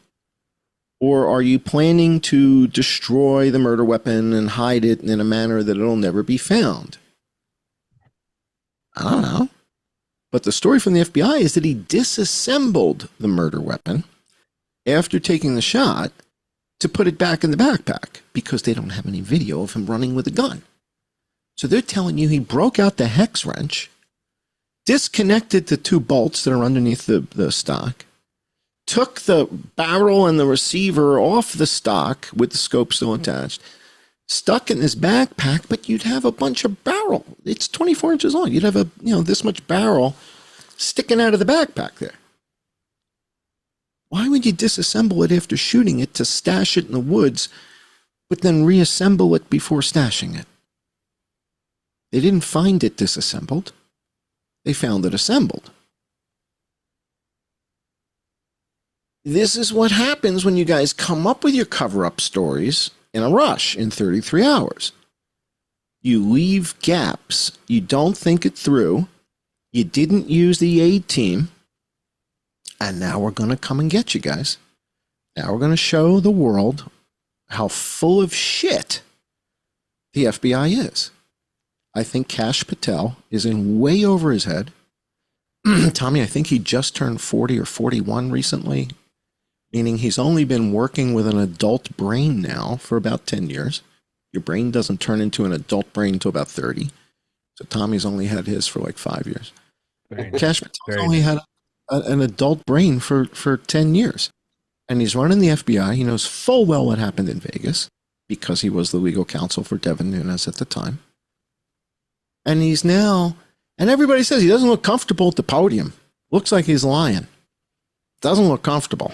Speaker 2: Or are you planning to destroy the murder weapon and hide it in a manner that it'll never be found? I don't know. But the story from the FBI is that he disassembled the murder weapon after taking the shot to put it back in the backpack, because they don't have any video of him running with a gun. So they're telling you he broke out the hex wrench, disconnected the 2 bolts that are underneath the stock, took the barrel and the receiver off the stock with the scope still attached, stuck in his backpack, but you'd have a bunch of barrel. It's 24 inches long. You'd have this much barrel sticking out of the backpack there. Why would you disassemble it after shooting it to stash it in the woods, but then reassemble it before stashing it? They didn't find it disassembled. They found it assembled. This is what happens when you guys come up with your cover-up stories in a rush in 33 hours. You leave gaps. You don't think it through. You didn't use the A team. And now we're going to come and get you guys. Now we're going to show the world how full of shit the FBI is. I think Kash Patel is in way over his head. Tommy, I think he just turned 40 or 41 recently, meaning he's only been working with an adult brain now for about 10 years. Your brain doesn't turn into an adult brain until about 30. So Tommy's only had his for like 5 years. Kash Patel's only had an adult brain for 10 years. And he's running the FBI. He knows full well what happened in Vegas because he was the legal counsel for Devin Nunes at the time. And he's now, and everybody says he doesn't look comfortable at the podium. Looks like he's lying. Doesn't look comfortable.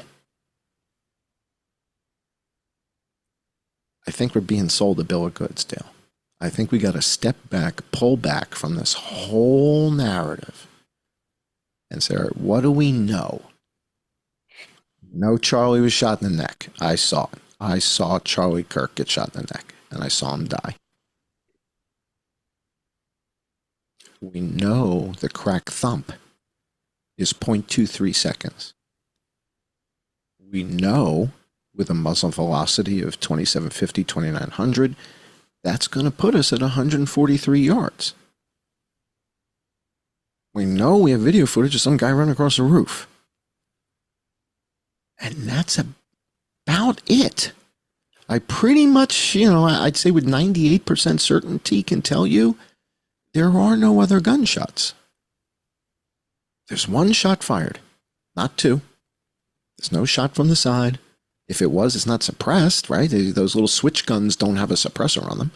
Speaker 2: I think we're being sold a bill of goods, Dale. I think we got to step back, pull back from this whole narrative and say, all right, what do we know? No, Charlie was shot in the neck. I saw it. I saw Charlie Kirk get shot in the neck, and I saw him die. We know the crack thump is 0.23 seconds. We know with a muzzle velocity of 2750, 2900, that's going to put us at 143 yards. We know we have video footage of some guy running across the roof. And that's about it. I pretty much, I'd say with 98% certainty can tell you there are no other gunshots. There's one shot fired, not two, There's no shot from the side. If it was, it's not suppressed, right? Those little switch guns don't have a suppressor on them.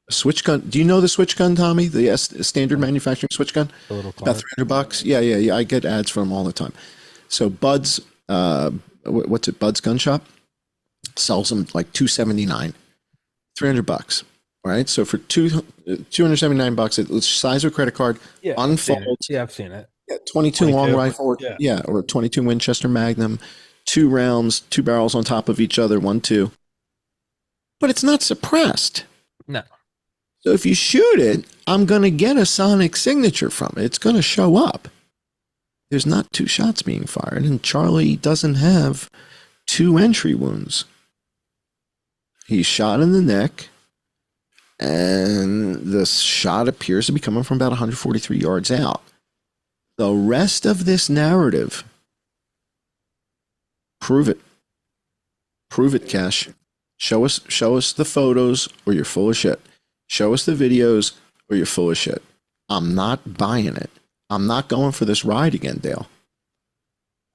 Speaker 2: A switch gun. Do you know the switch gun, Tommy? The standard manufacturing switch gun?
Speaker 1: A little
Speaker 2: About $300. Yeah. I get ads for them all the time. So Bud's, what's it? Bud's Gun Shop sells them like $279, $300. Right. So for $279, it's size of a credit card, unfolds.
Speaker 1: Yeah, I've seen it.
Speaker 2: 22 long rifle.
Speaker 1: Yeah.
Speaker 2: Or 22 Winchester Magnum, 2 rounds, 2 barrels on top of each other, 1, 2. But it's not suppressed.
Speaker 1: No.
Speaker 2: So if you shoot it, I'm going to get a sonic signature from it. It's going to show up. There's not 2 shots being fired, and Charlie doesn't have 2 entry wounds. He's shot in the neck, and the shot appears to be coming from about 143 yards out. The rest of this narrative, prove it. Prove it, Cash. Show us the photos, or you're full of shit. Show us the videos, or you're full of shit. I'm not buying it. I'm not going for this ride again, Dale.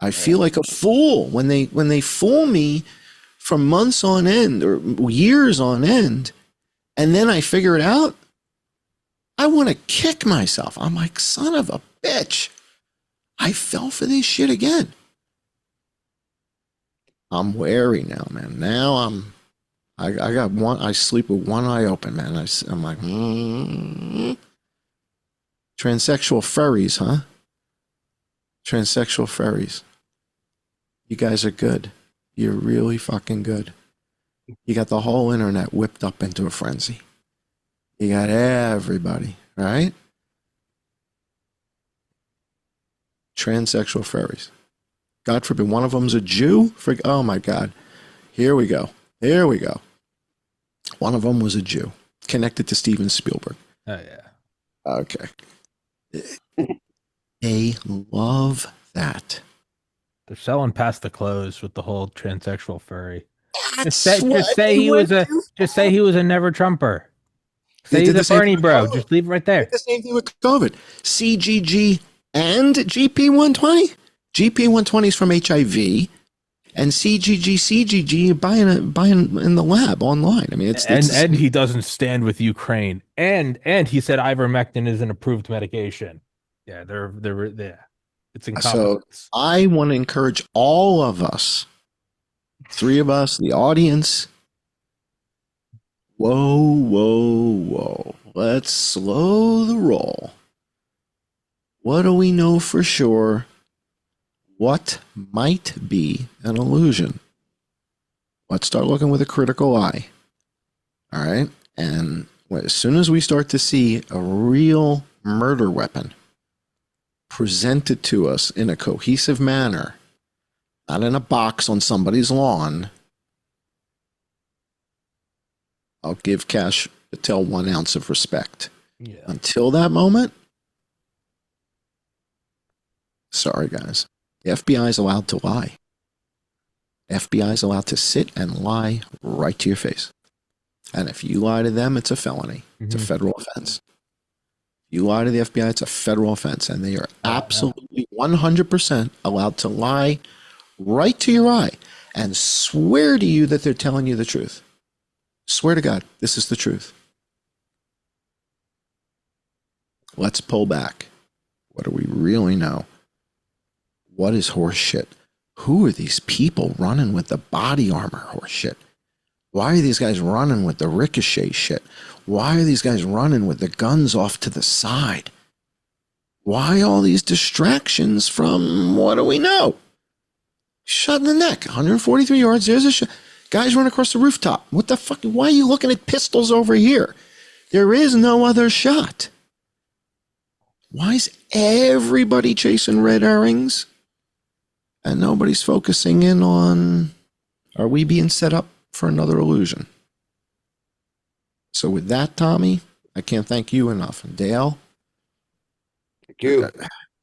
Speaker 2: I feel like a fool when they fool me for months on end or years on end, and then I figure it out. I want to kick myself. I'm like, son of a bitch. I fell for this shit again. I'm wary now, man. Now I got one. I sleep with one eye open, man. I'm like, transsexual furries, huh? Transsexual furries. You guys are good. You're really fucking good. You got the whole internet whipped up into a frenzy. You got everybody, right? Transsexual furries. God forbid one of them's a Jew. Oh my God. Here we go. One of them was a Jew, connected to Steven Spielberg.
Speaker 1: Oh, yeah.
Speaker 2: Okay. They love that.
Speaker 1: They're selling past the close with the whole transsexual furry.
Speaker 2: Just
Speaker 1: say he was a never Trumper. Say he's a Bernie bro. Just leave it right there.
Speaker 2: The same thing with COVID. CGG and GP120. GP120 is from HIV. And CGG buying in the lab online. I mean,
Speaker 1: and he doesn't stand with Ukraine. And he said ivermectin is an approved medication. Yeah, they're it's incompetence.
Speaker 2: So I want to encourage all of us, 3 of us, the audience. Whoa. Let's slow the roll. What do we know for sure? What might be an illusion? Let's start looking with a critical eye. All right. And as soon as we start to see a real murder weapon presented to us in a cohesive manner, not in a box on somebody's lawn, I'll give Cash Patel 1 ounce of respect.
Speaker 1: Yeah.
Speaker 2: Until that moment, sorry, guys. The FBI is allowed to lie. FBI is allowed to sit and lie right to your face. And if you lie to them, it's a felony. It's a federal offense. If you lie to the FBI, it's a federal offense. And they are absolutely 100% allowed to lie right to your eye and swear to you that they're telling you the truth. Swear to God, this is the truth. Let's pull back. What do we really know? What is horse shit? Who are these people running with the body armor horse shit? Why are these guys running with the ricochet shit? Why are these guys running with the guns off to the side? Why all these distractions from what do we know? Shot in the neck, 143 yards. There's a shot. Guys run across the rooftop. What the fuck? Why are you looking at pistols over here? There is no other shot. Why is everybody chasing red herrings? And nobody's focusing in on, are we being set up for another illusion? So with that, Tommy, I can't thank you enough. And Dale?
Speaker 3: Thank you.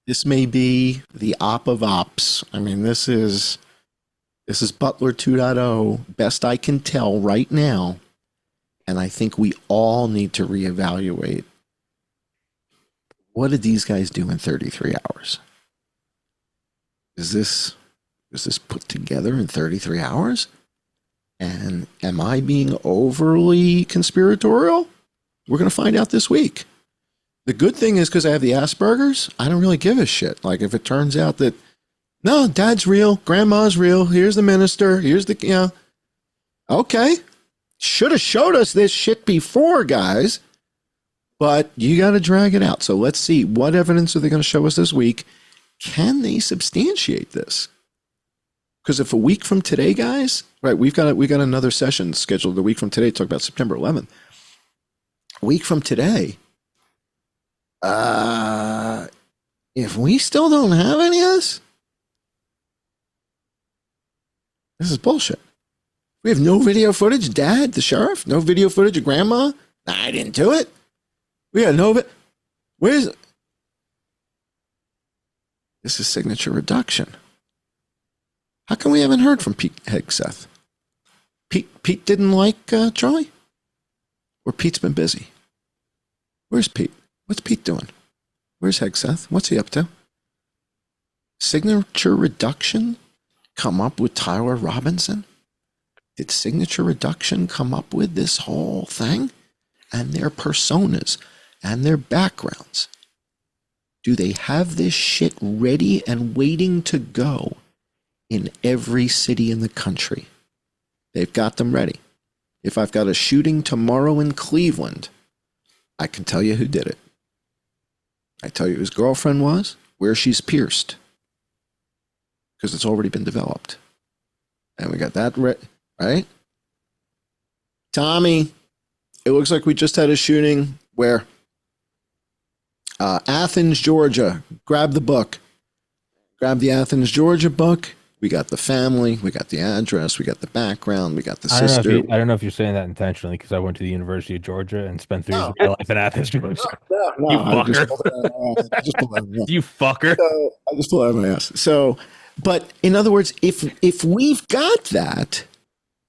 Speaker 2: This may be the op of ops. I mean, this is Butler 2.0, best I can tell right now. And I think we all need to reevaluate. What did these guys do in 33 hours? Is this Was this put together in 33 hours? And am I being overly conspiratorial? We're going to find out this week. The good thing is because I have the Asperger's, I don't really give a shit. Like if it turns out that, no, dad's real, grandma's real, here's the minister, here's the, okay. Should have showed us this shit before, guys. But you got to drag it out. So let's see, what evidence are they going to show us this week? Can they substantiate this? Because if a week from today, guys, right, we got another session scheduled a week from today to talk about September 11th. A week from today, if we still don't have any of this is bullshit. We have no video footage, Dad, the sheriff, no video footage of Grandma. I didn't do it. We got no. Where's this is signature reduction? How come we haven't heard from Pete Hegseth? Pete didn't like Charlie? Or Pete's been busy? Where's Pete? What's Pete doing? Where's Hegseth? What's he up to? Signature reduction come up with Tyler Robinson? Did signature reduction come up with this whole thing? And their personas and their backgrounds? Do they have this shit ready and waiting to go in every city in the country? They've got them ready. If I've got a shooting tomorrow in Cleveland, I can tell you who did it. I tell you who his girlfriend was, where she's pierced, because it's already been developed. And we got that right? Tommy, it looks like we just had a shooting where Athens, Georgia. Grab the book. Grab the Athens, Georgia book. We got the family. We got the address. We got the background. We got the sister.
Speaker 1: I don't know if you're saying that intentionally because I went to the University of Georgia and spent 3 years of my life in Athens, Georgia.
Speaker 2: No,
Speaker 1: You
Speaker 2: I just
Speaker 1: fucker.
Speaker 2: pulled it out of my ass. I just pulled it out of my ass.
Speaker 1: You fucker.
Speaker 2: So, I just pulled it out of my ass. So, but in other words, if we've got that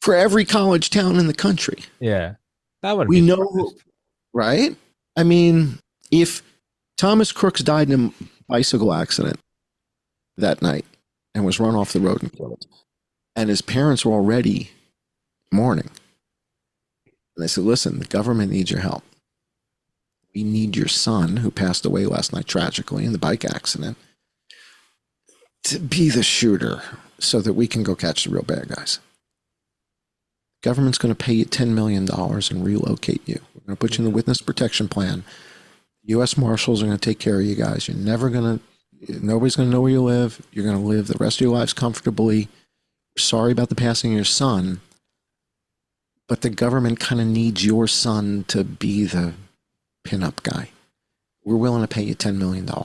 Speaker 2: for every college town in the country,
Speaker 1: Yeah. That would
Speaker 2: we
Speaker 1: be
Speaker 2: know,
Speaker 1: surprised.
Speaker 2: right? I mean, if Thomas Crooks died in a bicycle accident that night and was run off the road and killed, and his parents were already mourning, and they said, listen, the government needs your help. We need your son, who passed away last night tragically in the bike accident, to be the shooter so that we can go catch the real bad guys. Government's going to pay you $10 million and relocate you. We're going to put you in the witness protection plan. U.S. Marshals are going to take care of you guys. Nobody's going to know where you live. You're going to live the rest of your lives comfortably. Sorry about the passing of your son, but the government kind of needs your son to be the pinup guy. We're willing to pay you $10 million. We're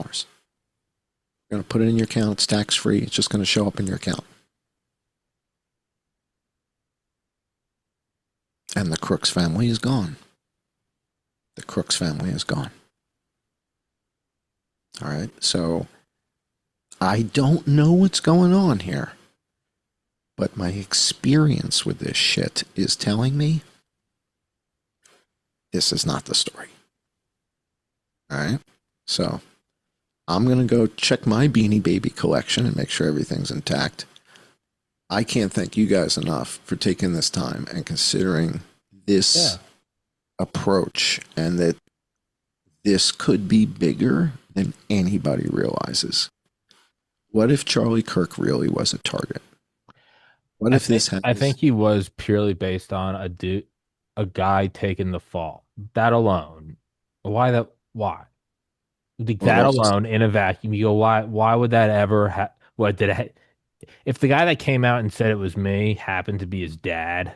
Speaker 2: going to put it in your account. It's tax-free. It's just going to show up in your account. And the Crooks family is gone. The Crooks family is gone. All right, so I don't know what's going on here, but my experience with this shit is telling me this is not the story. All right, so I'm going to go check my Beanie Baby collection and make sure everything's intact. I can't thank you guys enough for taking this time and considering this approach, and that this could be bigger than anybody realizes. What if Charlie Kirk really was a target? What if this happens?
Speaker 1: I think he was purely based on a guy taking the fall. That alone. Why? Like, that alone in a vacuum, you go, why would that ever if the guy that came out and said it was me happened to be his dad,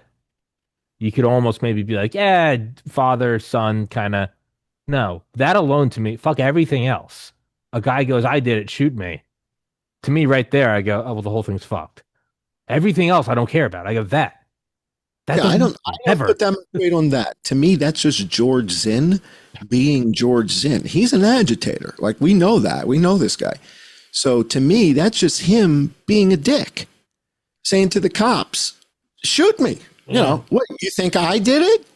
Speaker 1: you could almost maybe be like, yeah, father, son, kind of. No, that alone to me, fuck everything else. A guy goes, I did it, shoot me. To me, right there, I go, oh, well, the whole thing's fucked. Everything else, I don't care about. I go, that.
Speaker 2: I don't put that much weight on that. To me, that's just George Zinn being George Zinn. He's an agitator. Like, we know that. We know this guy. So to me, that's just him being a dick, saying to the cops, shoot me. You know, what, you think I did it?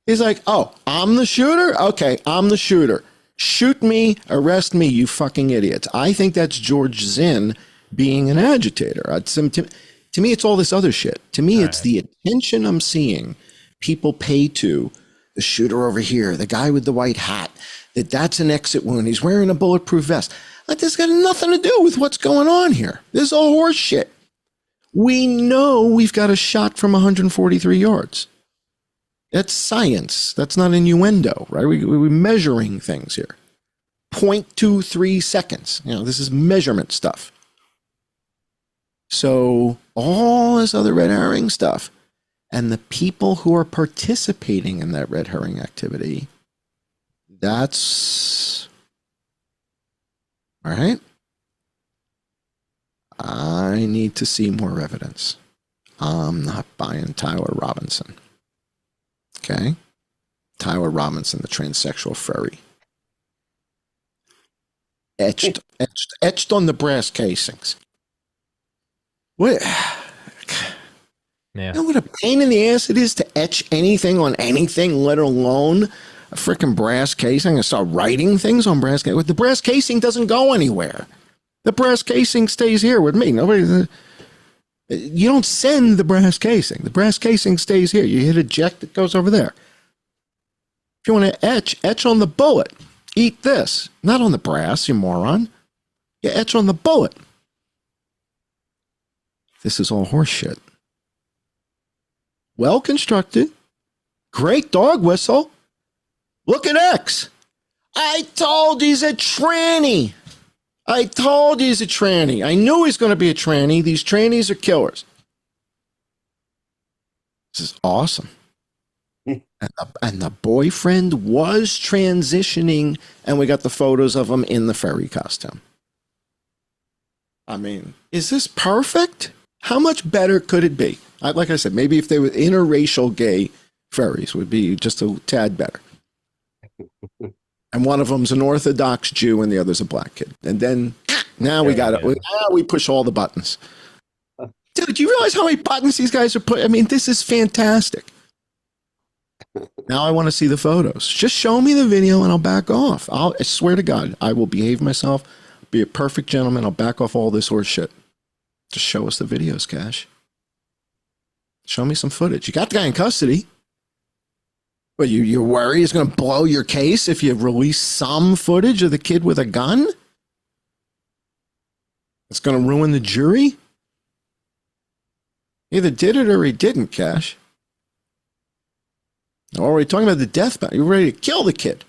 Speaker 2: He's like, oh, I'm the shooter? Okay, I'm the shooter. Shoot me, arrest me, you fucking idiots. I think that's George Zinn being an agitator. To me, it's all this other shit. To me, it's the attention I'm seeing people pay to the shooter over here, the guy with the white hat, that's an exit wound. He's wearing a bulletproof vest. Like, this got nothing to do with what's going on here. This is all horse shit. We know we've got a shot from 143 yards. That's science. That's not innuendo, right? We're measuring things here. 0.23 seconds. This is measurement stuff. So all this other red herring stuff, and the people who are participating in that red herring activity, that's all right. I need to see more evidence. I'm not buying Tyler Robinson. Okay? Tyler Robinson, the transsexual furry. Etched on the brass casings. What?
Speaker 1: Yeah.
Speaker 2: You know what a pain in the ass it is to etch anything on anything, let alone a freaking brass casing, and start writing things on brass casing. The brass casing doesn't go anywhere. The brass casing stays here with me. You don't send the brass casing. The brass casing stays here. You hit eject, it goes over there. If you want to etch on the bullet. Eat this. Not on the brass, you moron. You etch on the bullet. This is all horse shit. Well constructed. Great dog whistle. Look at X. I told you he's a tranny. I told you he's a tranny. I knew he's going to be a tranny. These trannies are killers. This is awesome. And the boyfriend was transitioning, and we got the photos of him in the furry costume. I mean, is this perfect? How much better could it be? Like I said, maybe if they were interracial gay furries, would be just a tad better. And one of them's an Orthodox Jew and the other's a black kid. And then now we got it. Now we push all the buttons. Dude, do you realize how many buttons these guys are putting? I mean, this is fantastic. Now I want to see the photos. Just show me the video and I'll back off. I swear to God, I will behave myself, be a perfect gentleman. I'll back off all this horse shit. Just show us the videos, Cash. Show me some footage. You got the guy in custody. But you're worried he's going to blow your case if you release some footage of the kid with a gun? It's going to ruin the jury? He either did it or he didn't, Cash. Or are we talking about the death penalty? You're ready to kill the kid.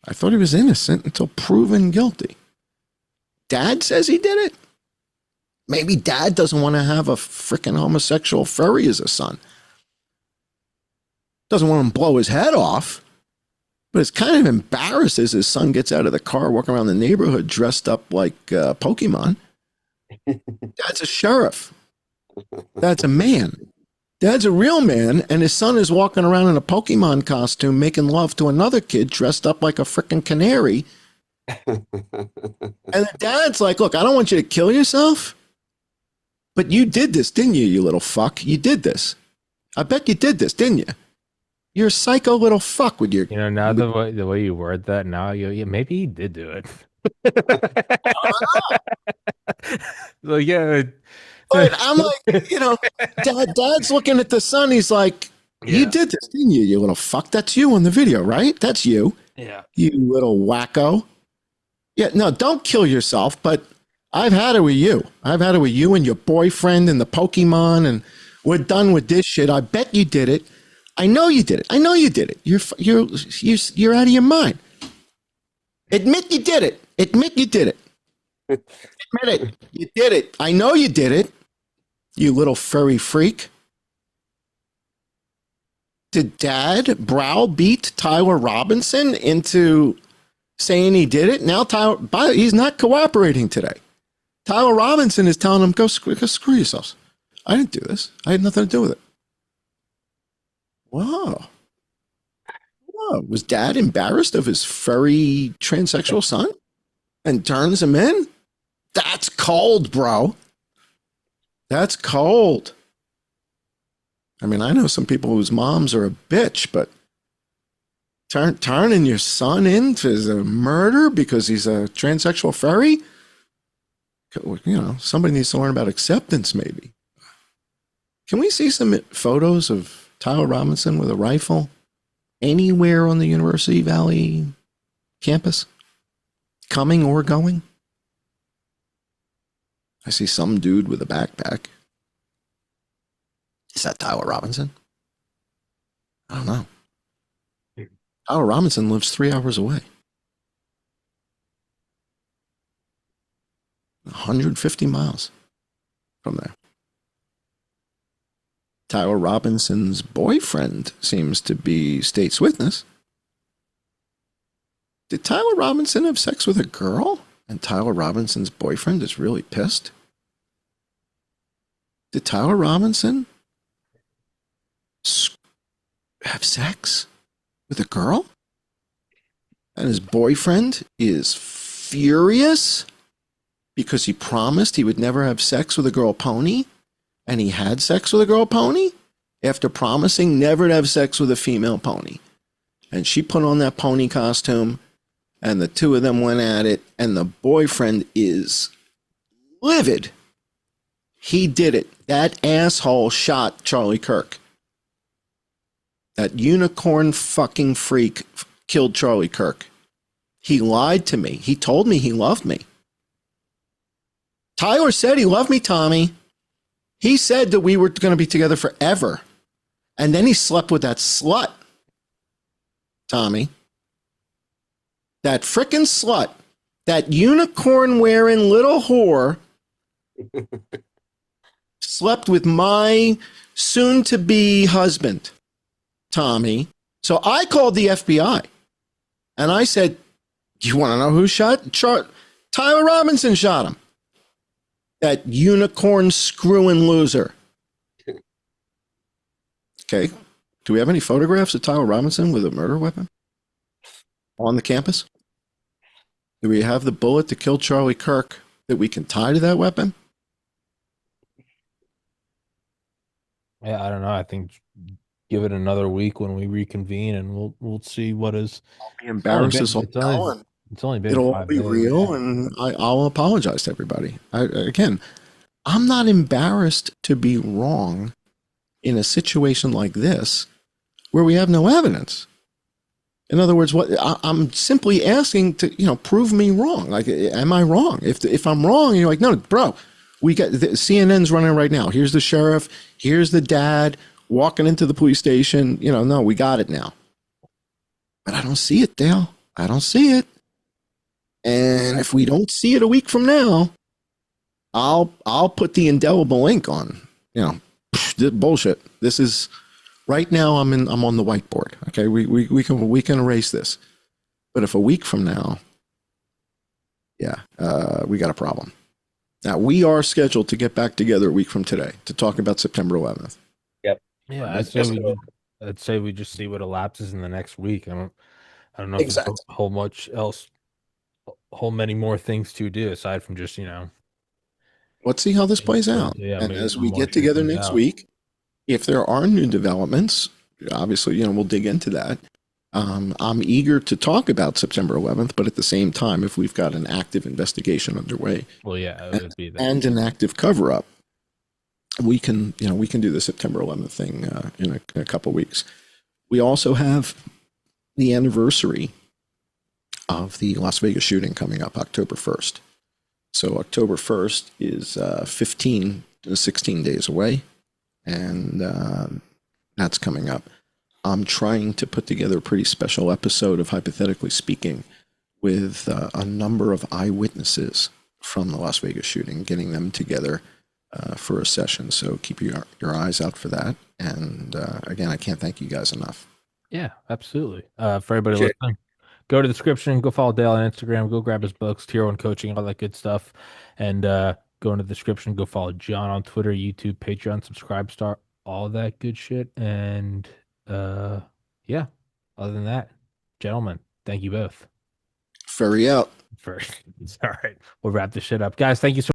Speaker 2: I thought he was innocent until proven guilty. Dad says he did it. Maybe dad doesn't want to have a freaking homosexual furry as a son. Doesn't want him to blow his head off. But it's kind of embarrassed as his son gets out of the car, walking around the neighborhood dressed up like Pokemon. Dad's a sheriff. Dad's a man. Dad's a real man, and his son is walking around in a Pokemon costume making love to another kid dressed up like a freaking canary. And the dad's like, look, I don't want you to kill yourself, but you did this, didn't you, you little fuck? You did this. I bet you did this, didn't you? You're a psycho little fuck with your...
Speaker 1: Now the way you word that, now maybe he did do it. So yeah...
Speaker 2: But I'm like, Dad's looking at the son. He's like, you did this, didn't you, you little fuck? That's you on the video, right? That's you.
Speaker 1: Yeah.
Speaker 2: You little wacko. Yeah, no, don't kill yourself, but I've had it with you. I've had it with you and your boyfriend and the Pokemon, and we're done with this shit. I bet you did it. I know you did it. I know you did it. You're out of your mind. Admit you did it. Admit you did it. Admit it. You did it. I know you did it. You little furry freak. Did Dad browbeat Tyler Robinson into saying he did it? Now he's not cooperating today. Tyler Robinson is telling him, go screw yourselves. I didn't do this. I had nothing to do with it. Whoa. Was Dad embarrassed of his furry transsexual son and turns him in? That's cold, bro. That's cold. I mean, I know some people whose moms are a bitch, but turning your son into a murder because he's a transsexual furry? Somebody needs to learn about acceptance, maybe. Can we see some photos of Tyler Robinson with a rifle anywhere on the University Valley campus? Coming or going? I see some dude with a backpack. Is that Tyler Robinson? I don't know. Tyler Robinson lives 3 hours away. 150 miles from there. Tyler Robinson's boyfriend seems to be state's witness. Did Tyler Robinson have sex with a girl? And Tyler Robinson's boyfriend is really pissed? Did Tyler Robinson have sex with a girl? And his boyfriend is furious because he promised he would never have sex with a girl pony? And he had sex with a girl pony after promising never to have sex with a female pony. And she put on that pony costume, and the two of them went at it, and the boyfriend is livid. He did it. That asshole shot Charlie Kirk. That unicorn fucking freak killed Charlie Kirk. He lied to me. He told me he loved me. Tyler said he loved me, Tommy. He said that we were going to be together forever. And then he slept with that slut, Tommy. That frickin' slut. That unicorn-wearing little whore slept with my soon-to-be husband, Tommy. So I called the FBI. And I said, do you want to know who shot? Tyler Robinson shot him. That unicorn screwing loser. Okay. Do we have any photographs of Tyler Robinson with a murder weapon on the campus? Do we have the bullet to kill Charlie Kirk that we can tie to that weapon?
Speaker 1: Yeah, I don't know. I think give it another week when we reconvene, and we'll see what is.
Speaker 2: I'll be embarrassed as all hell.
Speaker 1: It's only been
Speaker 2: It'll
Speaker 1: 5
Speaker 2: be
Speaker 1: days.
Speaker 2: real, and I'll apologize to everybody. Again, I'm not embarrassed to be wrong in a situation like this where we have no evidence. In other words, I'm simply asking to, prove me wrong. Like, am I wrong? If I'm wrong, and you're like, no, bro, we got CNN's running right now. Here's the sheriff. Here's the dad walking into the police station. No, we got it now. But I don't see it, Dale. I don't see it. And if we don't see it a week from now, I'll put the indelible ink on. Bullshit. This is right now. I'm on the whiteboard. Okay, we can erase this. But if a week from now, we got a problem. Now we are scheduled to get back together a week from today to talk about September 11th.
Speaker 3: Yep.
Speaker 1: Yeah, I'd say we just see what elapses in the next week. I don't know if
Speaker 2: Exactly.
Speaker 1: there's a whole many more things to do aside from just
Speaker 2: Let's see how this plays out.
Speaker 1: Yeah,
Speaker 2: and
Speaker 1: maybe
Speaker 2: as
Speaker 1: some
Speaker 2: we
Speaker 1: more
Speaker 2: get
Speaker 1: shit
Speaker 2: together
Speaker 1: comes
Speaker 2: next
Speaker 1: out.
Speaker 2: week, if there are new developments, obviously, we'll dig into that. I'm eager to talk about September 11th, but at the same time, if we've got an active investigation underway,
Speaker 1: Well, yeah, it would be that.
Speaker 2: and an active cover-up, we can do the September 11th thing in a couple weeks. We also have the anniversary of the Las Vegas shooting coming up, October 1st. So October 1st is 15 to 16 days away, and that's coming up. I'm trying to put together a pretty special episode of Hypothetically Speaking with a number of eyewitnesses from the Las Vegas shooting, getting them together for a session. So keep your eyes out for that. And again, I can't thank you guys enough.
Speaker 1: Yeah, absolutely. For everybody
Speaker 3: Appreciate
Speaker 1: listening, go to the description, go follow Dale on Instagram, go grab his books, Tier 1 Coaching, all that good stuff. And go into the description, go follow John on Twitter, YouTube, Patreon, subscribe, start, all that good shit. And yeah, other than that, gentlemen, thank you both.
Speaker 2: Ferry out.
Speaker 1: All right, we'll wrap this shit up. Guys, thank you so